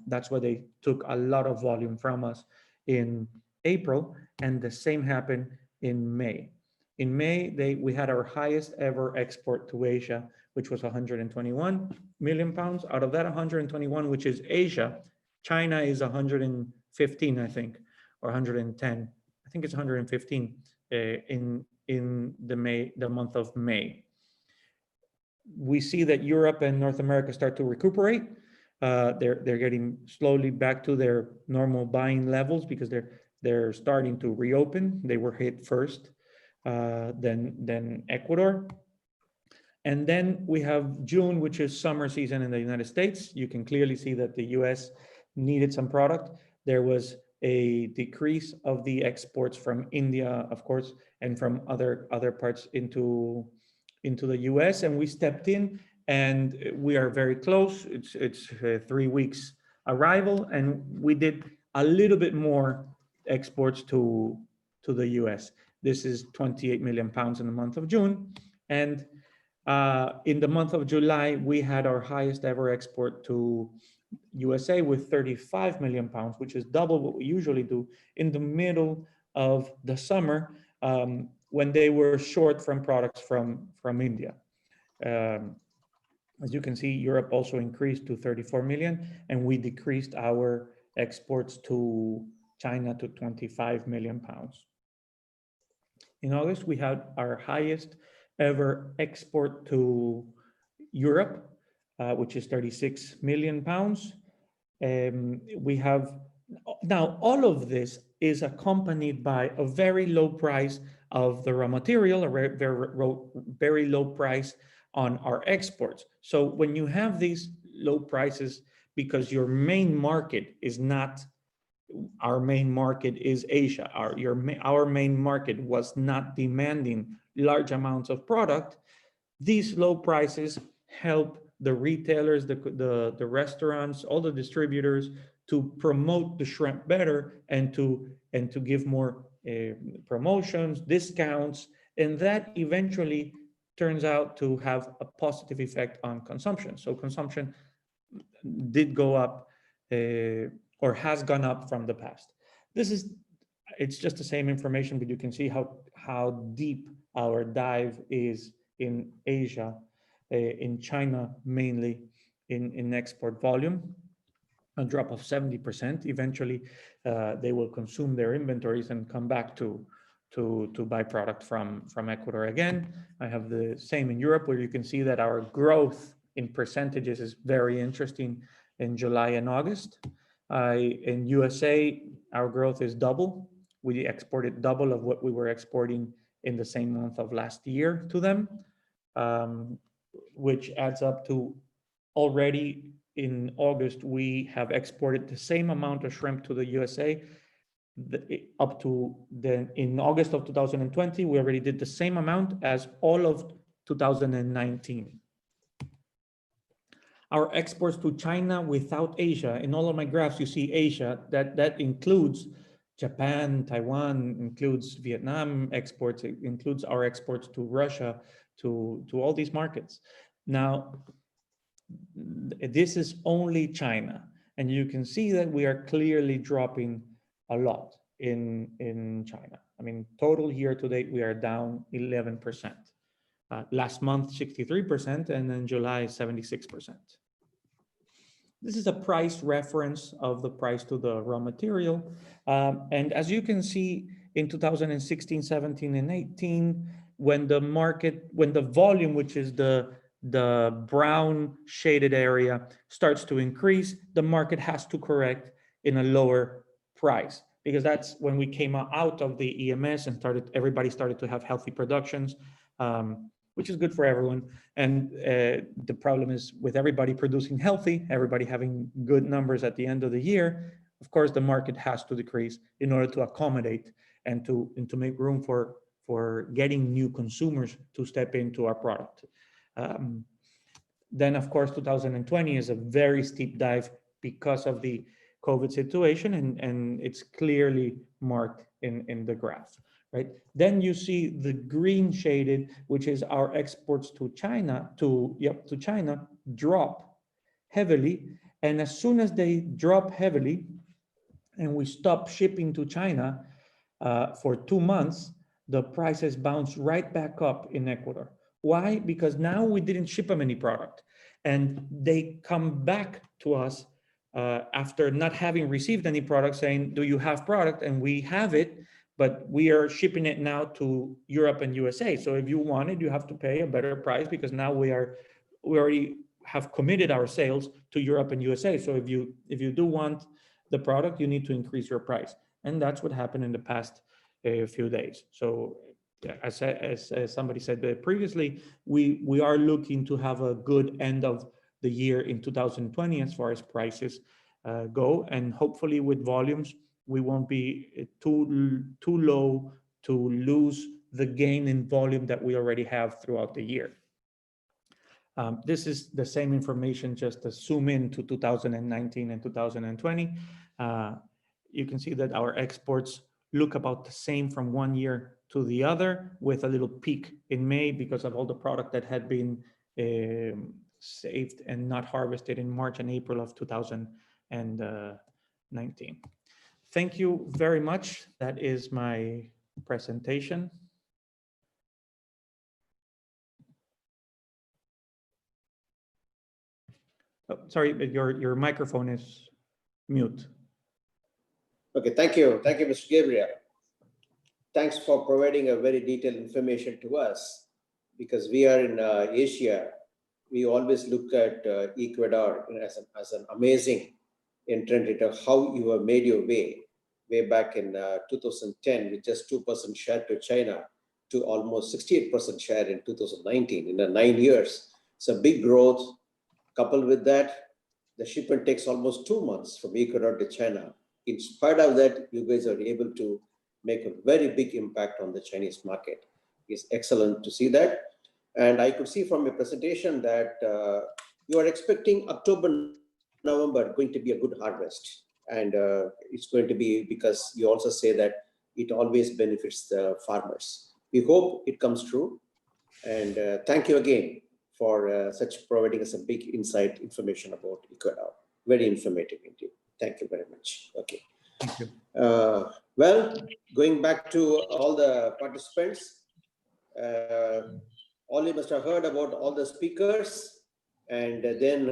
That's why they took a lot of volume from us in April, and the same happened in May. In May, we had our highest ever export to Asia, which was 121 million pounds. Out of that 121, which is Asia, China is 115, I think, or 110. I think it's 115 in the month of May. We see that Europe and North America start to recuperate. They're getting slowly back to their normal buying levels, because they're starting to reopen. They were hit first, then Ecuador. And then we have June, which is summer season in the United States. You can clearly see that the US needed some product. There was a decrease of the exports from India, of course, and from other parts into the US, and we stepped in, and we are very close. It's 3 weeks arrival, and we did a little bit more exports to the US. This is 28 million pounds in the month of June. And in the month of July, we had our highest ever export to USA with 35 million pounds, which is double what we usually do in the middle of the summer, when they were short from products from India. As you can see, Europe also increased to 34 million, and we decreased our exports to China to 25 million pounds. In August, we had our highest ever export to Europe, which is 36 million pounds. We have, now all of this is accompanied by a very low price of the raw material, a very low price on our exports. So when you have these low prices, because your main market is not, our main market is Asia, our main market was not demanding large amounts of product, these low prices help the retailers, the restaurants, all the distributors to promote the shrimp better, and to give more promotions, discounts, and that eventually turns out to have a positive effect on consumption. So consumption did go up, or has gone up from the past. It's just the same information, but you can see how deep our dive is in Asia, in China mainly, in export volume, a drop of 70%. Eventually, they will consume their inventories and come back to buy product from Ecuador again. I have the same in Europe, where you can see that our growth in percentages is very interesting in July and August. In USA, our growth is double. We exported double of what we were exporting in the same month of last year to them, which adds up to, already in August, we have exported the same amount of shrimp to the USA. Up to then, in August of 2020, we already did the same amount as all of 2019. Our exports to China without Asia, in all of my graphs, you see Asia, that includes Japan, Taiwan, includes Vietnam exports, it includes our exports to Russia, to all these markets. Now, this is only China. And you can see that we are clearly dropping a lot in China. I mean, total year to date, we are down 11%. Last month, 63%, and then July, 76%. This is a price reference of the price to the raw material. And as you can see, in 2016, 17, and 18, when the volume, which is the brown shaded area, starts to increase, the market has to correct in a lower price, because that's when we came out of the EMS and everybody started to have healthy productions, which is good for everyone. And the problem is, with everybody producing healthy, everybody having good numbers at the end of the year, of course, the market has to decrease in order to accommodate and to make room for getting new consumers to step into our product. Then, of course, 2020 is a very steep dive because of the COVID situation, and it's clearly marked in the graph. Right. Then you see the green shaded, which is our exports to China, to China, drop heavily. And as soon as they drop heavily and we stop shipping to China for 2 months, the prices bounce right back up in Ecuador. Why? Because now we didn't ship them any product, and they come back to us after not having received any product, saying, do you have product? And we have it, but we are shipping it now to Europe and USA. So if you want it, you have to pay a better price, because now we already have committed our sales to Europe and USA. So if you do want the product, you need to increase your price. And that's what happened in the past few days. So yeah, as somebody said previously, we are looking to have a good end of the year in 2020 as far as prices go. And hopefully with volumes, we won't be too low to lose the gain in volume that we already have throughout the year. This is the same information, just to zoom in to 2019 and 2020. You can see that our exports look about the same from one year to the other, with a little peak in May because of all the product that had been saved and not harvested in March and April of 2019. Thank you very much. That is my presentation. Oh, sorry, your microphone is mute. Okay, thank you. Thank you, Mr. Gabriel. Thanks for providing a very detailed information to us, because we are in Asia. We always look at Ecuador as an amazing entrant into how you have made your way back in 2010 with just 2% share to China to almost 68% share in 2019 in the 9 years. It's a big growth. Coupled with that, the shipment takes almost 2 months from Ecuador to China. In spite of that, you guys are able to make a very big impact on the Chinese market. It's excellent to see that. And I could see from your presentation that you are expecting October, November going to be a good harvest. And it's going to be, because you also say that it always benefits the farmers. We hope it comes true. And thank you again for providing us a big insight information about Ecuador. Very informative indeed. Thank you very much. Okay. Thank you. Well, going back to all the participants, all you must have heard about all the speakers. And then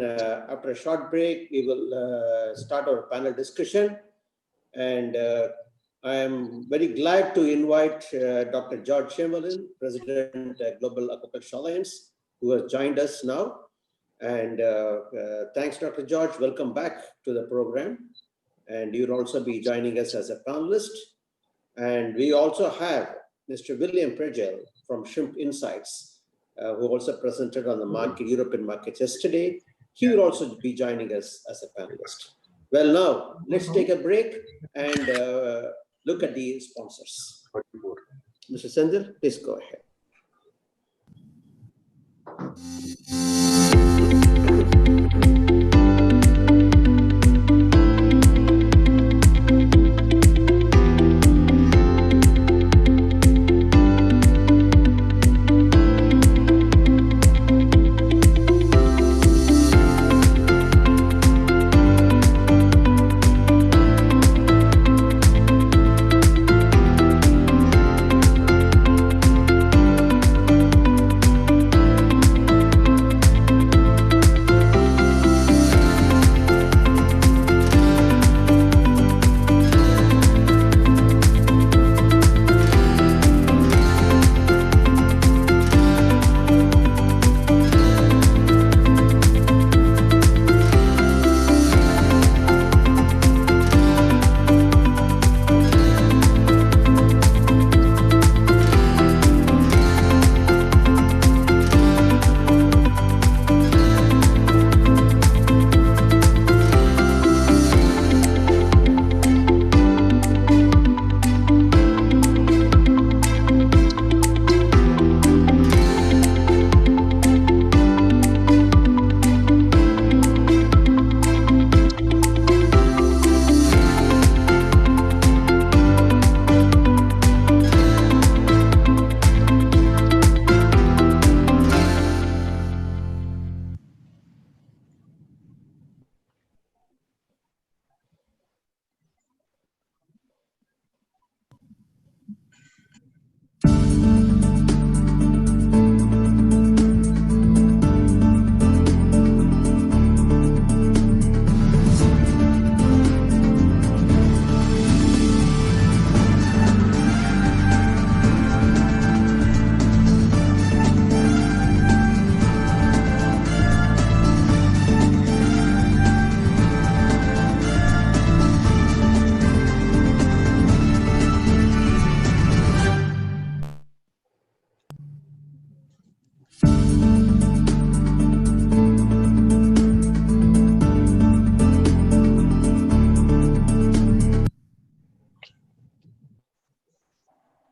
after a short break, we will start our panel discussion. And I am very glad to invite Dr. George Chamberlain, President Global Aquaculture Alliance, who has joined us now. And thanks, Dr. George. Welcome back to the program. And you'll also be joining us as a panelist. And we also have Mr. William Pregel from Shrimp Insights, who also presented on the market, European markets yesterday. He will also be joining us as a panelist. Well, now let's take a break and look at the sponsors. Mr. Sendil, please go ahead.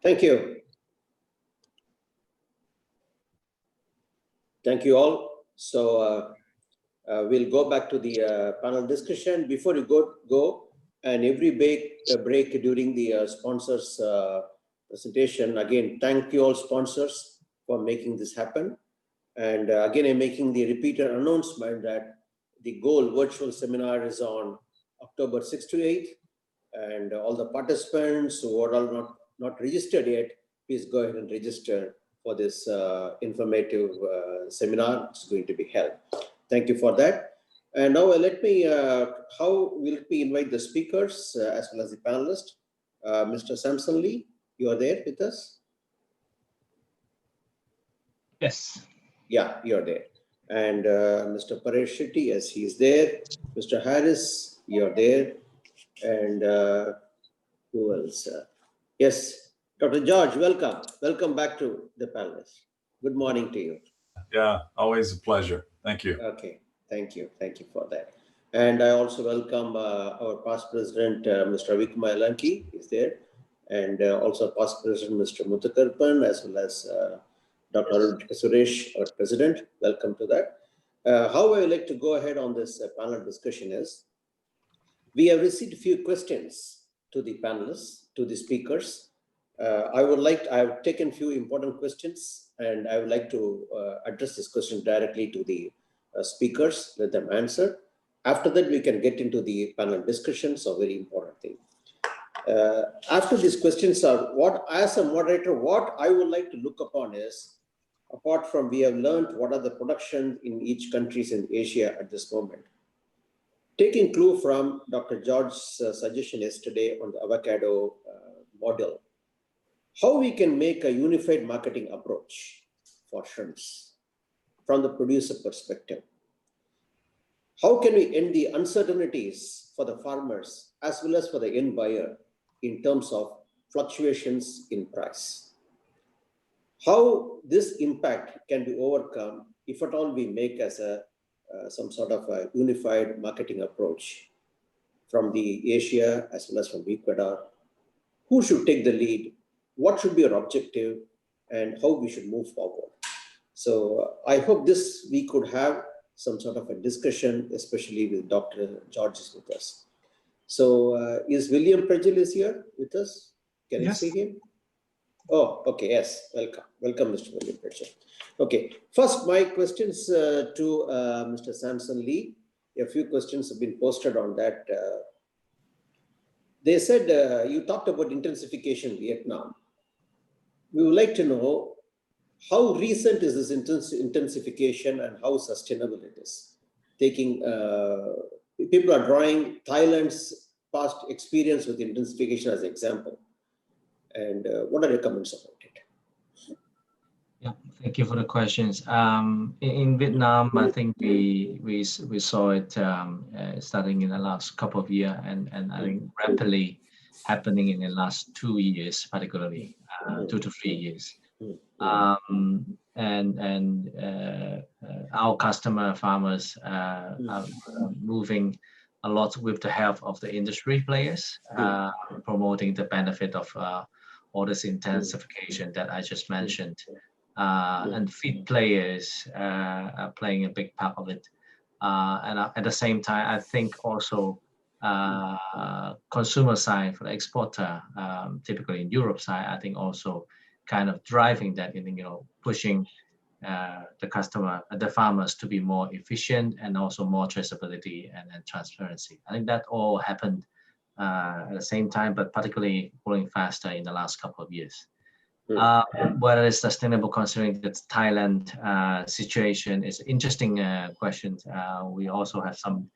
Thank you. Thank you all. So we'll go back to the panel discussion. Before you go, and every break during the sponsors presentation, again, thank you all sponsors for making this happen. And again, I'm making the repeated announcement that the goal virtual seminar is on October 6th to 8th. And all the participants who are all not registered yet, please go ahead and register for this informative seminar. It's going to be held. Thank you for that. And now let me, how will we invite the speakers as well as the panelists? Mr. Samson Lee, you are there with us? Yes. Yeah, you're there. And Mr. Paresh Shetty, yes, he's there. Mr. Harris, you're there. And who else? Yes, Dr. George, welcome. Welcome back to the panelists. Good morning to you. Yeah, always a pleasure. Thank you. Okay, thank you. Thank you for that. And I also welcome our past president, Mr. Ravikumar Lanki, is there. And also past president, Mr. Muthakarpan, as well as Dr. Suresh, our president. Welcome to that. How I would like to go ahead on this panel discussion is, we have received a few questions to the panelists, to the speakers. I have taken a few important questions, and I would like to address this question directly to the speakers, let them answer. After that, we can get into the panel discussion, so very important thing. After these questions are, as a moderator, what I would like to look upon is, apart from we have learned what are the production in each countries in Asia at this moment. Taking clue from Dr. George's suggestion yesterday on the avocado model, how we can make a unified marketing approach for shrimps from the producer perspective. How can we end the uncertainties for the farmers as well as for the end buyer in terms of fluctuations in price? How this impact can be overcome if at all we make as some sort of a unified marketing approach from the Asia as well as from Ecuador. Who should take the lead? What should be our objective and how we should move forward? So I hope we could have some sort of a discussion, especially with Dr. George is with us. So is William Prejelis here with us? Can you see him? Oh, okay, yes, welcome. Welcome, Mr. William Prejelis. Okay, first my questions to Mr. Samson Lee. A few questions have been posted on that. They said you talked about intensification in Vietnam. We would like to know how recent is this intensification and how sustainable it is. Taking, people are drawing Thailand's past experience with intensification as an example. And what are your comments about it? Yeah, thank you for the questions. In Vietnam, I think we saw it starting in the last couple of years, and I think rapidly happening in the last 2 years, particularly 2 to 3 years. Our customer farmers are moving a lot with the help of the industry players, promoting the benefit of all this intensification that I just mentioned. And feed players are playing a big part of it. And at the same time, I think also consumer side for the exporter, typically in Europe side, I think also kind of driving that, pushing the farmers to be more efficient and also more traceability and transparency. I think that all happened at the same time, but particularly growing faster in the last couple of years. Whether it's sustainable considering the Thailand situation is an interesting question. We also have some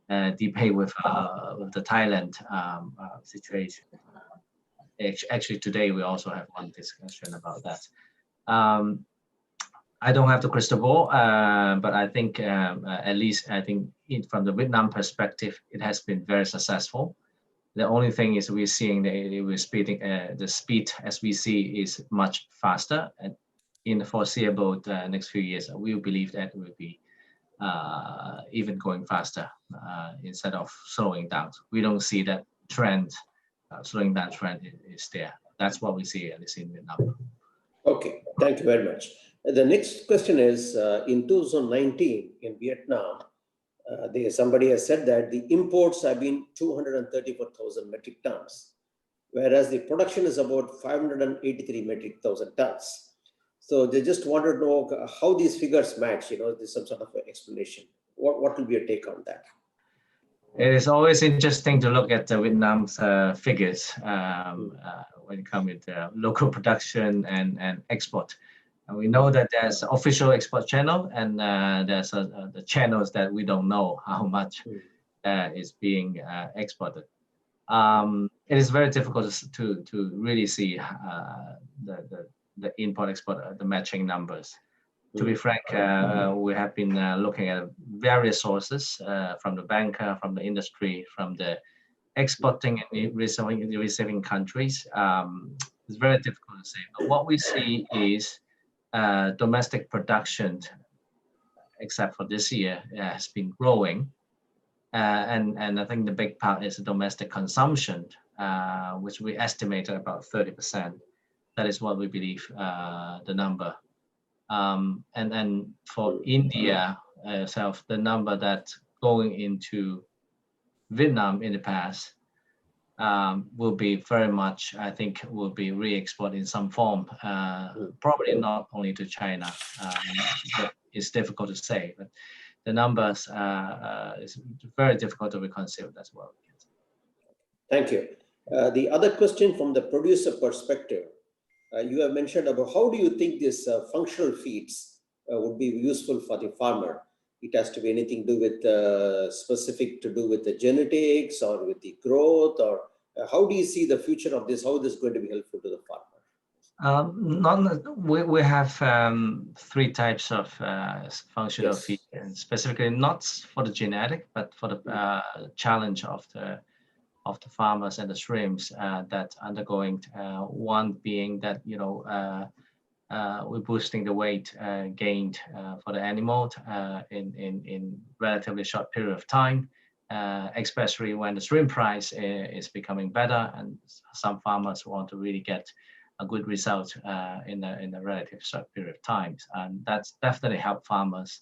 debate with the Thailand situation. Actually, today we also have one discussion about that. I don't have the crystal ball, but I think at least I think from the Vietnam perspective, it has been very successful. The only thing is we're seeing the speed as we see is much faster, and in the foreseeable next few years, we believe that it will be even going faster instead of slowing down. We don't see that trend, slowing down trend is there. that's what we see at least in Vietnam. Okay, thank you very much. The next question is, in 2019 in Vietnam, somebody has said that the imports have been 234,000 metric tons, whereas the production is about 583 metric thousand tons. So they just wanted to know how these figures match. There's some sort of explanation. What will be your take on that? It is always interesting to look at Vietnam's figures when it comes with local production and export. And we know that there's official export channel, and there's the channels that we don't know how much is being exported. It is very difficult to really see the import-export, the matching numbers. To be frank, we have been looking at various sources from the banker, from the industry, from the exporting and receiving countries. It's very difficult to say. But what we see is domestic production, except for this year, has been growing. And I think the big part is the domestic consumption, which we estimated about 30%. That is what we believe the number. And for India itself, the number that's going into Vietnam in the past will be very much, I think, will be re-export in some form, probably not only to China, but it's difficult to say. But the numbers is very difficult to reconcile as well. Thank you. The other question from the producer perspective, you have mentioned about how do you think this functional feeds would be useful for the farmer? It has to be anything to do with specific to do with the genetics or with the growth, or how do you see the future of this? How is this going to be helpful to the farmer? We have three types of functional feed, and specifically not for the genetic, but for the challenge of the farmers and the shrimps that undergoing. One being that we're boosting the weight gained for the animal in relatively short period of time, especially when the shrimp price is becoming better, and some farmers want to really get a good result in a relative short period of time, and that's definitely helped farmers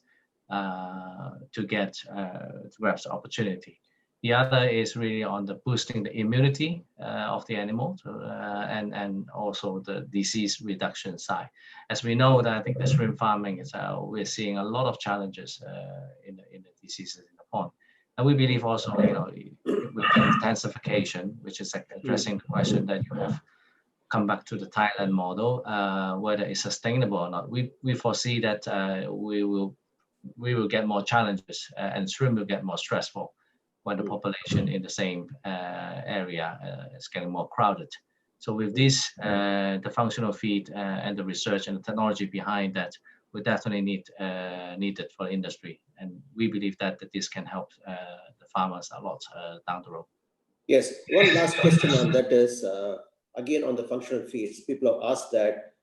to grasp the opportunity. The other is really on the boosting the immunity of the animal, and also the disease reduction side. As we know that I think the shrimp farming is we're seeing a lot of challenges in the diseases in the pond, and we believe also with intensification, which is addressing the question that you have come back to the Thailand model, whether it's sustainable or not. We foresee that we will get more challenges, and shrimp will get more stressful when the population in the same area is getting more crowded. So with this, the functional feed and the research and the technology behind that, we definitely needed for industry, and we believe that this can help the farmers a lot down the road. Yes, one last question on that is, again on the functional feeds, people have asked that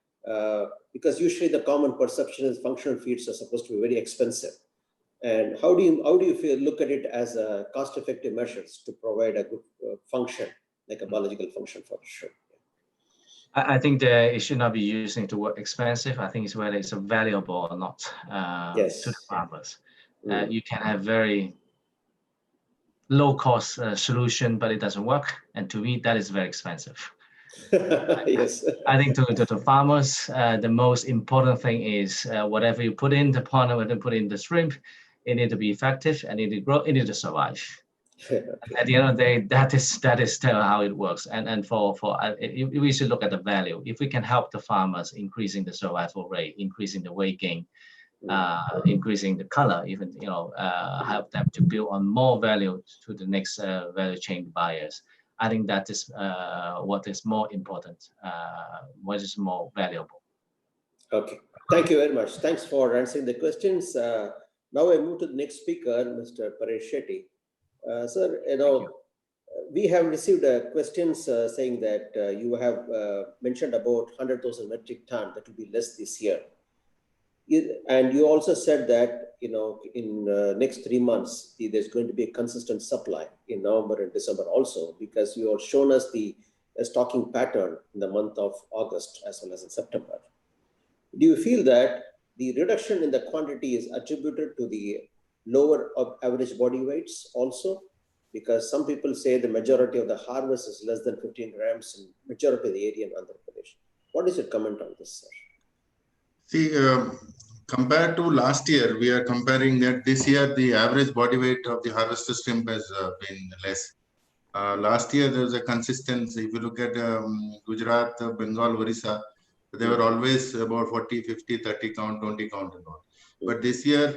because usually the common perception is functional feeds are supposed to be very expensive. And how do you look at it as a cost-effective measures to provide a good function, like a biological function for the shrimp? I think it should not be using the word expensive. I think it's whether it's valuable or not to the farmers. You can have very low-cost solution, but it doesn't work. And to me, that is very expensive. Yes. I think to the farmers, the most important thing is whatever you put in the pond, whatever you put in the shrimp, it needs to be effective, and it needs to grow, it needs to survive. At the end of the day, that is still how it works. And for we should look at the value. If we can help the farmers increasing the survival rate, increasing the weight gain, increasing the color, even help them to build on more value to the next value chain buyers. I think that is what is more important, what is more valuable. Okay, thank you very much. Thanks for answering the questions. Now I move to the next speaker, Mr. Paresh Shetty. Sir, we have received questions saying that you have mentioned about 100,000 metric ton that will be less this year. And you also said that, in next 3 months, there's going to be a consistent supply in November and December also, because you have shown us the a stocking pattern in the month of August as well as in September. Do you feel that the reduction in the quantity is attributed to the lower of average body weights also? Because some people say the majority of the harvest is less than 15 grams in majority of the area in Andhra Pradesh. What is your comment on this, sir? See, compared to last year, we are comparing that this year the average body weight of the harvested shrimp has been less. Last year there was a consistency. If you look at Gujarat, Bengal, Orissa, they were always about 40, 50, 30 count, 20 count and all. But this year,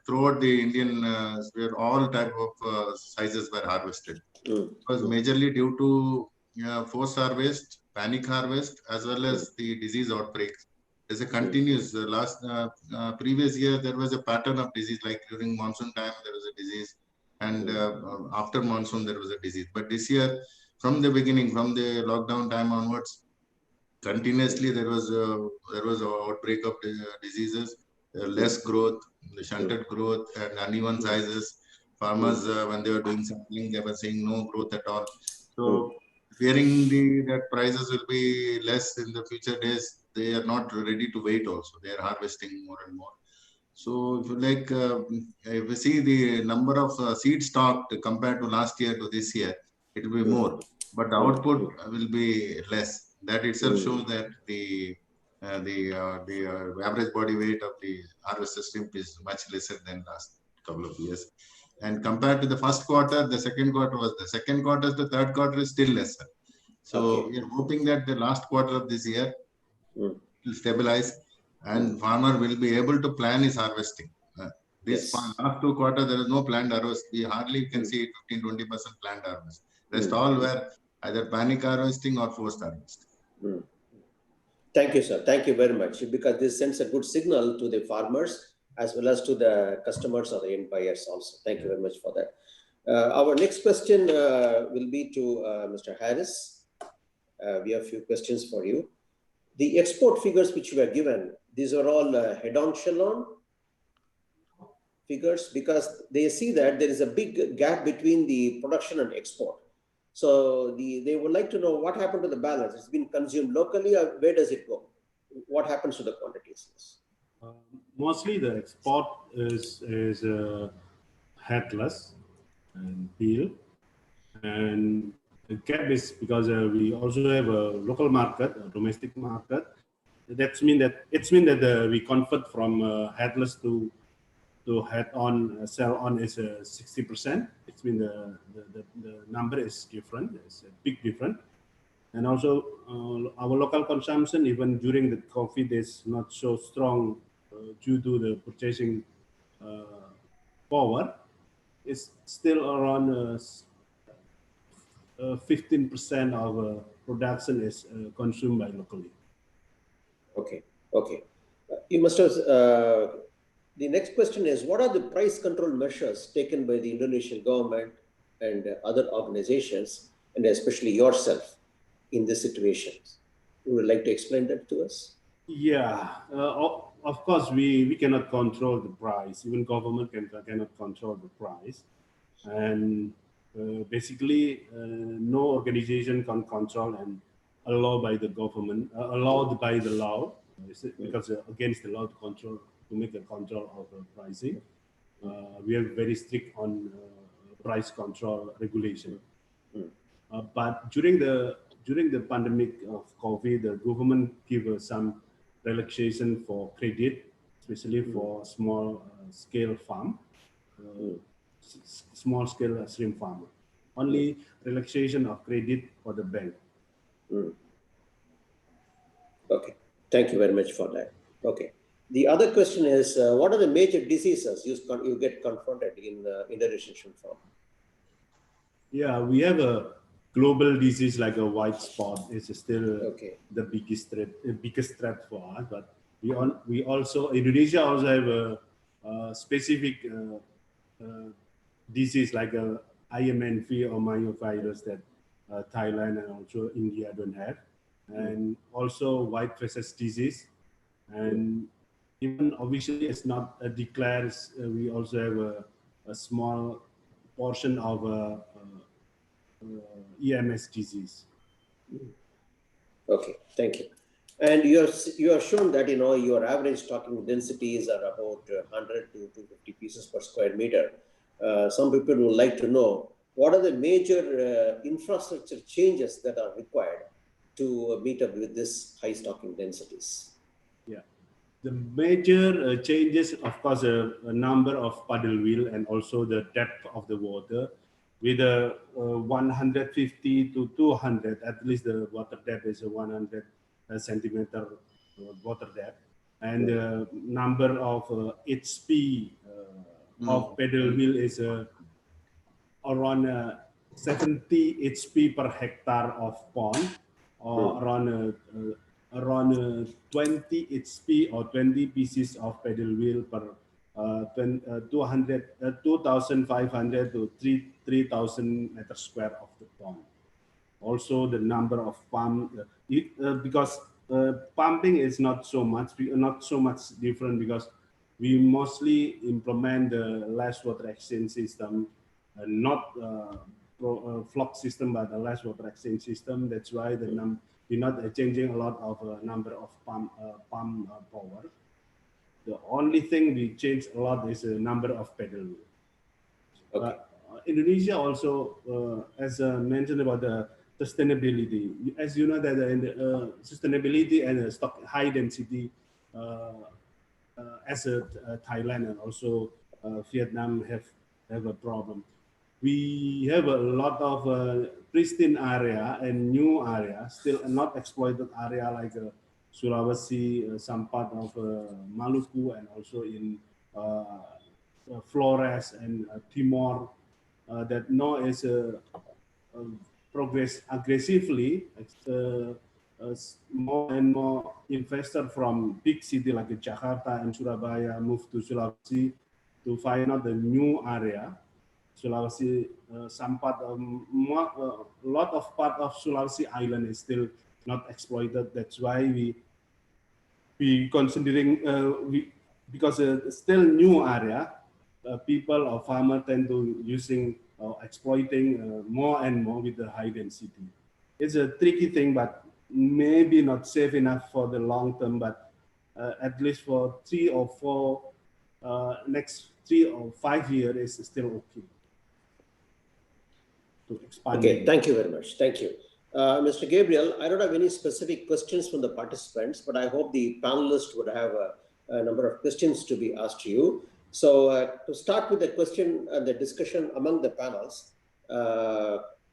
throughout the Indian, where all type of sizes were harvested. It was majorly due to forced harvest, panic harvest, as well as the disease outbreaks. There's a continuous, previous year, there was a pattern of disease, like during monsoon time, there was a disease. And after monsoon, there was a disease. But this year, from the beginning, from the lockdown time onwards, continuously there was an outbreak of diseases, less growth, the shunted growth, and uneven sizes. Farmers, when they were doing sampling, they were saying no growth at all. So, fearing that prices will be less in the future days, they are not ready to wait. Also, they are harvesting more and more. So, if you like, if you see the number of seed stocked compared to last year to this year, it will be more, but the output will be less. That itself shows that the average body weight of the harvested shrimp is much lesser than last couple of years. And compared to the first quarter, the second quarter was the second quarter, the third quarter is still lesser. So we are hoping that the last quarter of this year will stabilize and farmer will be able to plan his harvesting. This last 2 quarters, there is no planned harvest. We hardly can see 15-20% planned harvest. Rest all were either panic harvesting or forced harvesting. Thank you, sir. Thank you very much. Because this sends a good signal to the farmers as well as to the customers or the end buyers also. Thank you very much for that. Our next question will be to Mr. Harris. We have a few questions for you. The export figures which you were given, these are all head-on shell-on figures, because they see that there is a big gap between the production and export. So they would like to know what happened to the balance. It's been consumed locally, or where does it go? What happens to the quantities? Mostly the export is headless and peel, and the gap is because we also have a local market, a domestic market. That's mean that we convert from headless to head-on, sell-on is 60%. It's mean the number is different. It's a big difference. And also our local consumption, even during the COVID, is not so strong due to the purchasing power. It's still around 15% of production is consumed by locally. Okay. You must have. The next question is, what are the price control measures taken by the Indonesian government and other organizations, and especially yourself, in this situation? You would like to explain that to us? Yeah, of course, we cannot control the price. Even government cannot control the price. And basically, no organization can control and allowed by the government, allowed by the law, because against the law to make a control of pricing. We are very strict on price control regulation. But during the pandemic of COVID, the government gave some relaxation for credit, especially for small scale farm, small scale shrimp farmer. Only relaxation of credit for the bank. Okay, thank you very much for that. Okay. The other question is, what are the major diseases you get confronted in the Indonesian shrimp farm? Yeah, we have a global disease like a white spot. It's still the biggest threat for us. But we also, Indonesia also have a specific disease like a IMNV or myovirus that Thailand and also India don't have. And also white phases disease. And even officially it's not declared, we also have a small portion of EMS disease. Okay, thank you. And you are shown that your average stocking densities are about 100 to 250 pieces per square meter. Some people would like to know what are the major infrastructure changes that are required to meet up with this high stocking densities. Yeah, the major changes, of course, a number of paddle wheel and also the depth of the water. With a 150 to 200, at least the water depth is a 100 centimeter water depth, and the number of HP of paddle wheel is around 70 HP per hectare of pond, or around 20 HP or 20 pieces of paddle wheel per 2,500 to 3,000 meters square of the pond. Also, the number of pump, because pumping is not so much different, because we mostly implement the less water exchange system, not flock system, but the less water exchange system. That's why we're not changing a lot of number of pump power. The only thing we change a lot is the number of paddle wheel. Okay. Indonesia also, as mentioned about the sustainability, as you know that in the sustainability and stock high density, as Thailand and also Vietnam have a problem. We have a lot of pristine area and new area, still not exploited area like Sulawesi, some part of Maluku, and also in Flores and Timor, that now is progress aggressively. More and more investors from big city like Jakarta and Surabaya move to Sulawesi to find out the new area. Sulawesi, some part of lot of part of Sulawesi Island is still not exploited. That's why we considering because still new area, people or farmer tend to using exploiting more and more with the high density. It's a tricky thing, but maybe not safe enough for the long term, but at least for 3 or 4 next 3 or 5 years is still okay to expand. Okay, thank you very much. Thank you. Mr. Gabriel, I don't have any specific questions from the participants, but I hope the panelists would have a number of questions to be asked to you. So to start with the question and the discussion among the panels,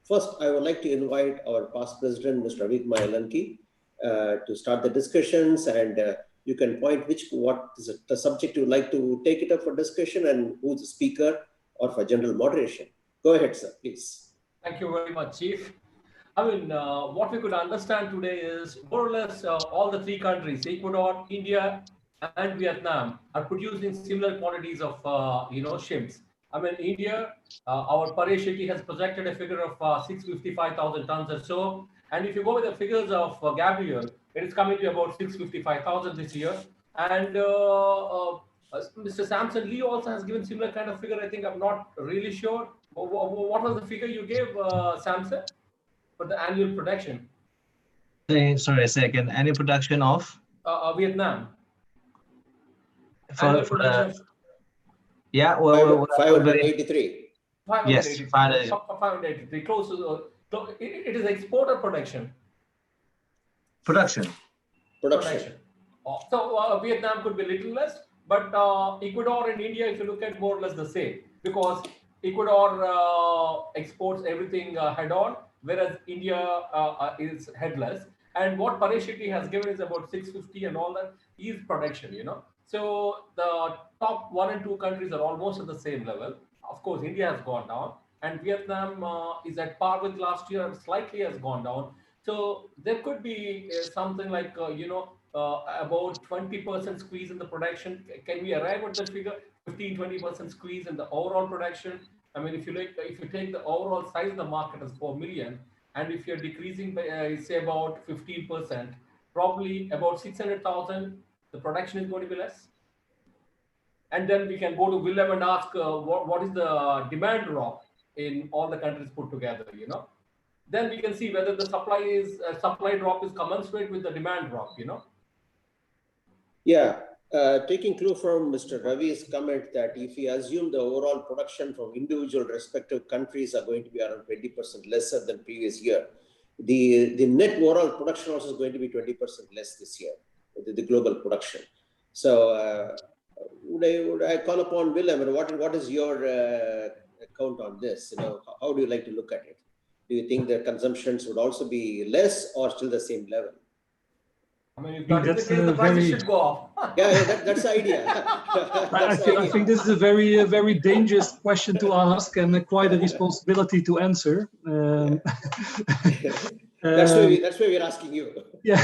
first I would like to invite our past president, Mr. Avik Mayalanki, to start the discussions, and you can point what is the subject you would like to take it up for discussion and who's the speaker or for general moderation. Go ahead, sir, please. Thank you very much, Chief. I mean, what we could understand today is more or less all the 3 countries, Ecuador, India, and Vietnam, are producing similar quantities of, shrimps. I mean, India, our Paresh Shetty has projected a figure of 655,000 tons or so. And if you go with the figures of Gabriel, it is coming to about 655,000 this year. And Mr. Samson Lee also has given similar kind of figure. I think I'm not really sure. What was the figure you gave, Samson, for the annual production? Sorry, say again. Annual production of? Vietnam. For yeah, well, 583. Yes, 583. Close to it is exporter production. Production. So Vietnam could be a little less, but Ecuador and India, if you look at, more or less the same, because Ecuador exports everything head-on, whereas India is headless. And what Paresh Shetty has given is about 650 and all that is production, So the top 1 and 2 countries are almost at the same level. Of course, India has gone down, and Vietnam is at par with last year, slightly has gone down. So there could be something like, about 20% squeeze in the production. Can we arrive at that figure? 15-20% squeeze in the overall production. I mean, if you take the overall size of the market as 4 million, and if you're decreasing by say about 15%, probably about 600,000, the production is going to be less. And then we can go to Willem and ask what is the demand drop in all the countries put together, then we can see whether the supply drop is commensurate with the demand drop, you know. Yeah, taking clue from Mr. Ravi's comment that if we assume the overall production from individual respective countries are going to be around 20% lesser than previous year, the net overall production also is going to be 20% less this year, the global production. So would I call upon Willem? I mean, what is your count on this? You know, how do you like to look at it? Do you think the consumptions would also be less or still the same level? I mean, if that is the case, the prices should go up. Yeah, that's the idea. I think this is a very dangerous question to ask and quite a responsibility to answer. That's why we're asking you. Yeah.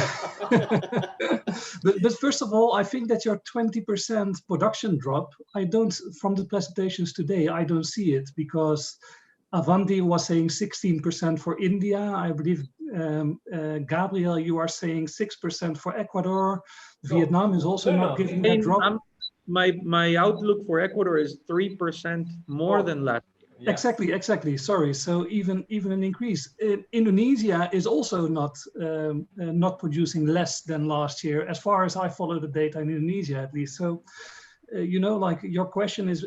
but first of all, I think that your 20% production drop, from the presentations today, I don't see it, because Avanti was saying 16% for India. I believe, Gabriel, you are saying 6% for Ecuador. Vietnam is also not giving a drop. My outlook for Ecuador is 3% more than last year. Yeah. Exactly. Sorry. So even an increase. Indonesia is also not producing less than last year, as far as I follow the data in Indonesia, at least. So, you know, like, your question is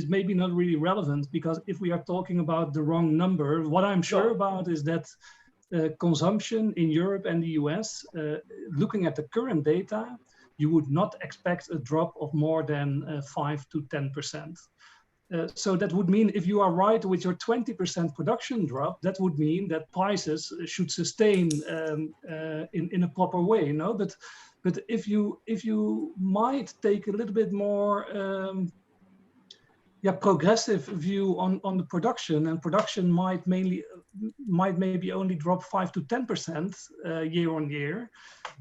maybe not really relevant, because if we are talking about the wrong number, what I'm sure about is that consumption in Europe and the US, looking at the current data, you would not expect a drop of more than 5 to 10%. So that would mean, if you are right with your 20% production drop, that would mean that prices should sustain in a proper way, no? But if you might take a little bit more progressive view on the production, and production might maybe only drop 5 to 10% year on year,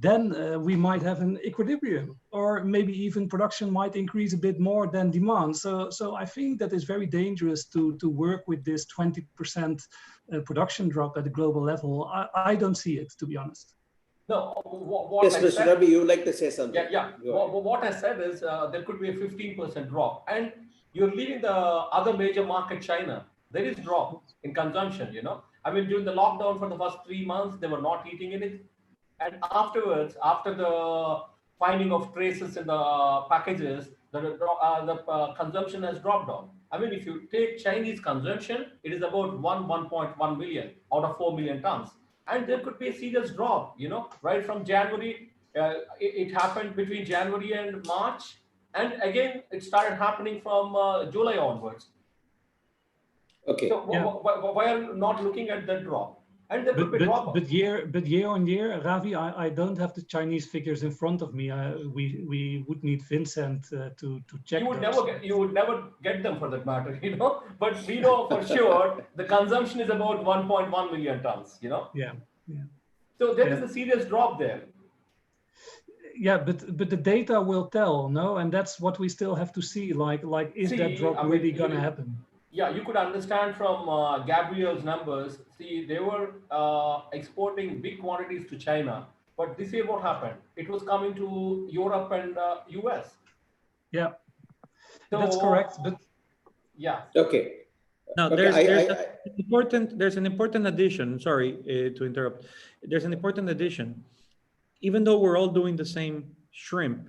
then we might have an equilibrium, or maybe even production might increase a bit more than demand. So I think that is very dangerous to work with this 20% production drop at the global level. I don't see it, to be honest. No, yes, Mr. Ravi, you would like to say something? Yeah. What I said is there could be a 15% drop, and you're leaving the other major market, China. There is drop in consumption, you know. I mean, during the lockdown for the first 3 months, they were not eating anything. And afterwards, after the finding of traces in the packages, the consumption has dropped down. I mean, if you take Chinese consumption, it is about 1.1 million out of 4 million tons. And there could be a serious drop, you know, right from January. It happened between January and March. And again, it started happening from July onwards. Okay. So why are you not looking at that drop? And there could be drop. But year on year, Ravi, I don't have the Chinese figures in front of me. We would need Vincent to check. You would never get them, for that matter, you know. But we know for sure the consumption is about 1.1 million tons, you know. Yeah. So there is a serious drop there. Yeah, but the data will tell, no, and that's what we still have to see. Like, is that drop really gonna happen? Yeah, you could understand from Gabriel's numbers. See, they were exporting big quantities to China, but this year what happened? It was coming to Europe and US. Yeah, so, that's correct. But yeah. Okay. Now there's an important addition. Sorry to interrupt. There's an important addition. Even though we're all doing the same shrimp,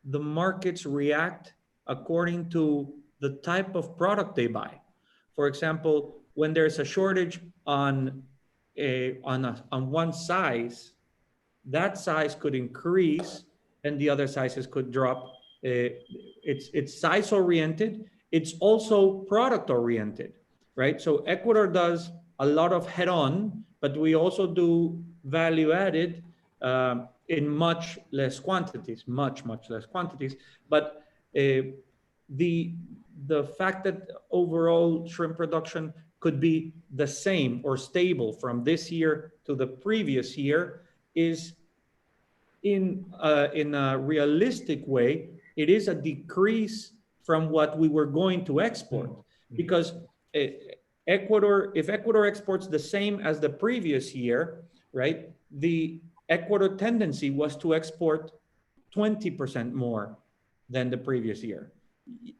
the markets react according to the type of product they buy. For example, when there's a shortage on one size, that size could increase and the other sizes could drop. It's size oriented. It's also product oriented, right? So Ecuador does a lot of head-on, but we also do value added in much less quantities, much less quantities. But the fact that overall shrimp production could be the same or stable from this year to the previous year is, in a realistic way, it is a decrease from what we were going to export. Because if Ecuador exports the same as the previous year, right, the Ecuador tendency was to export 20% more than the previous year.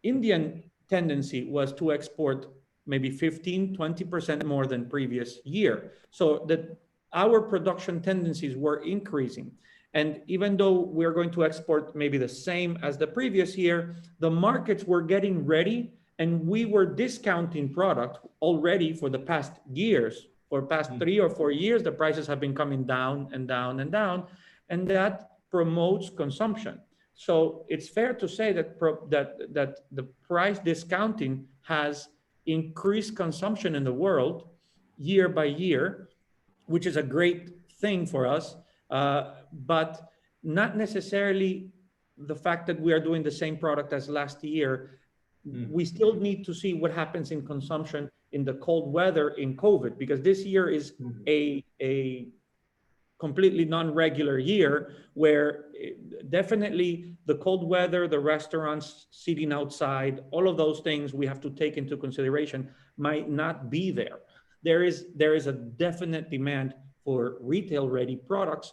Indian tendency was to export maybe 15, 20% more than previous year. So that our production tendencies were increasing. And even though we're going to export maybe the same as the previous year, the markets were getting ready and we were discounting product already for the past years. For past 3 or 4 years, the prices have been coming down and down and down, and that promotes consumption. So it's fair to say that that the price discounting has increased consumption in the world year by year, which is a great thing for us, but not necessarily the fact that we are doing the same product as last year. We still need to see what happens in consumption in the cold weather in COVID, because this year is a completely non-regular year where definitely the cold weather, the restaurants sitting outside, all of those things we have to take into consideration might not be there. There is a definite demand for retail ready products,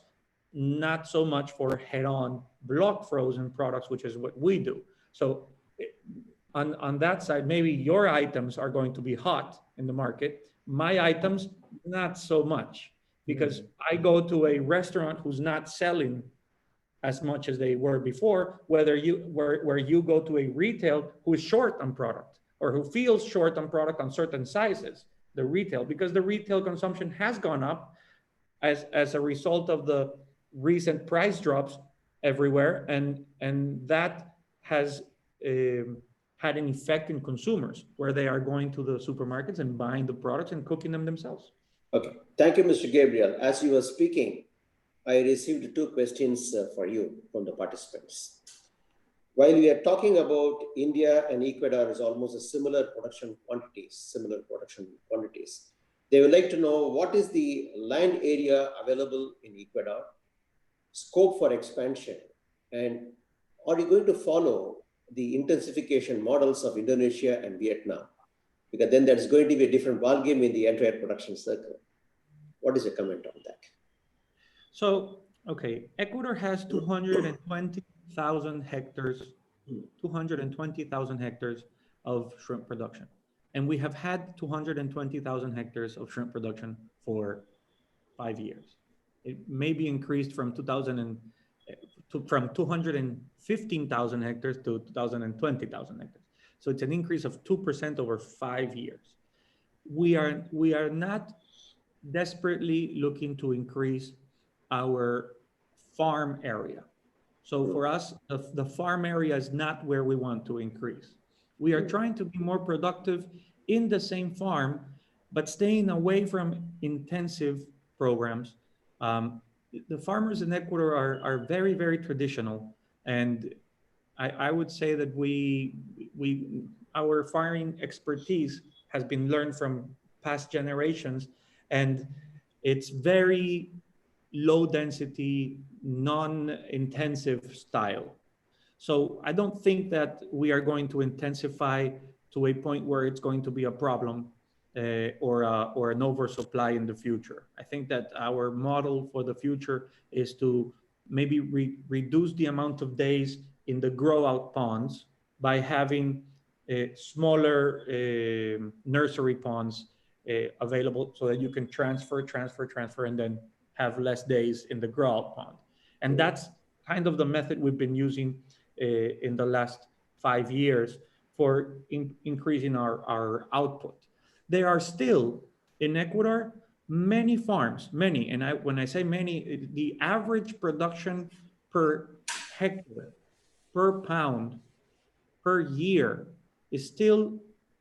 not so much for head-on block frozen products, which is what we do. So on that side, maybe your items are going to be hot in the market. My items, not so much, because I go to a restaurant who's not selling as much as they were before, where you go to a retail who is short on product or who feels short on product on certain sizes, the retail, because the retail consumption has gone up as a result of the recent price drops everywhere, and that has had an effect in consumers where they are going to the supermarkets and buying the products and cooking them themselves. Okay, thank you, Mr. Gabriel. As you were speaking, I received 2 questions for you from the participants. While we are talking about India and Ecuador is almost a similar production quantities, they would like to know what is the land area available in Ecuador, scope for expansion, and are you going to follow the intensification models of Indonesia and Vietnam? Because then there's going to be a different ballgame in the entire production circle. What is your comment on that? So, okay, Ecuador has 220,000 hectares, 220,000 hectares of shrimp production. And we have had 220,000 hectares of shrimp production for 5 years. It may be increased from 215,000 hectares to 220,000 hectares. So it's an increase of 2% over 5 years. We are not desperately looking to increase our farm area. So for us, the farm area is not where we want to increase. We are trying to be more productive in the same farm, but staying away from intensive programs. The farmers in Ecuador are very, very traditional. And I would say that our farming expertise has been learned from past generations, and it's very low density, non-intensive style. So I don't think that we are going to intensify to a point where it's going to be a problem or an oversupply in the future. I think that our model for the future is to maybe reduce the amount of days in the grow out ponds by having smaller nursery ponds available so that you can transfer, and then have less days in the grow out pond. And that's kind of the method we've been using in the last 5 years for increasing our output. There are still in Ecuador many farms, and when I say many, the average production per hectare, per pound, per year is still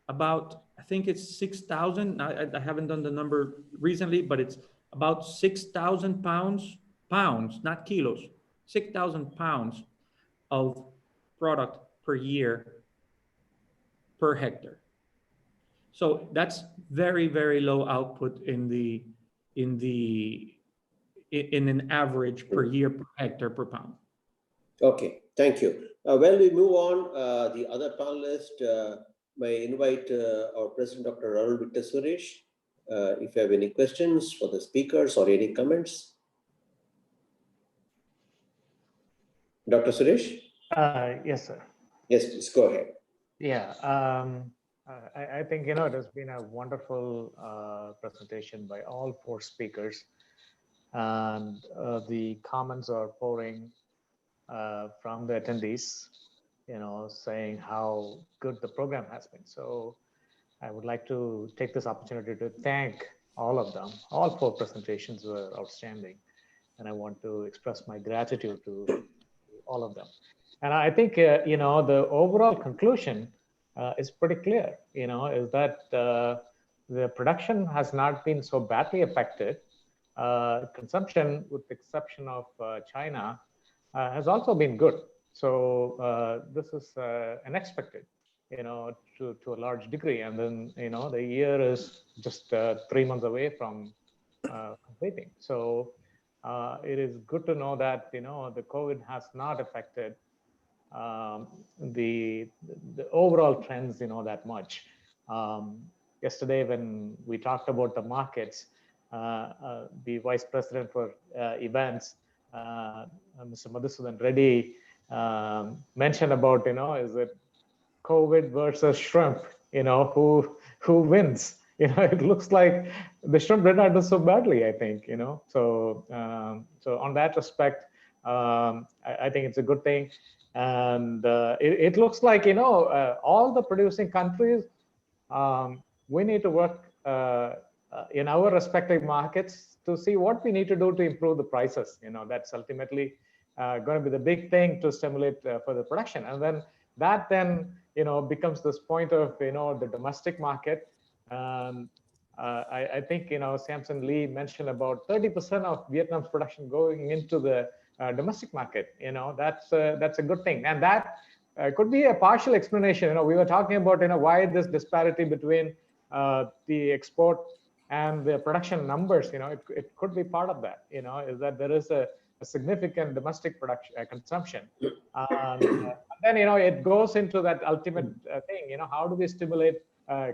about, I think it's 6,000. I haven't done the number recently, but it's about 6,000 pounds, not kilos, 6,000 pounds of product per year per hectare. So that's very, very low output in an average per year per hectare per pound. Okay, thank you. When we move on, the other panelist may invite our President, Dr. Arul Victor Suresh, if you have any questions for the speakers or any comments. Dr. Suresh? Yes, sir. Yes, please go ahead. Yeah. I think, it has been a wonderful presentation by all four speakers. And the comments are pouring from the attendees, saying how good the program has been. So I would like to take this opportunity to thank all of them. All four presentations were outstanding. And I want to express my gratitude to all of them. And I think, the overall conclusion is pretty clear, is that the production has not been so badly affected. Consumption, with the exception of China, has also been good. So this is unexpected, to a large degree. And then, the year is just 3 months away from completing. So it is good to know that, the COVID has not affected the overall trends, that much. Yesterday, when we talked about the markets, the Vice President for Events, Mr. Madhusudan Reddy, mentioned about, is it COVID versus shrimp, who wins? It looks like the shrimp did not do so badly, I think, So, so on that respect, I think it's a good thing. And it looks like, all the producing countries, we need to work in our respective markets to see what we need to do to improve the prices. That's ultimately going to be the big thing to stimulate further production. And then that then, becomes this point of, the domestic market. I think, Samson Lee mentioned about 30% of Vietnam's production going into the domestic market. That's a good thing. And that could be a partial explanation. We were talking about, why this disparity between the export and the production numbers. It could be part of that. Is that there is a significant domestic production consumption. And then, it goes into that ultimate thing. How do we stimulate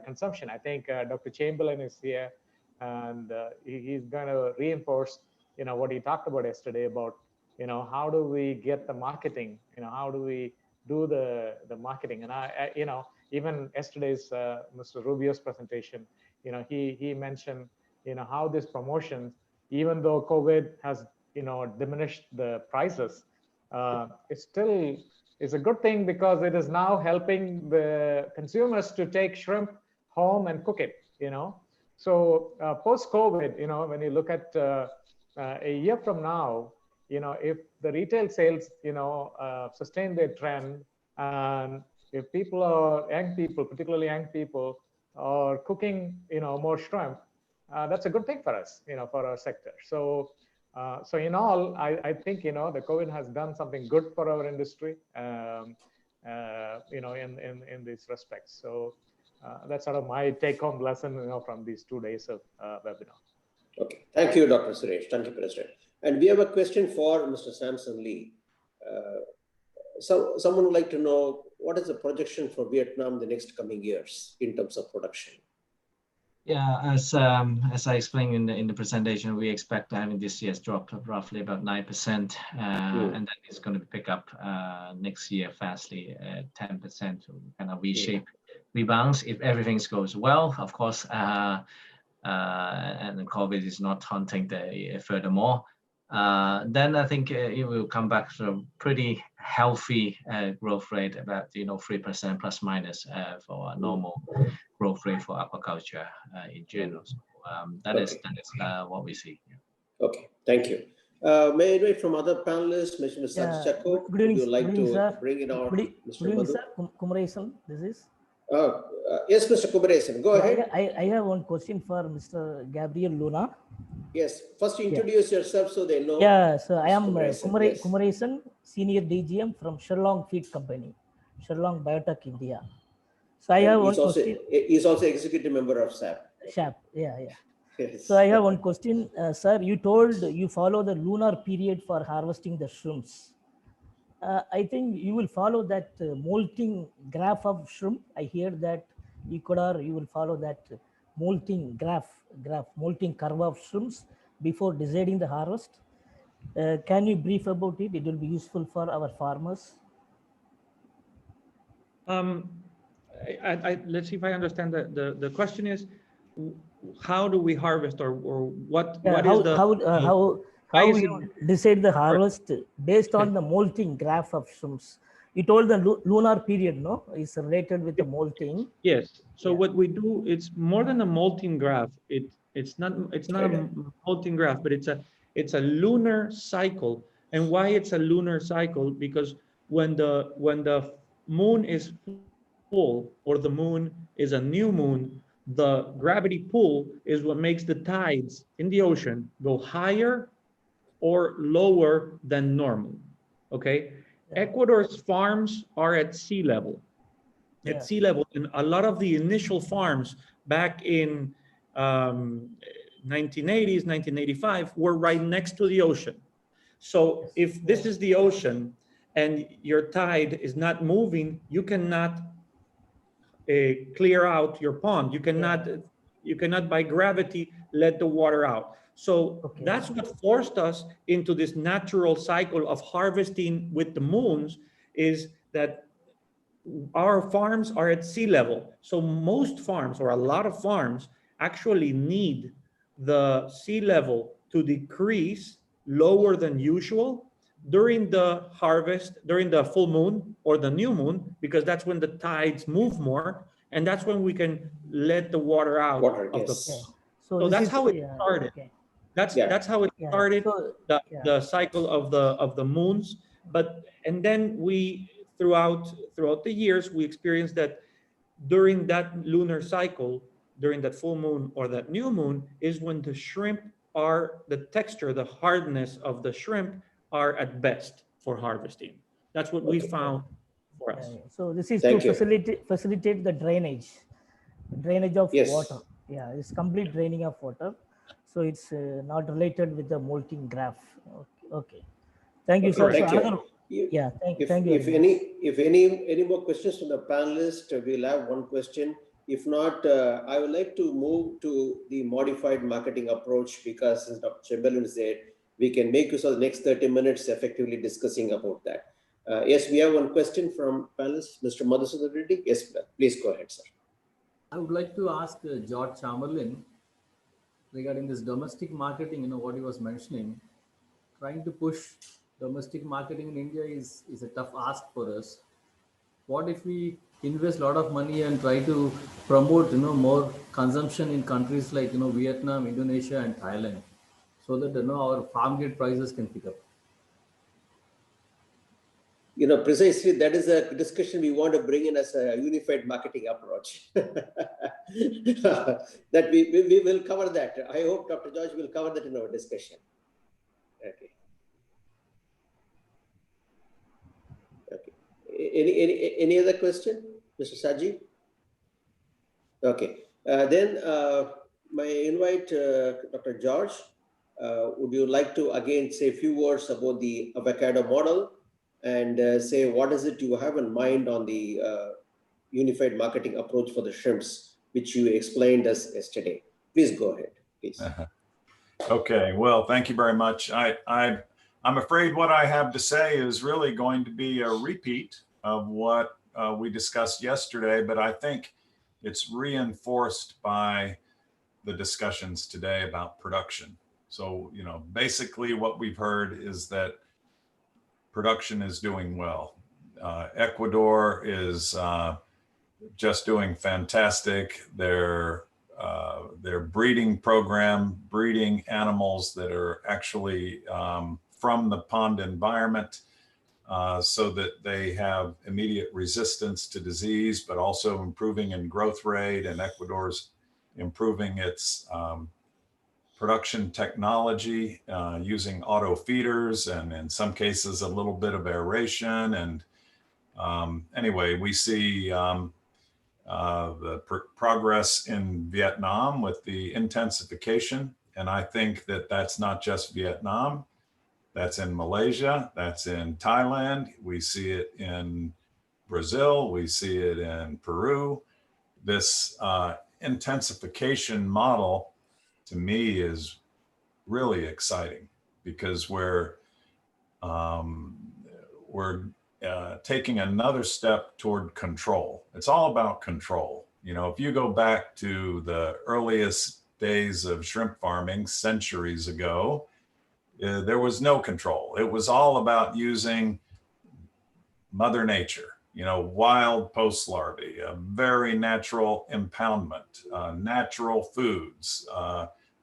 consumption? I think Dr. Chamberlain is here, and he's going to reinforce, what he talked about yesterday about, how do we get the marketing? How do we do the marketing? And even yesterday's Mr. Rubio's presentation, he mentioned, how this promotion, even though COVID has, diminished the prices, it still is a good thing because it is now helping the consumers to take shrimp home and cook it. So post-COVID, when you look at a year from now, if the retail sales, sustain their trend, and if young people, particularly young people, are cooking, more shrimp, that's a good thing for us, for our sector. So, so in all, I think, the COVID has done something good for our industry, in these respects. So that's sort of my take-home lesson, from these 2 days of webinar. Okay, thank you, Dr. Suresh. Thank you, President. And we have a question for Mr. Samson Lee. So someone would like to know, what is the projection for Vietnam the next coming years in terms of production? Yeah, as I explained in the presentation, we expect having this year's drop of roughly about 9%, and then it's going to pick up next year fastly, 10%, kind of V-shape rebounds if everything goes well, of course, and the COVID is not haunting furthermore. Then I think it will come back to a pretty healthy growth rate, about 3% plus minus for a normal growth rate for aquaculture in general. So that is what we see. Okay, thank you. May I invite from other panelists, Mr. Chako, would you like to bring it out? Good evening, sir. Kumaresan, this is. Yes, Mr. Kumaresan, go ahead. I have one question for Mr. Gabriel Luna. Yes, first introduce yourself so they know. Yeah, so I am Kumaresan, Senior DGM from Sherlong Feed Company, Sherlong Biotech, India. So I have one question. He's also executive member of SAP. SAP, yeah. Yes. So I have one question. Sir, you told you follow the lunar period for harvesting the shrimps. I think you will follow that molting graph of shrimp. I hear that Ecuador, you will follow that molting molting curve of shrimps before deciding the harvest. Can you brief about it? It will be useful for our farmers. let's see if I understand the question is, how do we harvest, or what how, is the how you decide the harvest based on the molting graph of shrimps? You told the lunar period, no, is related with the molting. Yes. So what we do, it's more than a molting graph. It's not a molting graph, but it's a lunar cycle. And why it's a lunar cycle? Because when the moon is full, or the moon is a new moon, the gravity pull is what makes the tides in the ocean go higher or lower than normal. Okay. Ecuador's farms are at sea level. At sea level, and a lot of the initial farms back in 1980s, 1985 were right next to the ocean. So if this is the ocean and your tide is not moving, you cannot clear out your pond. You cannot by gravity let the water out. So that's what forced us into this natural cycle of harvesting with the moons, is that our farms are at sea level. So most farms, or a lot of farms, actually need the sea level to decrease lower than usual during the harvest, during the full moon or the new moon, because that's when the tides move more, and that's when we can let the water out of the pond. So that's how it started. That's how it started, the cycle of the moons. And then we, throughout the years, we experienced that during that lunar cycle, during that full moon or that new moon, is when the shrimp are, the texture, the hardness of the shrimp are at best for harvesting. That's what we found for us. So this is to facilitate the drainage of water. Yeah, it's complete draining of water. So it's not related with the molting graph. Okay. Thank you, sir. Thank so you. Thank you. If any more questions from the panelists, we'll have one question. If not, I would like to move to the modified marketing approach, because as Dr. Chamberlain said, we can make use of the next 30 minutes effectively discussing about that. Yes, we have one question from panelists, Mr. Madhusudan Reddy. Yes, please go ahead, sir. I would like to ask George Chamberlain regarding this domestic marketing, what he was mentioning. Trying to push domestic marketing in India is a tough ask for us. What if we invest a lot of money and try to promote more consumption in countries like Vietnam, Indonesia and Thailand, so that our farm gate prices can pick up? Precisely that is a discussion we want to bring in as a unified marketing approach. That we will cover that. I hope Dr. George will cover that in our discussion. Okay. Any other question, Mr. Saji? Okay. Then may I invite Dr. George. Would you like to again say a few words about the avocado model, and say what is it you have in mind on the unified marketing approach for the shrimps, which you explained us yesterday? Please go ahead, please. Okay, well, thank you very much. I'm afraid what I have to say is really going to be a repeat of what we discussed yesterday, but I think it's reinforced by the discussions today about production. So, basically what we've heard is that production is doing well. Ecuador is just doing fantastic. Their breeding program, breeding animals that are actually from the pond environment, so that they have immediate resistance to disease, but also improving in growth rate. And Ecuador's improving its production technology using auto feeders, and in some cases a little bit of aeration. And anyway, we see the progress in Vietnam with the intensification. And I think that that's not just Vietnam, that's in Malaysia, that's in Thailand. We see it in Brazil, we see it in Peru. This intensification model, to me, is really exciting, because we're taking another step toward control. It's all about control. You know, if you go back to the earliest days of shrimp farming centuries ago, there was no control. It was all about using Mother Nature, you know, wild post larvae, a very natural impoundment, natural foods.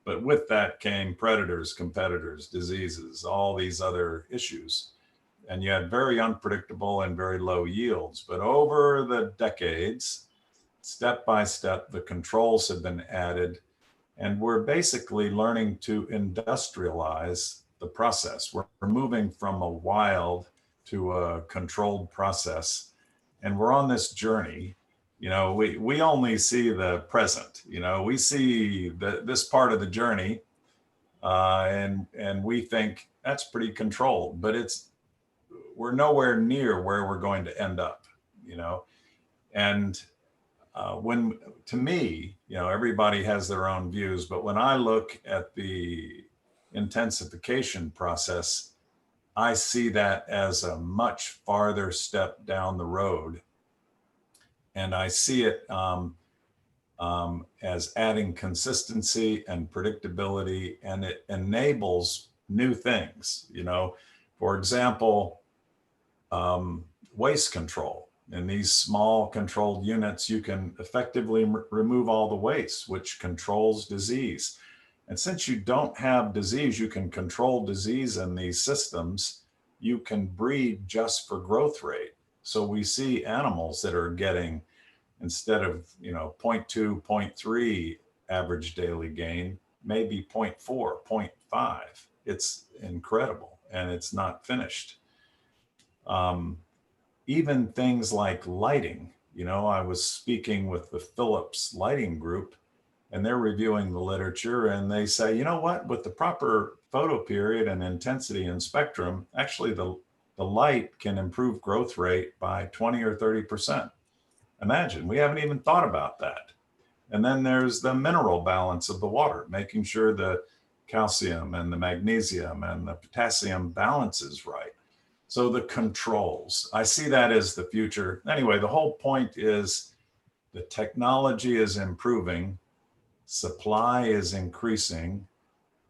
But with that came predators, competitors, diseases, all these other issues. And you had very unpredictable and very low yields. But over the decades, step by step, the controls have been added. And we're basically learning to industrialize the process. We're moving from a wild to a controlled process. And we're on this journey. You know, we only see the present. You know, we see this part of the journey, and we think that's pretty controlled, but we're nowhere near where we're going to end up, you know. And to me, you know, everybody has their own views, but when I look at the intensification process, I see that as a much farther step down the road. And I see it as adding consistency and predictability, and it enables new things. You know, for example, waste control. In these small controlled units, you can effectively remove all the waste, which controls disease. And since you don't have disease, you can control disease in these systems. You can breed just for growth rate. So we see animals that are getting, instead of, you know, 0.2, 0.3 average daily gain, maybe 0.4, 0.5. It's incredible, and it's not finished. Even things like lighting, you know, I was speaking with the Philips lighting group, and they're reviewing the literature, and they say, you know what, with the proper photo period and intensity and spectrum, actually the light can improve growth rate by 20 or 30%. Imagine, we haven't even thought about that. And then there's the mineral balance of the water, making sure the calcium and the magnesium and the potassium balance is right. So the controls, I see that as the future. Anyway, the whole point is the technology is improving, supply is increasing,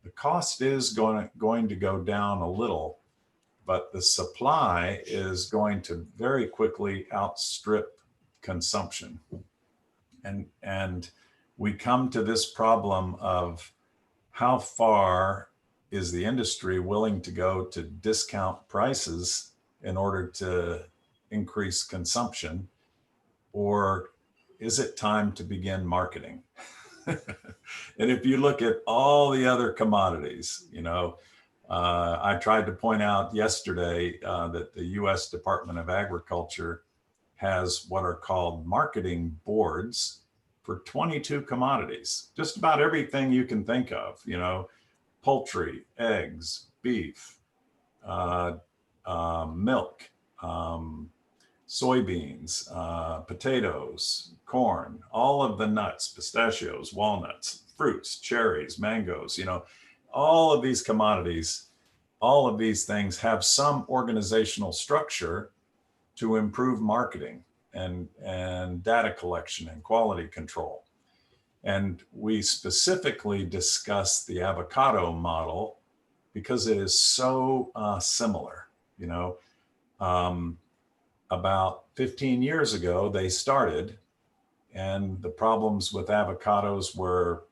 the cost is going to go down a little, but the supply is going to very quickly outstrip consumption. And we come to this problem of how far is the industry willing to go to discount prices in order to increase consumption, or is it time to begin marketing? And if you look at all the other commodities, you know, I tried to point out yesterday that the US Department of Agriculture has what are called marketing boards for 22 commodities, just about everything you can think of, you know, poultry, eggs, beef, milk, soybeans, potatoes, corn, all of the nuts, pistachios, walnuts, fruits, cherries, mangoes, you know, all of these commodities, all of these things have some organizational structure to improve marketing and data collection and quality control. And we specifically discussed the avocado model because it is so similar. You know, about 15 years ago, they started, and the problems with avocados were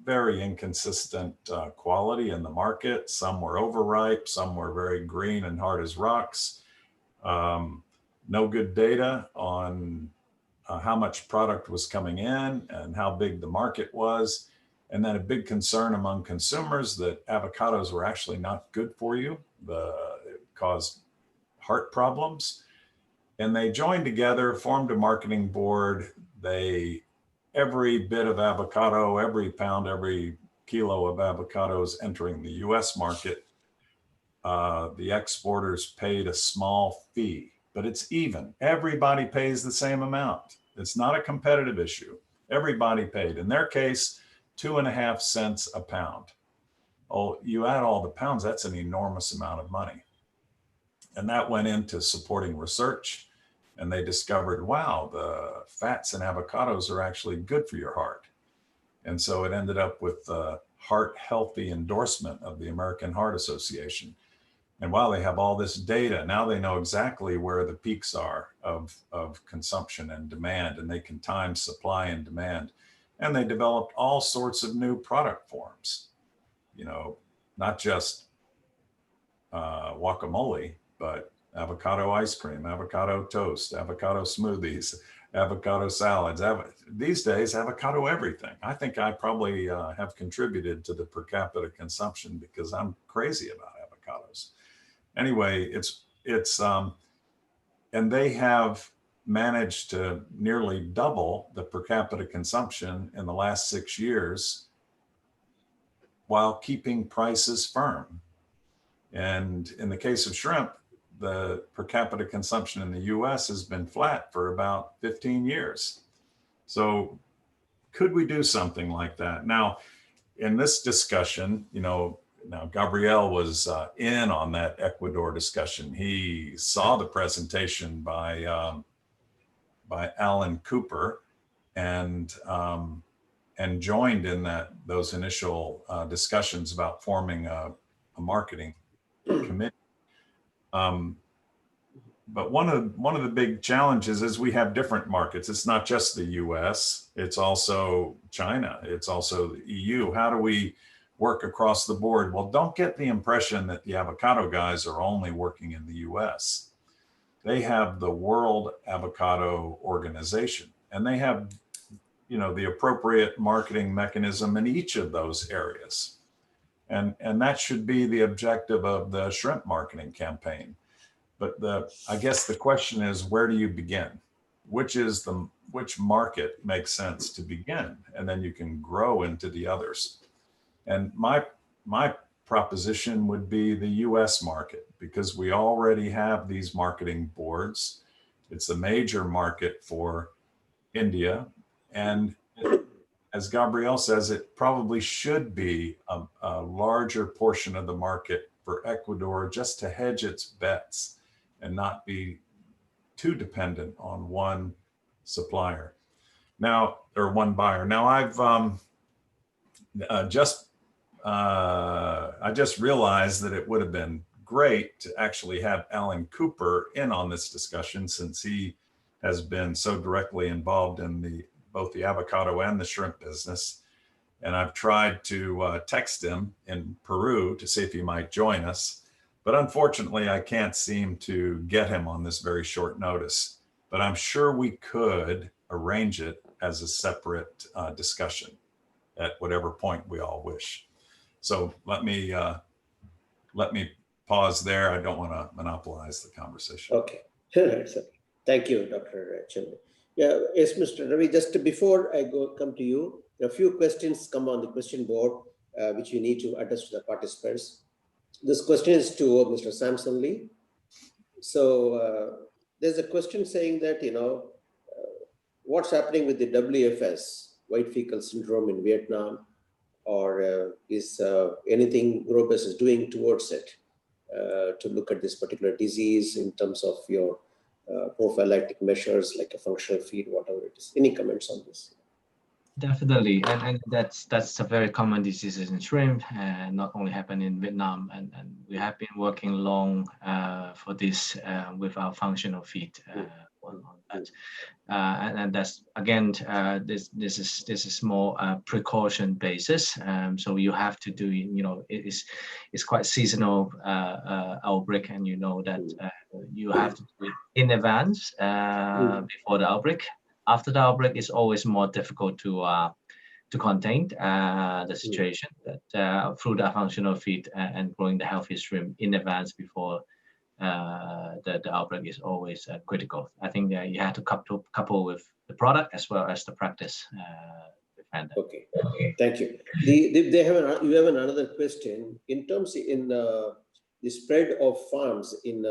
very inconsistent quality in the market. Some were overripe, some were very green and hard as rocks. No good data on how much product was coming in and how big the market was. And then a big concern among consumers that avocados were actually not good for you. It caused heart problems. And they joined together, formed a marketing board. Every bit of avocado, every pound, every kilo of avocados entering the US market, the exporters paid a small fee, but it's even. Everybody pays the same amount. It's not a competitive issue. Everybody paid. In their case, 2.5 cents a pound. Oh, you add all the pounds, that's an enormous amount of money. And that went into supporting research. And they discovered, wow, the fats in avocados are actually good for your heart. And so it ended up with the heart healthy endorsement of the American Heart Association. And while they have all this data, now they know exactly where the peaks are of consumption and demand, and they can time supply and demand. And they developed all sorts of new product forms, you know, not just guacamole, but avocado ice cream, avocado toast, avocado smoothies, avocado salads. These days, avocado everything. I think I probably have contributed to the per capita consumption because I'm crazy about avocados. Anyway, and they have managed to nearly double the per capita consumption in the last 6 years while keeping prices firm. And in the case of shrimp, the per capita consumption in the US has been flat for about 15 years. So could we do something like that? Now, in this discussion, you know, now Gabriel was in on that Ecuador discussion. He saw the presentation by Alan Cooper and joined in those initial discussions about forming a marketing committee. But one of the big challenges is we have different markets. It's not just the US, it's also China, it's also the EU. How do we work across the board? Well, don't get the impression that the avocado guys are only working in the US. They have the World Avocado Organization, and they have, you know, the appropriate marketing mechanism in each of those areas. And that should be the objective of the shrimp marketing campaign. But I guess the question is, where do you begin? Which market makes sense to begin? And then you can grow into the others. And my proposition would be the US market, because we already have these marketing boards. It's a major market for India. And as Gabriel says, it probably should be a larger portion of the market for Ecuador, just to hedge its bets and not be too dependent on one supplier. Now, or one buyer. Now, I just realized that it would have been great to actually have Alan Cooper in on this discussion, since he has been so directly involved in both the avocado and the shrimp business. And I've tried to text him in Peru to see if he might join us. But unfortunately, I can't seem to get him on this very short notice. But I'm sure we could arrange it as a separate discussion at whatever point we all wish. So let me pause there. I don't want to monopolize the conversation. Okay. Thank you, Dr. Chandra. Yeah, yes, Mr. Ravi, just before I come to you, a few questions come on the question board, which we need to address to the participants. This question is to Mr. Samson Lee. So there's a question saying that, you know, what's happening with the WFS, white fecal syndrome in Vietnam, or is anything Grobus is doing towards it to look at this particular disease in terms of your prophylactic measures like a functional feed, whatever it is. Any comments on this? Definitely, and that's a very common disease in shrimp, and not only happen in Vietnam. And we have been working long for this with our functional feed on that. And that's again, this is more precaution basis. So you have to do, you know, it's quite seasonal outbreak, and you know that you have to do it in advance before the outbreak. After the outbreak, it's always more difficult to contain the situation. But through the functional feed and growing the healthy shrimp in advance before the outbreak is always critical. I think you have to couple with the product as well as the practice. Okay, thank you. You have another question in terms the spread of farms in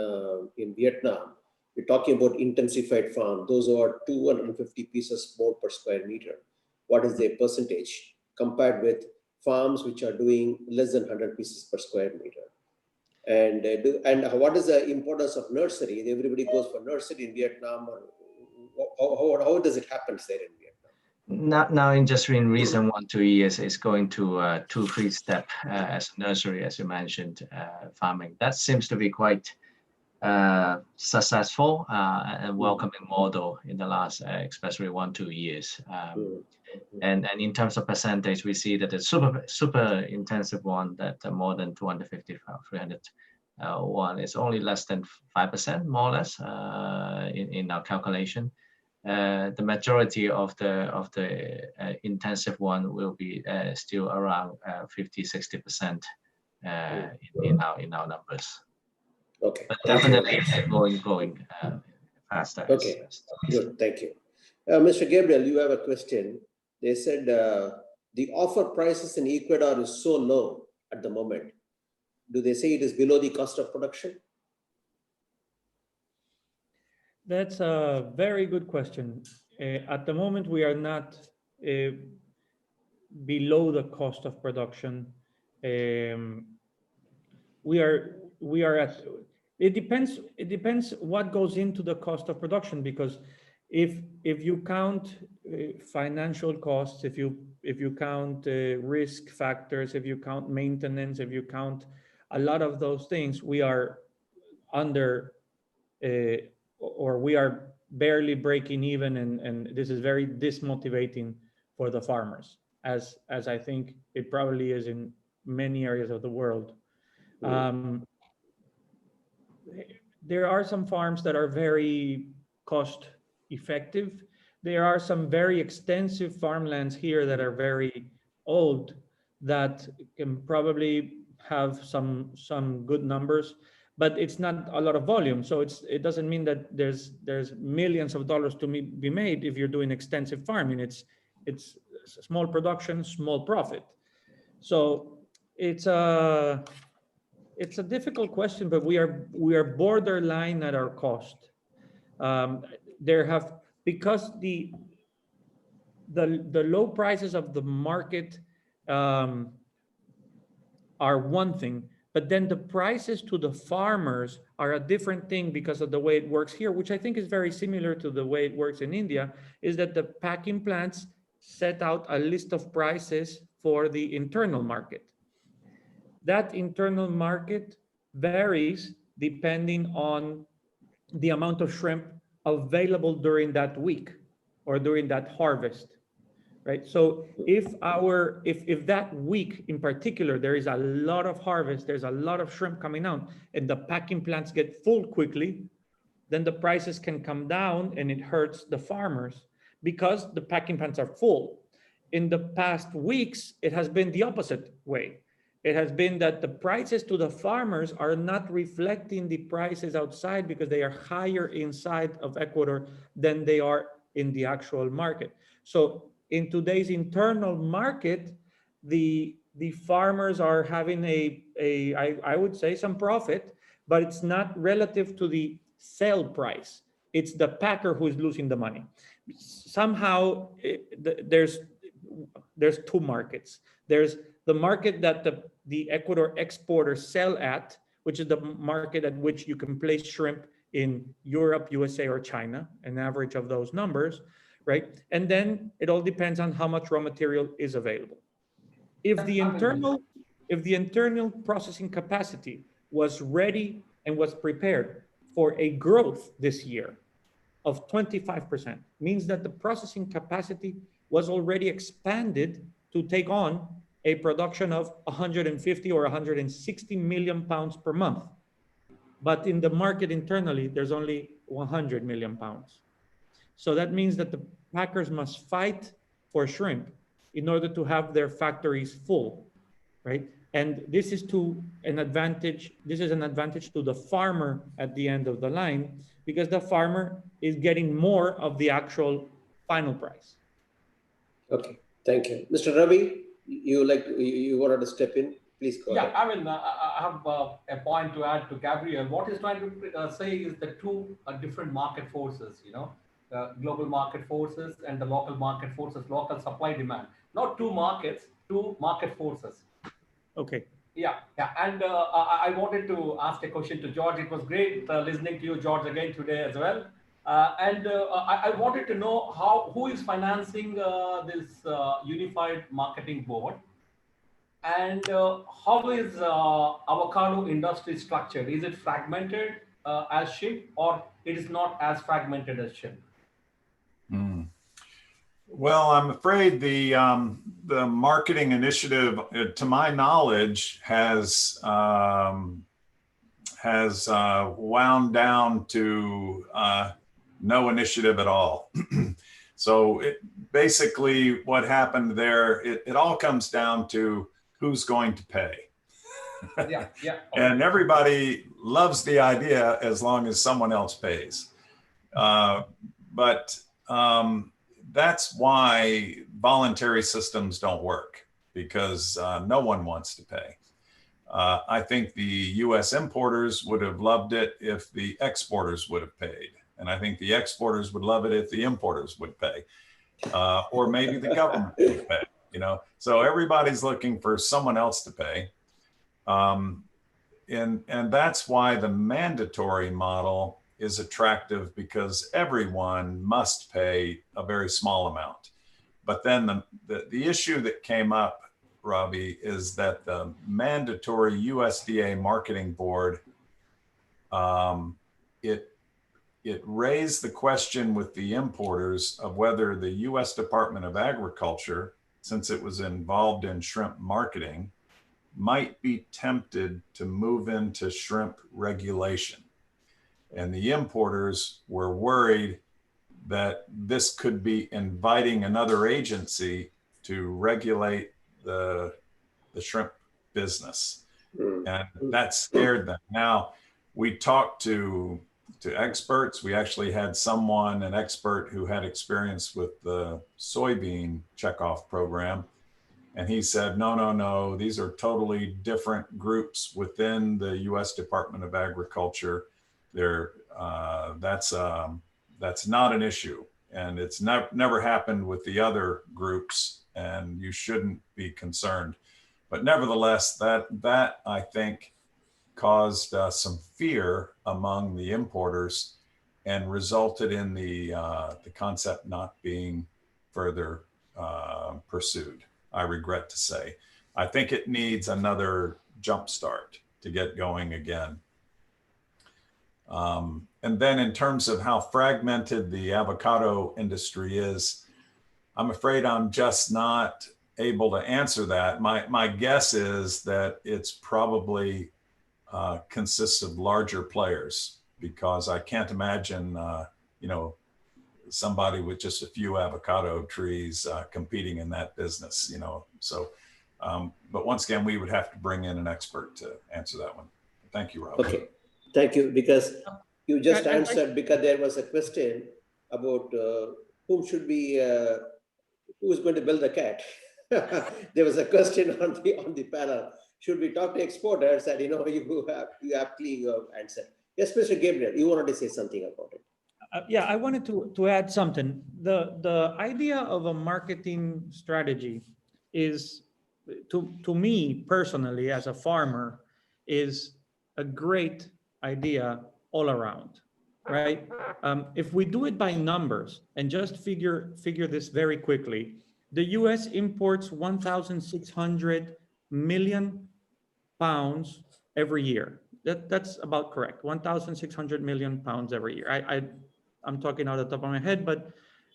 Vietnam. We're talking about intensified farm. Those are 250 pieces more per square meter. What is their percentage compared with farms which are doing less than 100 pieces per square meter? And what is the importance of nursery? Everybody goes for nursery in Vietnam, or how does it happen there in Vietnam? Now in just in recent 1-2 years, it's going to 2-3 step as a nursery, as you mentioned, farming. That seems to be quite successful and welcoming model in the last, especially 1-2 years. And in terms of percentage, we see that the super intensive one, that more than 250, 300 one is only less than 5%, more or less, in our calculation. The majority of the intensive one will be still around 50-60% in our numbers. Okay, but definitely going faster. Okay, good, thank you. Mr. Gabriel, you have a question. They said the offer prices in Ecuador is so low at the moment. Do they say it is below the cost of production? That's a very good question. At the moment, we are not below the cost of production. We are at. It depends what goes into the cost of production, because if you count financial costs, if you count risk factors, if you count maintenance, if you count a lot of those things, we are under or we are barely breaking even, and this is very dismotivating for the farmers, as I think it probably is in many areas of the world. There are some farms that are very cost effective. There are some very extensive farmlands here that are very old that can probably have some good numbers, but it's not a lot of volume. So it doesn't mean that there's millions of dollars to be made if you're doing extensive farming. It's small production, small profit. So it's a difficult question, but we are borderline at our cost. Because the low prices of the market are one thing, but then the prices to the farmers are a different thing because of the way it works here, which I think is very similar to the way it works in India, is that the packing plants set out a list of prices for the internal market. That internal market varies depending on the amount of shrimp available during that week or during that harvest, right? So if that week in particular, there is a lot of harvest, there's a lot of shrimp coming out, and the packing plants get full quickly, then the prices can come down and it hurts the farmers because the packing plants are full. In the past weeks, it has been the opposite way. It has been that the prices to the farmers are not reflecting the prices outside because they are higher inside of Ecuador than they are in the actual market. So in today's internal market, the farmers are having I would say some profit, but it's not relative to the sale price. It's the packer who is losing the money. Somehow there's two markets. There's the market that the Ecuador exporters sell at, which is the market at which you can place shrimp in Europe, USA, or China, an average of those numbers, right? And then it all depends on how much raw material is available. If the internal processing capacity was ready and was prepared for a growth this year of 25%, means that the processing capacity was already expanded to take on a production of 150 or 160 million pounds per month. But in the market internally, there's only 100 million pounds. So that means that the packers must fight for shrimp in order to have their factories full, right? And this is an advantage to the farmer at the end of the line, because the farmer is getting more of the actual final price. Okay, thank you. Mr. Ravi, you wanted to step in? Please go ahead. Yeah, I mean, I have a point to add to Gabriel. What he's trying to say is the two different market forces, global market forces and the local market forces, local supply demand. Not two markets, two market forces. Okay. Yeah, yeah. And I wanted to ask a question to George. It was great listening to you, George, again today as well. I wanted to know who is financing this unified marketing board, and how is avocado industry structured? Is it fragmented as shrimp, or it is not as fragmented as shrimp? Hmm. Well, I'm afraid the marketing initiative, to my knowledge, has wound down to no initiative at all. So basically what happened there, it all comes down to who's going to pay. Yeah, yeah. And everybody loves the idea as long as someone else pays. But that's why voluntary systems don't work, because no one wants to pay. I think the US importers would have loved it if the exporters would have paid. And I think the exporters would love it if the importers would pay. Or maybe the government would pay, you know? So everybody's looking for someone else to pay. And that's why the mandatory model is attractive, because everyone must pay a very small amount. But then the issue that came up, Robbie, is that the mandatory USDA marketing board, it raised the question with the importers of whether the US Department of Agriculture, since it was involved in shrimp marketing, might be tempted to move into shrimp regulation. And the importers were worried that this could be inviting another agency to regulate the shrimp business. And that scared them. Now, we talked to experts. We actually had an expert who had experience with the soybean checkoff program. And he said, no, these are totally different groups within the US Department of Agriculture. That's not an issue. And it's never happened with the other groups, and you shouldn't be concerned. But nevertheless, that I think caused some fear among the importers and resulted in the concept not being further pursued, I regret to say. I think it needs another jump start to get going again. And then in terms of how fragmented the avocado industry is, I'm afraid I'm just not able to answer that. My guess is that it's probably consists of larger players, because I can't imagine, somebody with just a few avocado trees competing in that business, So, but once again, we would have to bring in an expert to answer that one. Thank you, Rob. Okay, thank you, because you just answered, because there was a question about who's going to build the cat. There was a question on the panel. Should we talk to exporters? And you aptly answered. Yes, Mr. Gabriel, you wanted to say something about it. Yeah, I wanted to add something. The idea of a marketing strategy is, to me personally, as a farmer, is a great idea all around, right? If we do it by numbers and just figure this very quickly, the US imports 1,600 million pounds every year. That's about correct. 1,600 million pounds every year. I'm talking out of the top of my head, but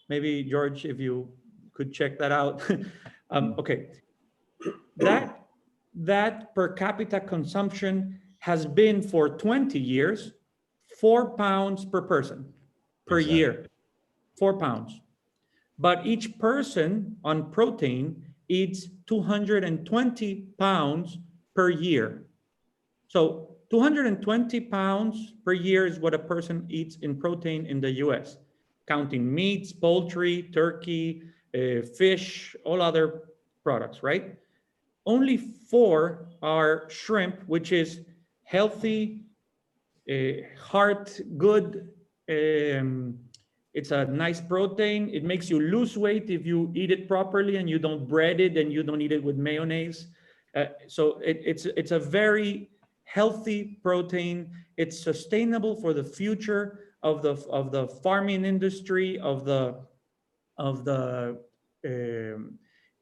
maybe George, if you could check that out. Okay, that per capita consumption has been for 20 years, 4 pounds per person per year, 4 pounds. But each person on protein eats 220 pounds per year. So 220 pounds per year is what a person eats in protein in the US, counting meats, poultry, turkey, fish, all other products, right? Only 4 are shrimp, which is healthy, heart good. It's a nice protein. It makes you lose weight if you eat it properly and you don't bread it and you don't eat it with mayonnaise. So it's a very healthy protein. It's sustainable for the future of the farming industry, of the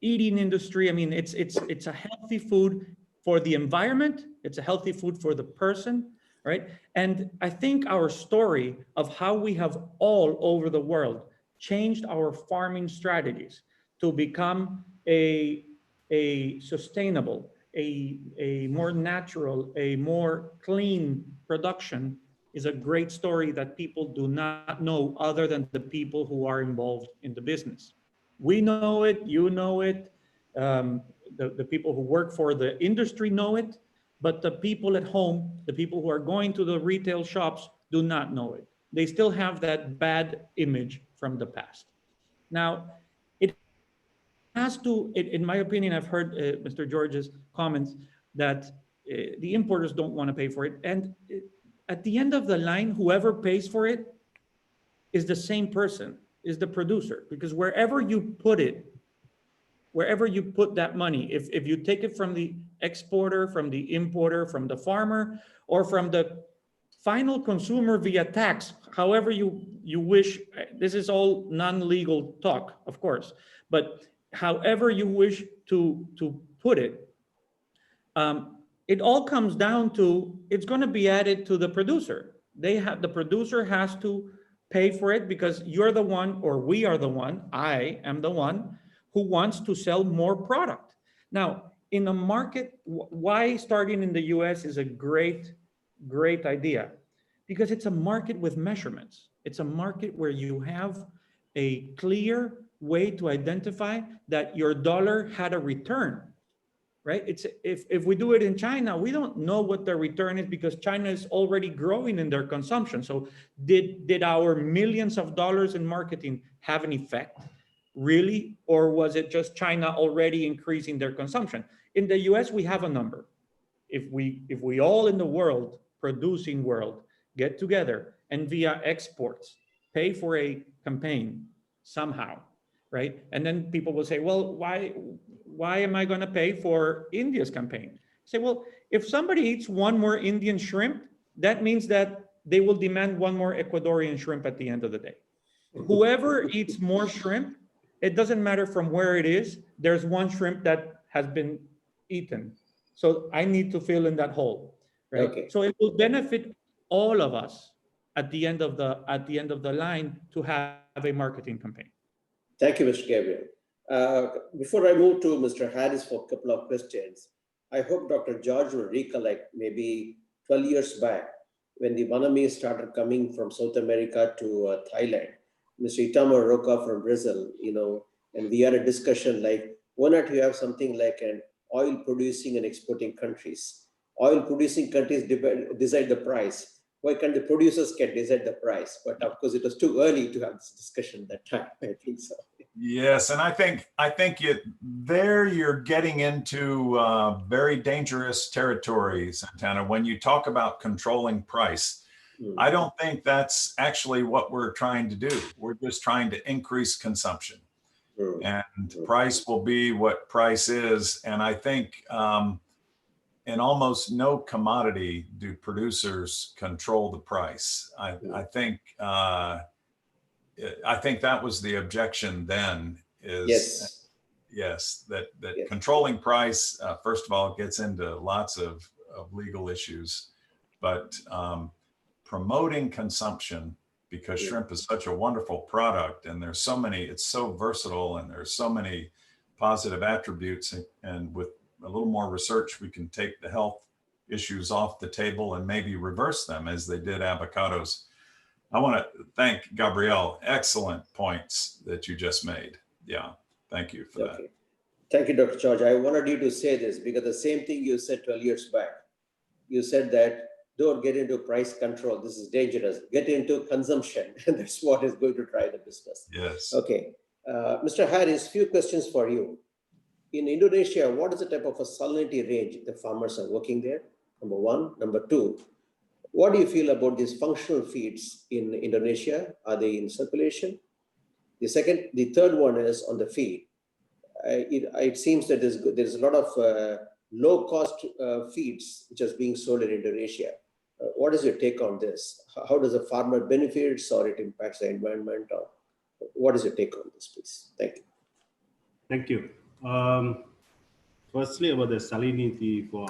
eating industry. I mean, it's a healthy food for the environment. It's a healthy food for the person, right? And I think our story of how we have all over the world changed our farming strategies to become a sustainable, a more natural, a more clean production is a great story that people do not know other than the people who are involved in the business. We know it, you know it, the people who work for the industry know it, but the people at home, the people who are going to the retail shops do not know it. They still have that bad image from the past. Now, it has to, in my opinion, I've heard Mr. George's comments that the importers don't want to pay for it. And at the end of the line, whoever pays for it is the same person, is the producer, because wherever you put it, wherever you put that money, if you take it from the exporter, from the importer, from the farmer, or from the final consumer via tax, however you wish, this is all non-legal talk, of course, but however you wish to put it, it all comes down to, it's going to be added to the producer. The producer has to pay for it because you're the one, or we are the one, I am the one who wants to sell more product. Now, in a market, why starting in the US is a great idea, because it's a market with measurements. It's a market where you have a clear way to identify that your dollar had a return, right? It's if we do it in China, we don't know what the return is because China is already growing in their consumption. So did our millions of dollars in marketing have an effect, really? Or was it just China already increasing their consumption? In the US, we have a number. If we all in the world, producing world, get together and via exports, pay for a campaign somehow, right? And then people will say, well, why am I going to pay for India's campaign? Say, well, if somebody eats one more Indian shrimp, that means that they will demand one more Ecuadorian shrimp at the end of the day. Whoever eats more shrimp, it doesn't matter from where it is, there's one shrimp that has been eaten. So I need to fill in that hole, right? Okay. So it will benefit all of us at the end of the line to have a marketing campaign. Thank you, Mr. Gabriel. Before I move to Mr. Harris for a couple of questions, I hope Dr. George will recollect maybe 12 years back when the Vietnamese started coming from South America to Thailand. Mr. Itamar Roca from Brazil, and we had a discussion like, why not you have something like an oil producing and exporting countries? Oil producing countries decide the price. Why can't the producers decide the price? But of course, it was too early to have this discussion at that time. I think so. Yes, and I think you're getting into very dangerous territory, Santana. When you talk about controlling price, I don't think that's actually what we're trying to do. We're just trying to increase consumption, and price will be what price is. And I think in almost no commodity do producers control the price. I think that was the objection then. Yes, that controlling price, first of all, gets into lots of legal issues, but promoting consumption, because shrimp is such a wonderful product and there's so many, it's so versatile and there's so many positive attributes, and with a little more research, we can take the health issues off the table and maybe reverse them as they did avocados. I want to thank Gabriel. Excellent points that you just made. Yeah, thank you for that. Thank you, Dr. George. I wanted you to say this because the same thing you said 12 years back. You said that don't get into price control. This is dangerous. Get into consumption. And that's what is going to drive the business. Yes. Okay. Mr. Harris, few questions for you. In Indonesia, what is the type of a salinity range the farmers are working there? Number one. Number two, what do you feel about these functional feeds in Indonesia? Are they in circulation? The third one is on the feed. It seems that there's a lot of low-cost feeds which is being sold in Indonesia. What is your take on this? How does a farmer benefits, or it impacts the environment? Or what is your take on this, please? Thank you. Thank you. Firstly, about the salinity for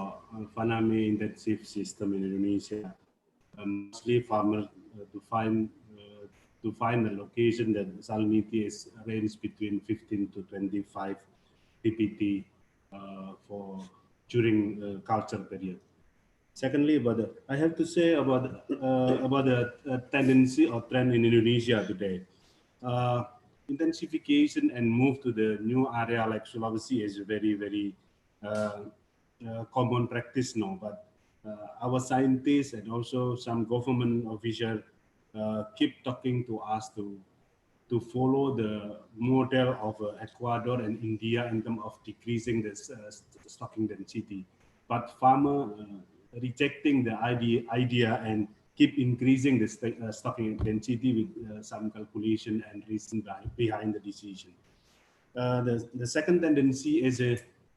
Faname intensive system in Indonesia, mostly farmers to find the location that salinity is range between 15 to 25 ppt for during culture period. Secondly, I have to say about the tendency or trend in Indonesia today. Intensification and move to the new area like Sulawesi is very common practice now. But our scientists and also some government officials keep talking to us to follow the model of Ecuador and India in terms of decreasing the stocking density. But farmer rejecting the idea and keep increasing the stocking density with some calculation and reason behind the decision. The second tendency is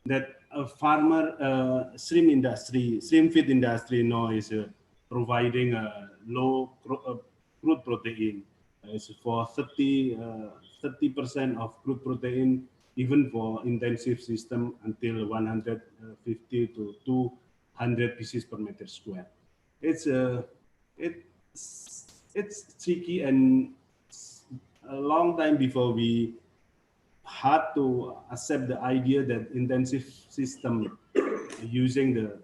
that a farmer shrimp feed industry now is providing a low crude protein. It's for 30% of crude protein, even for intensive system until 150 to 200 pieces per meter square. It's tricky, and a long time before we had to accept the idea that intensive system using the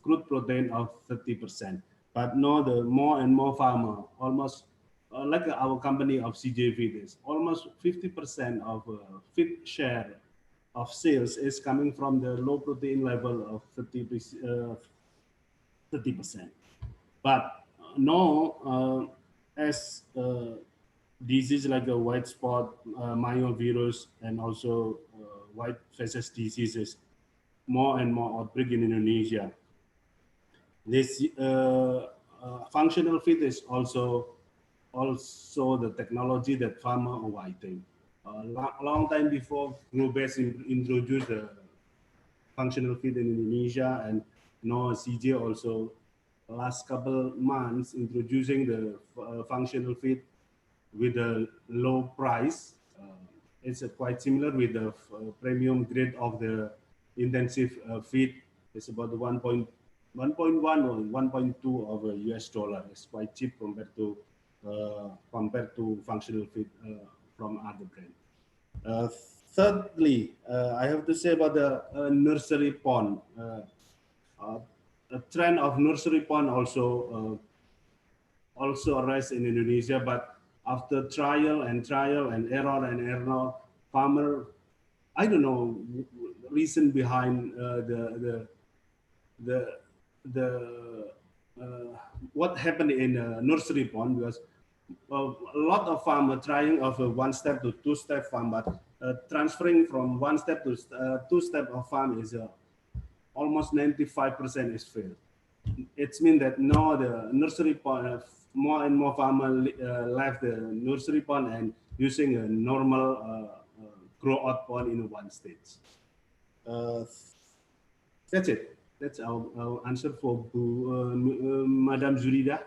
crude protein of 30%. But now the more and more farmer, almost like our company of CJ Feed is, almost 50% of feed share of sales is coming from the low protein level of 30%. But now, as disease like a white spot, myovirus, and also white phases diseases, more and more outbreak in Indonesia. This functional feed is also the technology that farmer are awaiting. Long time before, GrowBase introduced the functional feed in Indonesia, and now CJ also last couple months introducing the functional feed with a low price. It's quite similar with the premium grade of the intensive feed. It's about 1.1 or 1.2 of US dollar. It's quite cheap compared to functional feed from other brands. Thirdly, I have to say about the nursery pond. A trend of nursery pond also arise in Indonesia, but after trial and error, farmer, I don't know reason behind what happened in a nursery pond, because a lot of farmer trying of a one step to two step farm, but transferring from one step to two step of farm is almost 95% is failed. It means that now the nursery pond, more and more farmers left the nursery pond and using a normal grow out pond in one stage. That's it. That's our answer for Madam Zurida.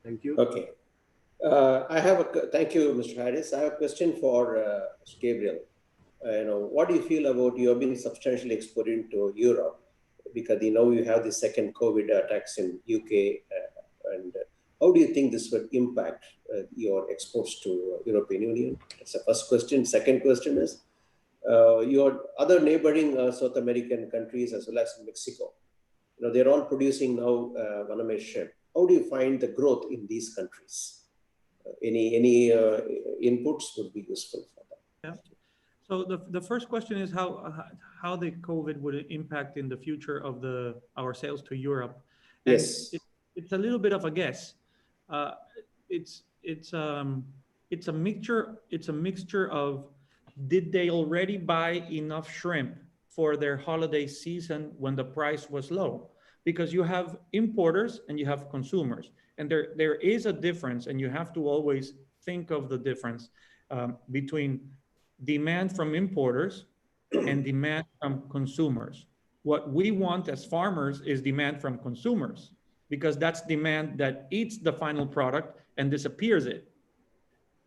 Thank you. Okay. Thank you, Mr. Harris. I have a question for Mr. Gabriel. What do you feel about, you have been substantially exporting to Europe, because you have the second COVID attacks in UK, and how do you think this would impact your exports to European Union? That's the first question. Second question is, your other neighboring South American countries as well as Mexico, they're all producing now Panama shrimp. How do you find the growth in these countries? Any inputs would be useful for them. Yeah. So the first question is how the COVID would impact in the future of our sales to Europe. And yes, it's a little bit of a guess. It's a mixture of, did they already buy enough shrimp for their holiday season when the price was low? Because you have importers and you have consumers, and there is a difference, and you have to always think of the difference between demand from importers and demand from consumers. What we want as farmers is demand from consumers, because that's demand that eats the final product and disappears it.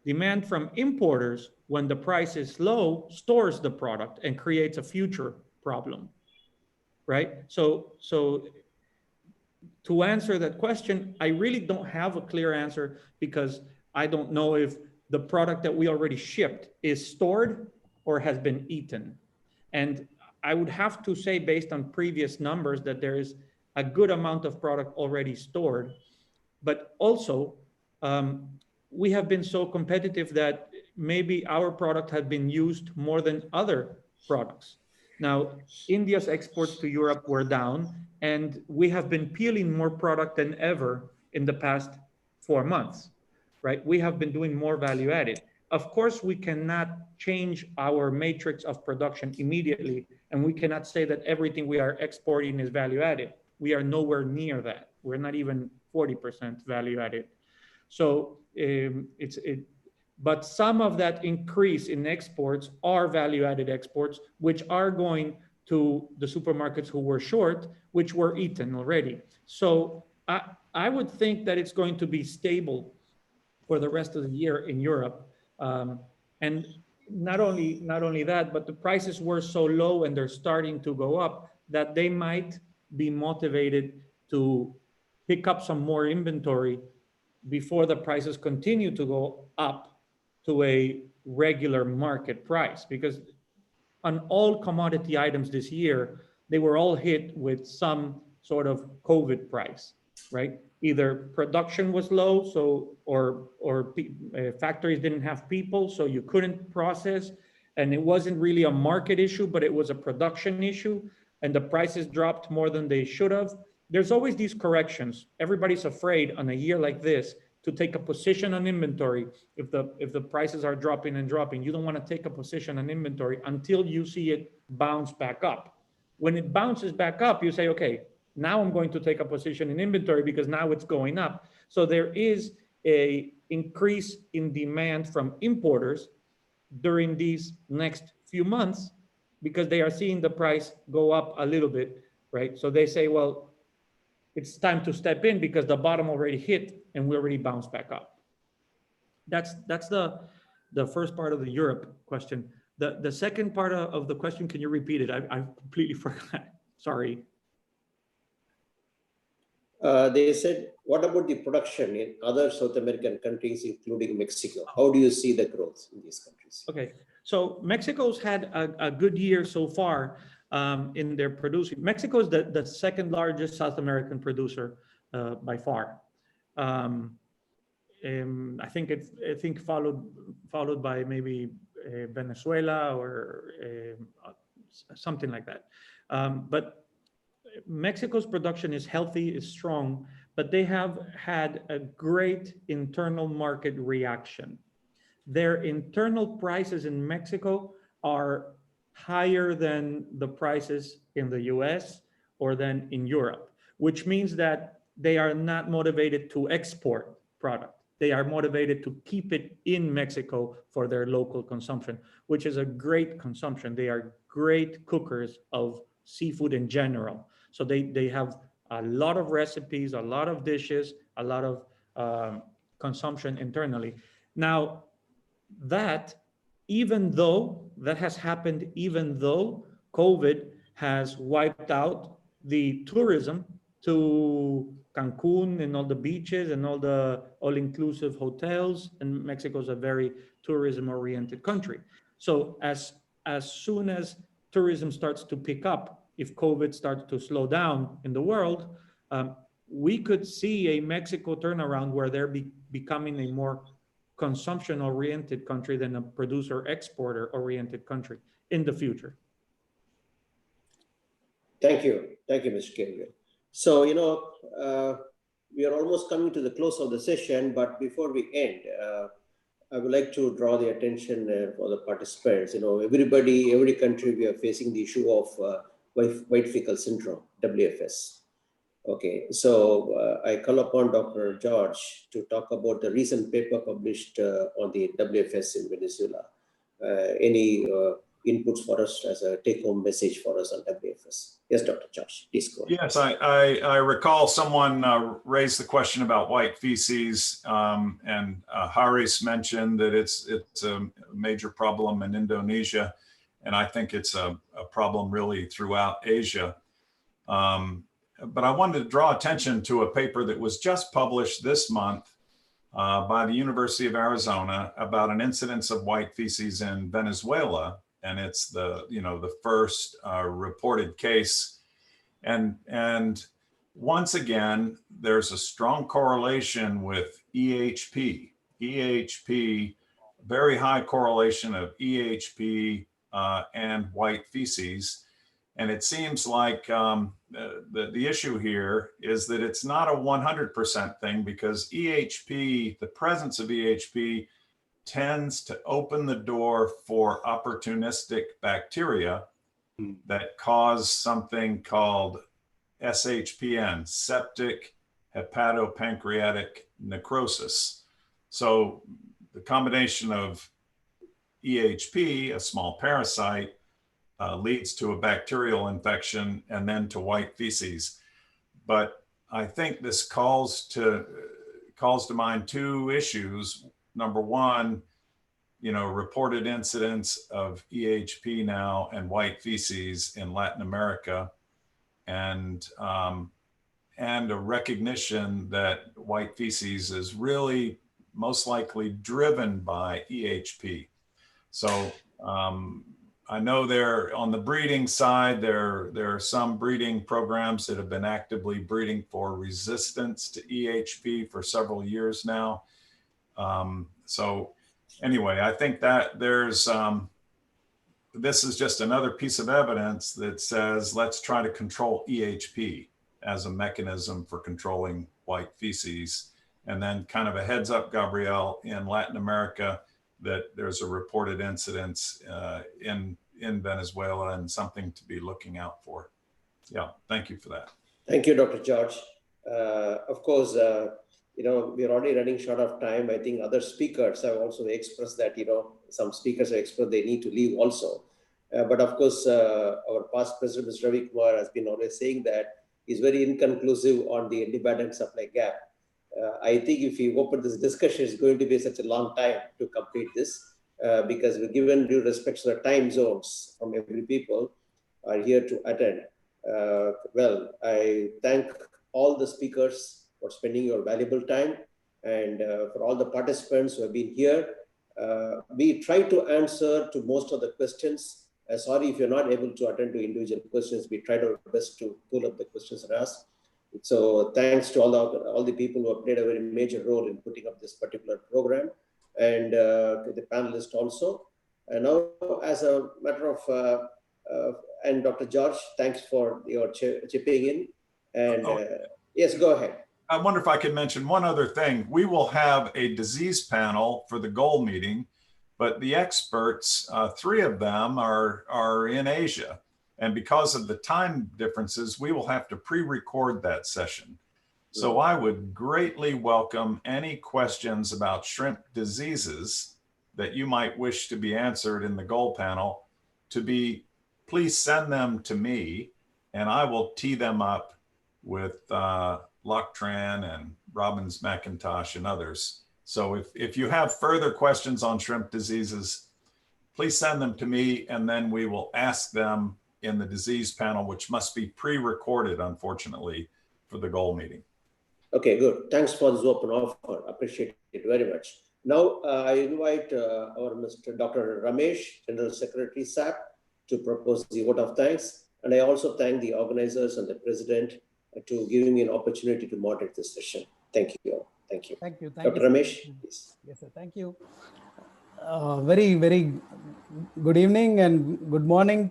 Demand from importers, when the price is low, stores the product and creates a future problem, right? So to answer that question, I really don't have a clear answer, because I don't know if the product that we already shipped is stored or has been eaten. And I would have to say, based on previous numbers, that there is a good amount of product already stored. But also, we have been so competitive that maybe our product had been used more than other products. Now, India's exports to Europe were down, and we have been peeling more product than ever in the past 4 months, right? We have been doing more value added. Of course, we cannot change our matrix of production immediately, and we cannot say that everything we are exporting is value added. We are nowhere near that. We're not even 40% value added. So but some of that increase in exports are value added exports, which are going to the supermarkets who were short, which were eaten already. So I would think that it's going to be stable for the rest of the year in Europe. And not only that, but the prices were so low and they're starting to go up that they might be motivated to pick up some more inventory before the prices continue to go up to a regular market price. Because on all commodity items this year, they were all hit with some sort of COVID price, right? Either production was low, so or factories didn't have people, so you couldn't process, and it wasn't really a market issue, but it was a production issue, and the prices dropped more than they should have. There's always these corrections. Everybody's afraid on a year like this to take a position on inventory. If the prices are dropping and dropping, you don't want to take a position on inventory until you see it bounce back up. When it bounces back up, you say, okay, now I'm going to take a position in inventory because now it's going up. So there is a increase in demand from importers during these next few months because they are seeing the price go up a little bit, right? So they say, well, it's time to step in because the bottom already hit and we already bounced back up. That's the first part of the Europe question. The second part of the question, can you repeat it? I completely forgot. Sorry. They said, what about the production in other South American countries, including Mexico? How do you see the growth in these countries? Okay, so Mexico's had a good year so far in their producing. Mexico is the second largest South American producer by far. I think followed by maybe Venezuela or something like that. But Mexico's production is healthy, is strong, but they have had a great internal market reaction. Their internal prices in Mexico are higher than the prices in the US or than in Europe, which means that they are not motivated to export product. They are motivated to keep it in Mexico for their local consumption, which is a great consumption. They are great cookers of seafood in general. So they have a lot of recipes, a lot of dishes, a lot of consumption internally. Now, that has happened even though COVID has wiped out the tourism to Cancun and all the beaches and all the all-inclusive hotels, and Mexico is a very tourism-oriented country. So as soon as tourism starts to pick up, if COVID starts to slow down in the world, we could see a Mexico turnaround where they're becoming a more consumption-oriented country than a producer-exporter-oriented country in the future. Thank you, Mr. Gabriel. So, we are almost coming to the close of the session, but before we end, I would like to draw the attention for the participants. Every country, we are facing the issue of white fecal syndrome, WFS. Okay, so I call upon Dr. George to talk about the recent paper published on the WFS in Venezuela. Any inputs for us as a take-home message for us on WFS. Yes, Dr. Josh, please go ahead. Yes, I recall someone raised the question about white feces, and Haris mentioned that it's a major problem in Indonesia, and I think it's a problem really throughout Asia. But I wanted to draw attention to a paper that was just published this month by the University of Arizona about an incidence of white feces in Venezuela, and it's the first reported case. And once again, there's a strong correlation with EHP. EHP, very high correlation of EHP and white feces. And it seems like the issue here is that it's not a 100% thing, because EHP, the presence of EHP, tends to open the door for opportunistic bacteria that cause something called SHPN, septic hepatopancreatic necrosis. So the combination of EHP, a small parasite, leads to a bacterial infection and then to white feces. But I think this calls to mind two issues. Number one, reported incidence of EHP now and white feces in Latin America, and a recognition that white feces is really most likely driven by EHP. So I know there on the breeding side, there are some breeding programs that have been actively breeding for resistance to EHP for several years now. So anyway, I think that this is just another piece of evidence that says, let's try to control EHP as a mechanism for controlling white feces. And then kind of a heads up, Gabriel, in Latin America, that there's a reported incidence in Venezuela and something to be looking out for. Yeah, thank you for that. Thank you, Dr. George. Of course, we're already running short of time. I think other speakers have also expressed that, some speakers have expressed they need to leave also. But of course, our past president, Mr. Ravi Kumar, has been always saying that he's very inconclusive on the demand and supply gap. I think if we open this discussion, it's going to be such a long time to complete this, because we're given due respect to the time zones from every people are here to attend. Well, I thank all the speakers for spending your valuable time, and for all the participants who have been here. We try to answer to most of the questions. Sorry if you're not able to attend to individual questions. We tried our best to pull up the questions and ask. So thanks to all the people who have played a very major role in putting up this particular program, and to the panelists also. And now, as a matter of, and Dr. George, thanks for your chipping in. And yes, go ahead. I wonder if I could mention one other thing. We will have a disease panel for the goal meeting, but the experts, 3 of them are in Asia. And because of the time differences, we will have to pre-record that session. So I would greatly welcome any questions about shrimp diseases that you might wish to be answered in the goal panel please send them to me, and I will tee them up with Loctran and Robbins McIntosh and others. So if you have further questions on shrimp diseases, please send them to me, and then we will ask them in the disease panel, which must be pre-recorded, unfortunately, for the goal meeting. Okay, good. Thanks for this open offer. Appreciate it very much. Now, I invite our Mr. Dr. Ramesh, General Secretary, SAP, to propose the vote of thanks. And I also thank the organizers and the president to giving me an opportunity to moderate this session. Thank you all. Thank you. Thank you. Dr. Ramesh, please. Yes, sir. Thank you. Very, very good evening and good morning,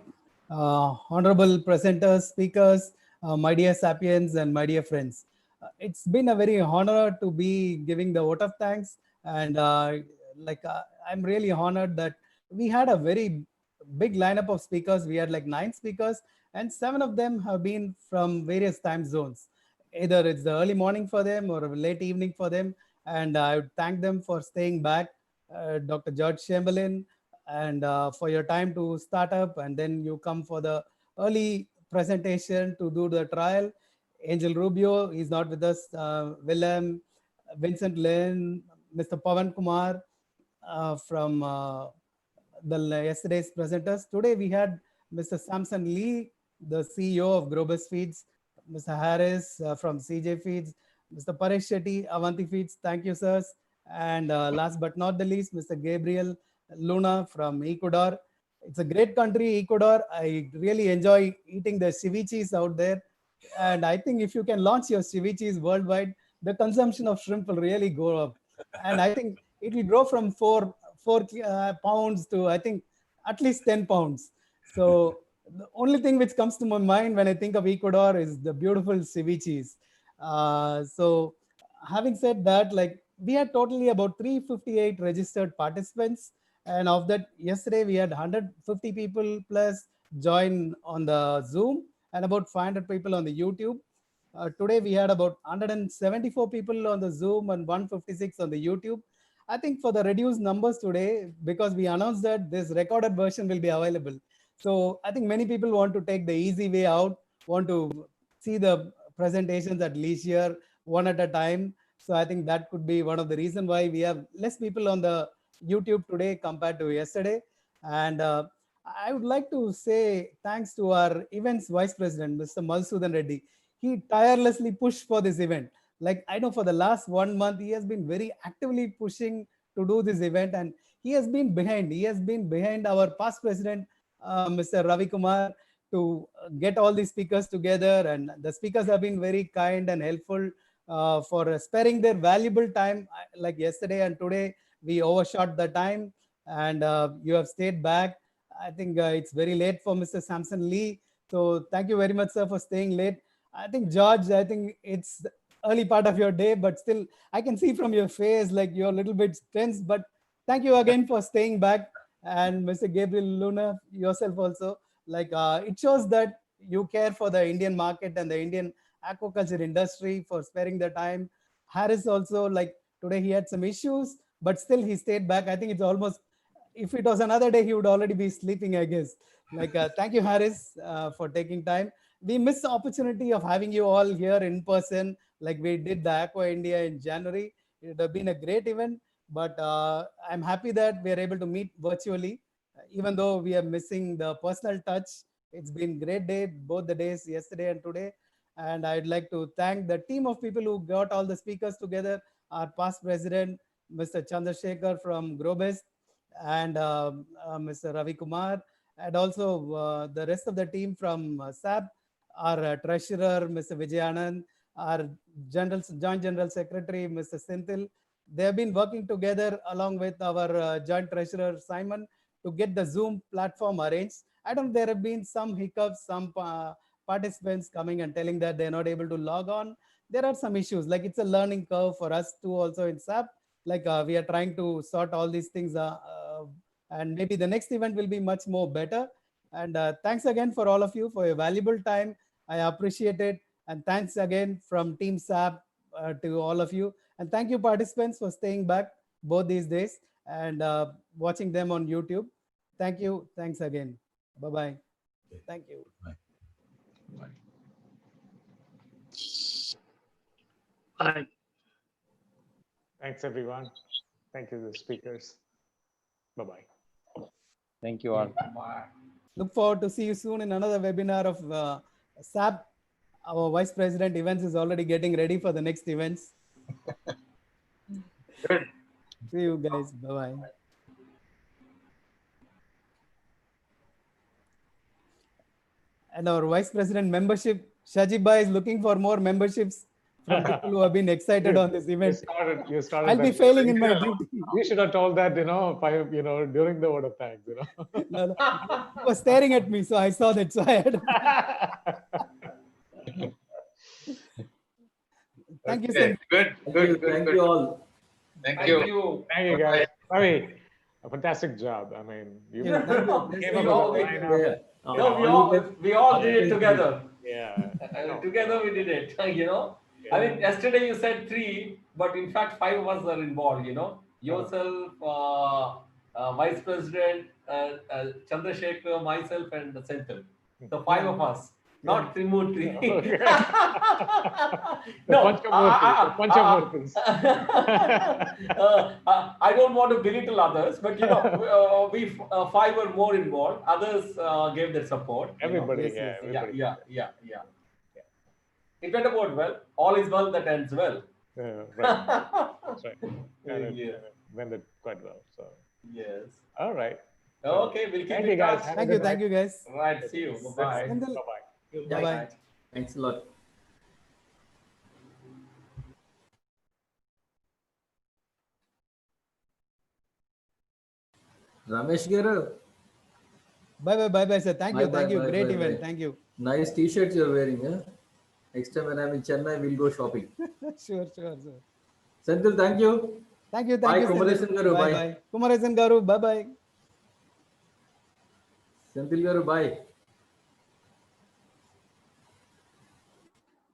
honorable presenters, speakers, my dear sapiens and my dear friends. It's been a very honor to be giving the vote of thanks, and I'm really honored that we had a very big lineup of speakers. We had like 9 speakers, and 7 of them have been from various time zones. Either it's the early morning for them or late evening for them, and I would thank them for staying back. Dr. George Chamberlain, and for your time to start up, and then you come for the early presentation to do the trial. Angel Rubio is not with us. Willem, Vincent Lin, Mr. Pavan Kumar from the yesterday's presenters. Today we had Mr. Samson Lee, the CEO of Grobus Feeds, Mr. Harris from CJ Feeds, Mr. Paresh Shetty, Avanti Feeds. Thank you, sirs. And last but not the least, Mr. Gabriel Luna from Ecuador. It's a great country, Ecuador. I really enjoy eating the ceviches out there. And I think if you can launch your ceviches worldwide, the consumption of shrimp will really go up. And I think it will grow from four pounds to, I think, at least 10 pounds. So the only thing which comes to my mind when I think of Ecuador is the beautiful ceviches. So having said that, like, we had totally about 358 registered participants. And of that, yesterday we had 150 people plus join on the Zoom and about 500 people on the YouTube. Today we had about 174 people on the Zoom and 156 on the YouTube. I think for the reduced numbers today, because we announced that this recorded version will be available. So I think many people want to take the easy way out, want to see the presentations at leisure, one at a time. So I think that could be one of the reasons why we have less people on the YouTube today compared to yesterday. And I would like to say thanks to our events vice president, Mr. Madhusudan Reddy. He tirelessly pushed for this event. Like, I know for the last 1 month, he has been very actively pushing to do this event, and he has been behind. He has been behind our past president, Mr. Ravi Kumar, to get all these speakers together. And the speakers have been very kind and helpful for sparing their valuable time. Like yesterday and today, we overshot the time, and you have stayed back. I think it's very late for Mr. Samson Lee. So thank you very much, sir, for staying late. I think, George, I think it's early part of your day, but still I can see from your face like you're a little bit tense, but thank you again for staying back. And Mr. Gabriel Luna, yourself also, like it shows that you care for the Indian market and the Indian aquaculture industry for sparing the time. Harris also, like today he had some issues, but still he stayed back. I think it's almost, if it was another day, he would already be sleeping, I guess. Like, thank you, Harris, for taking time. We missed the opportunity of having you all here in person, like we did the Aqua India in January. It would have been a great event, but I'm happy that we are able to meet virtually, even though we are missing the personal touch. It's been a great day, both the days, yesterday and today. And I'd like to thank the team of people who got all the speakers together, our past president, Mr. Chandrasekhar from Grobest, and Mr. Ravi Kumar, and also the rest of the team from SAP, our treasurer, Mr. Vijayanand, our joint general secretary, Mr. Senthil. They have been working together along with our joint treasurer, Simon, to get the Zoom platform arranged. I don't know, there have been some hiccups, some participants coming and telling that they're not able to log on. There are some issues, like it's a learning curve for us too also in SAP. Like we are trying to sort all these things and maybe the next event will be much more better. And thanks again for all of you for your valuable time. I appreciate it. And thanks again from Team SAP to all of you. And thank you participants for staying back both these days and watching them on YouTube. Thank you. Thanks again. Bye-bye. Thank you. Bye. Bye. Bye. Thanks, everyone. Thank you, the speakers. Bye-bye. Thank you all. Bye. Look forward to see you soon in another webinar of SAP. Our Vice President events is already getting ready for the next events. Good. See you guys. Bye-bye. And our Vice President membership, Shajiba, is looking for more memberships from people who have been excited on this event. You started I'll be failing in my duty. You should have told that, during the vote of thanks, No. He was staring at me, so I saw that. So I had. Thank you, sir. Good. Thank you all. Thank you. Thank you, guys. Ravi, a fantastic job. I mean, you came up with a lineup. We all did it together. Yeah. Together we did it, I mean, yesterday you said 3, but in fact 5 of us are involved, yourself, Vice President Chandrasekhar, myself, and Senthil. The 5 of us, not Trimurti. No, I don't want to belittle others, but we 5 were more involved. Others gave their support. Everybody, Yeah. It went about well. All is well that ends well. Right. That's right. And it went quite well. So yes. All right. Okay, we'll keep Thank in you guys. touch. Thank you guys. Right, see you. Bye-bye. Bye-bye. Bye-bye. Thanks a lot. Ramesh Garu. Bye, sir. Thank you. Great event. Thank you. Nice t-shirts you're wearing. Huh? Next time when I'm in Chennai, we'll go shopping. Sure. Senthil, thank you. Thank you. Bye, Kumaresan Garu. Bye. Kumaresan Garu. Bye. Senthil Garu, bye.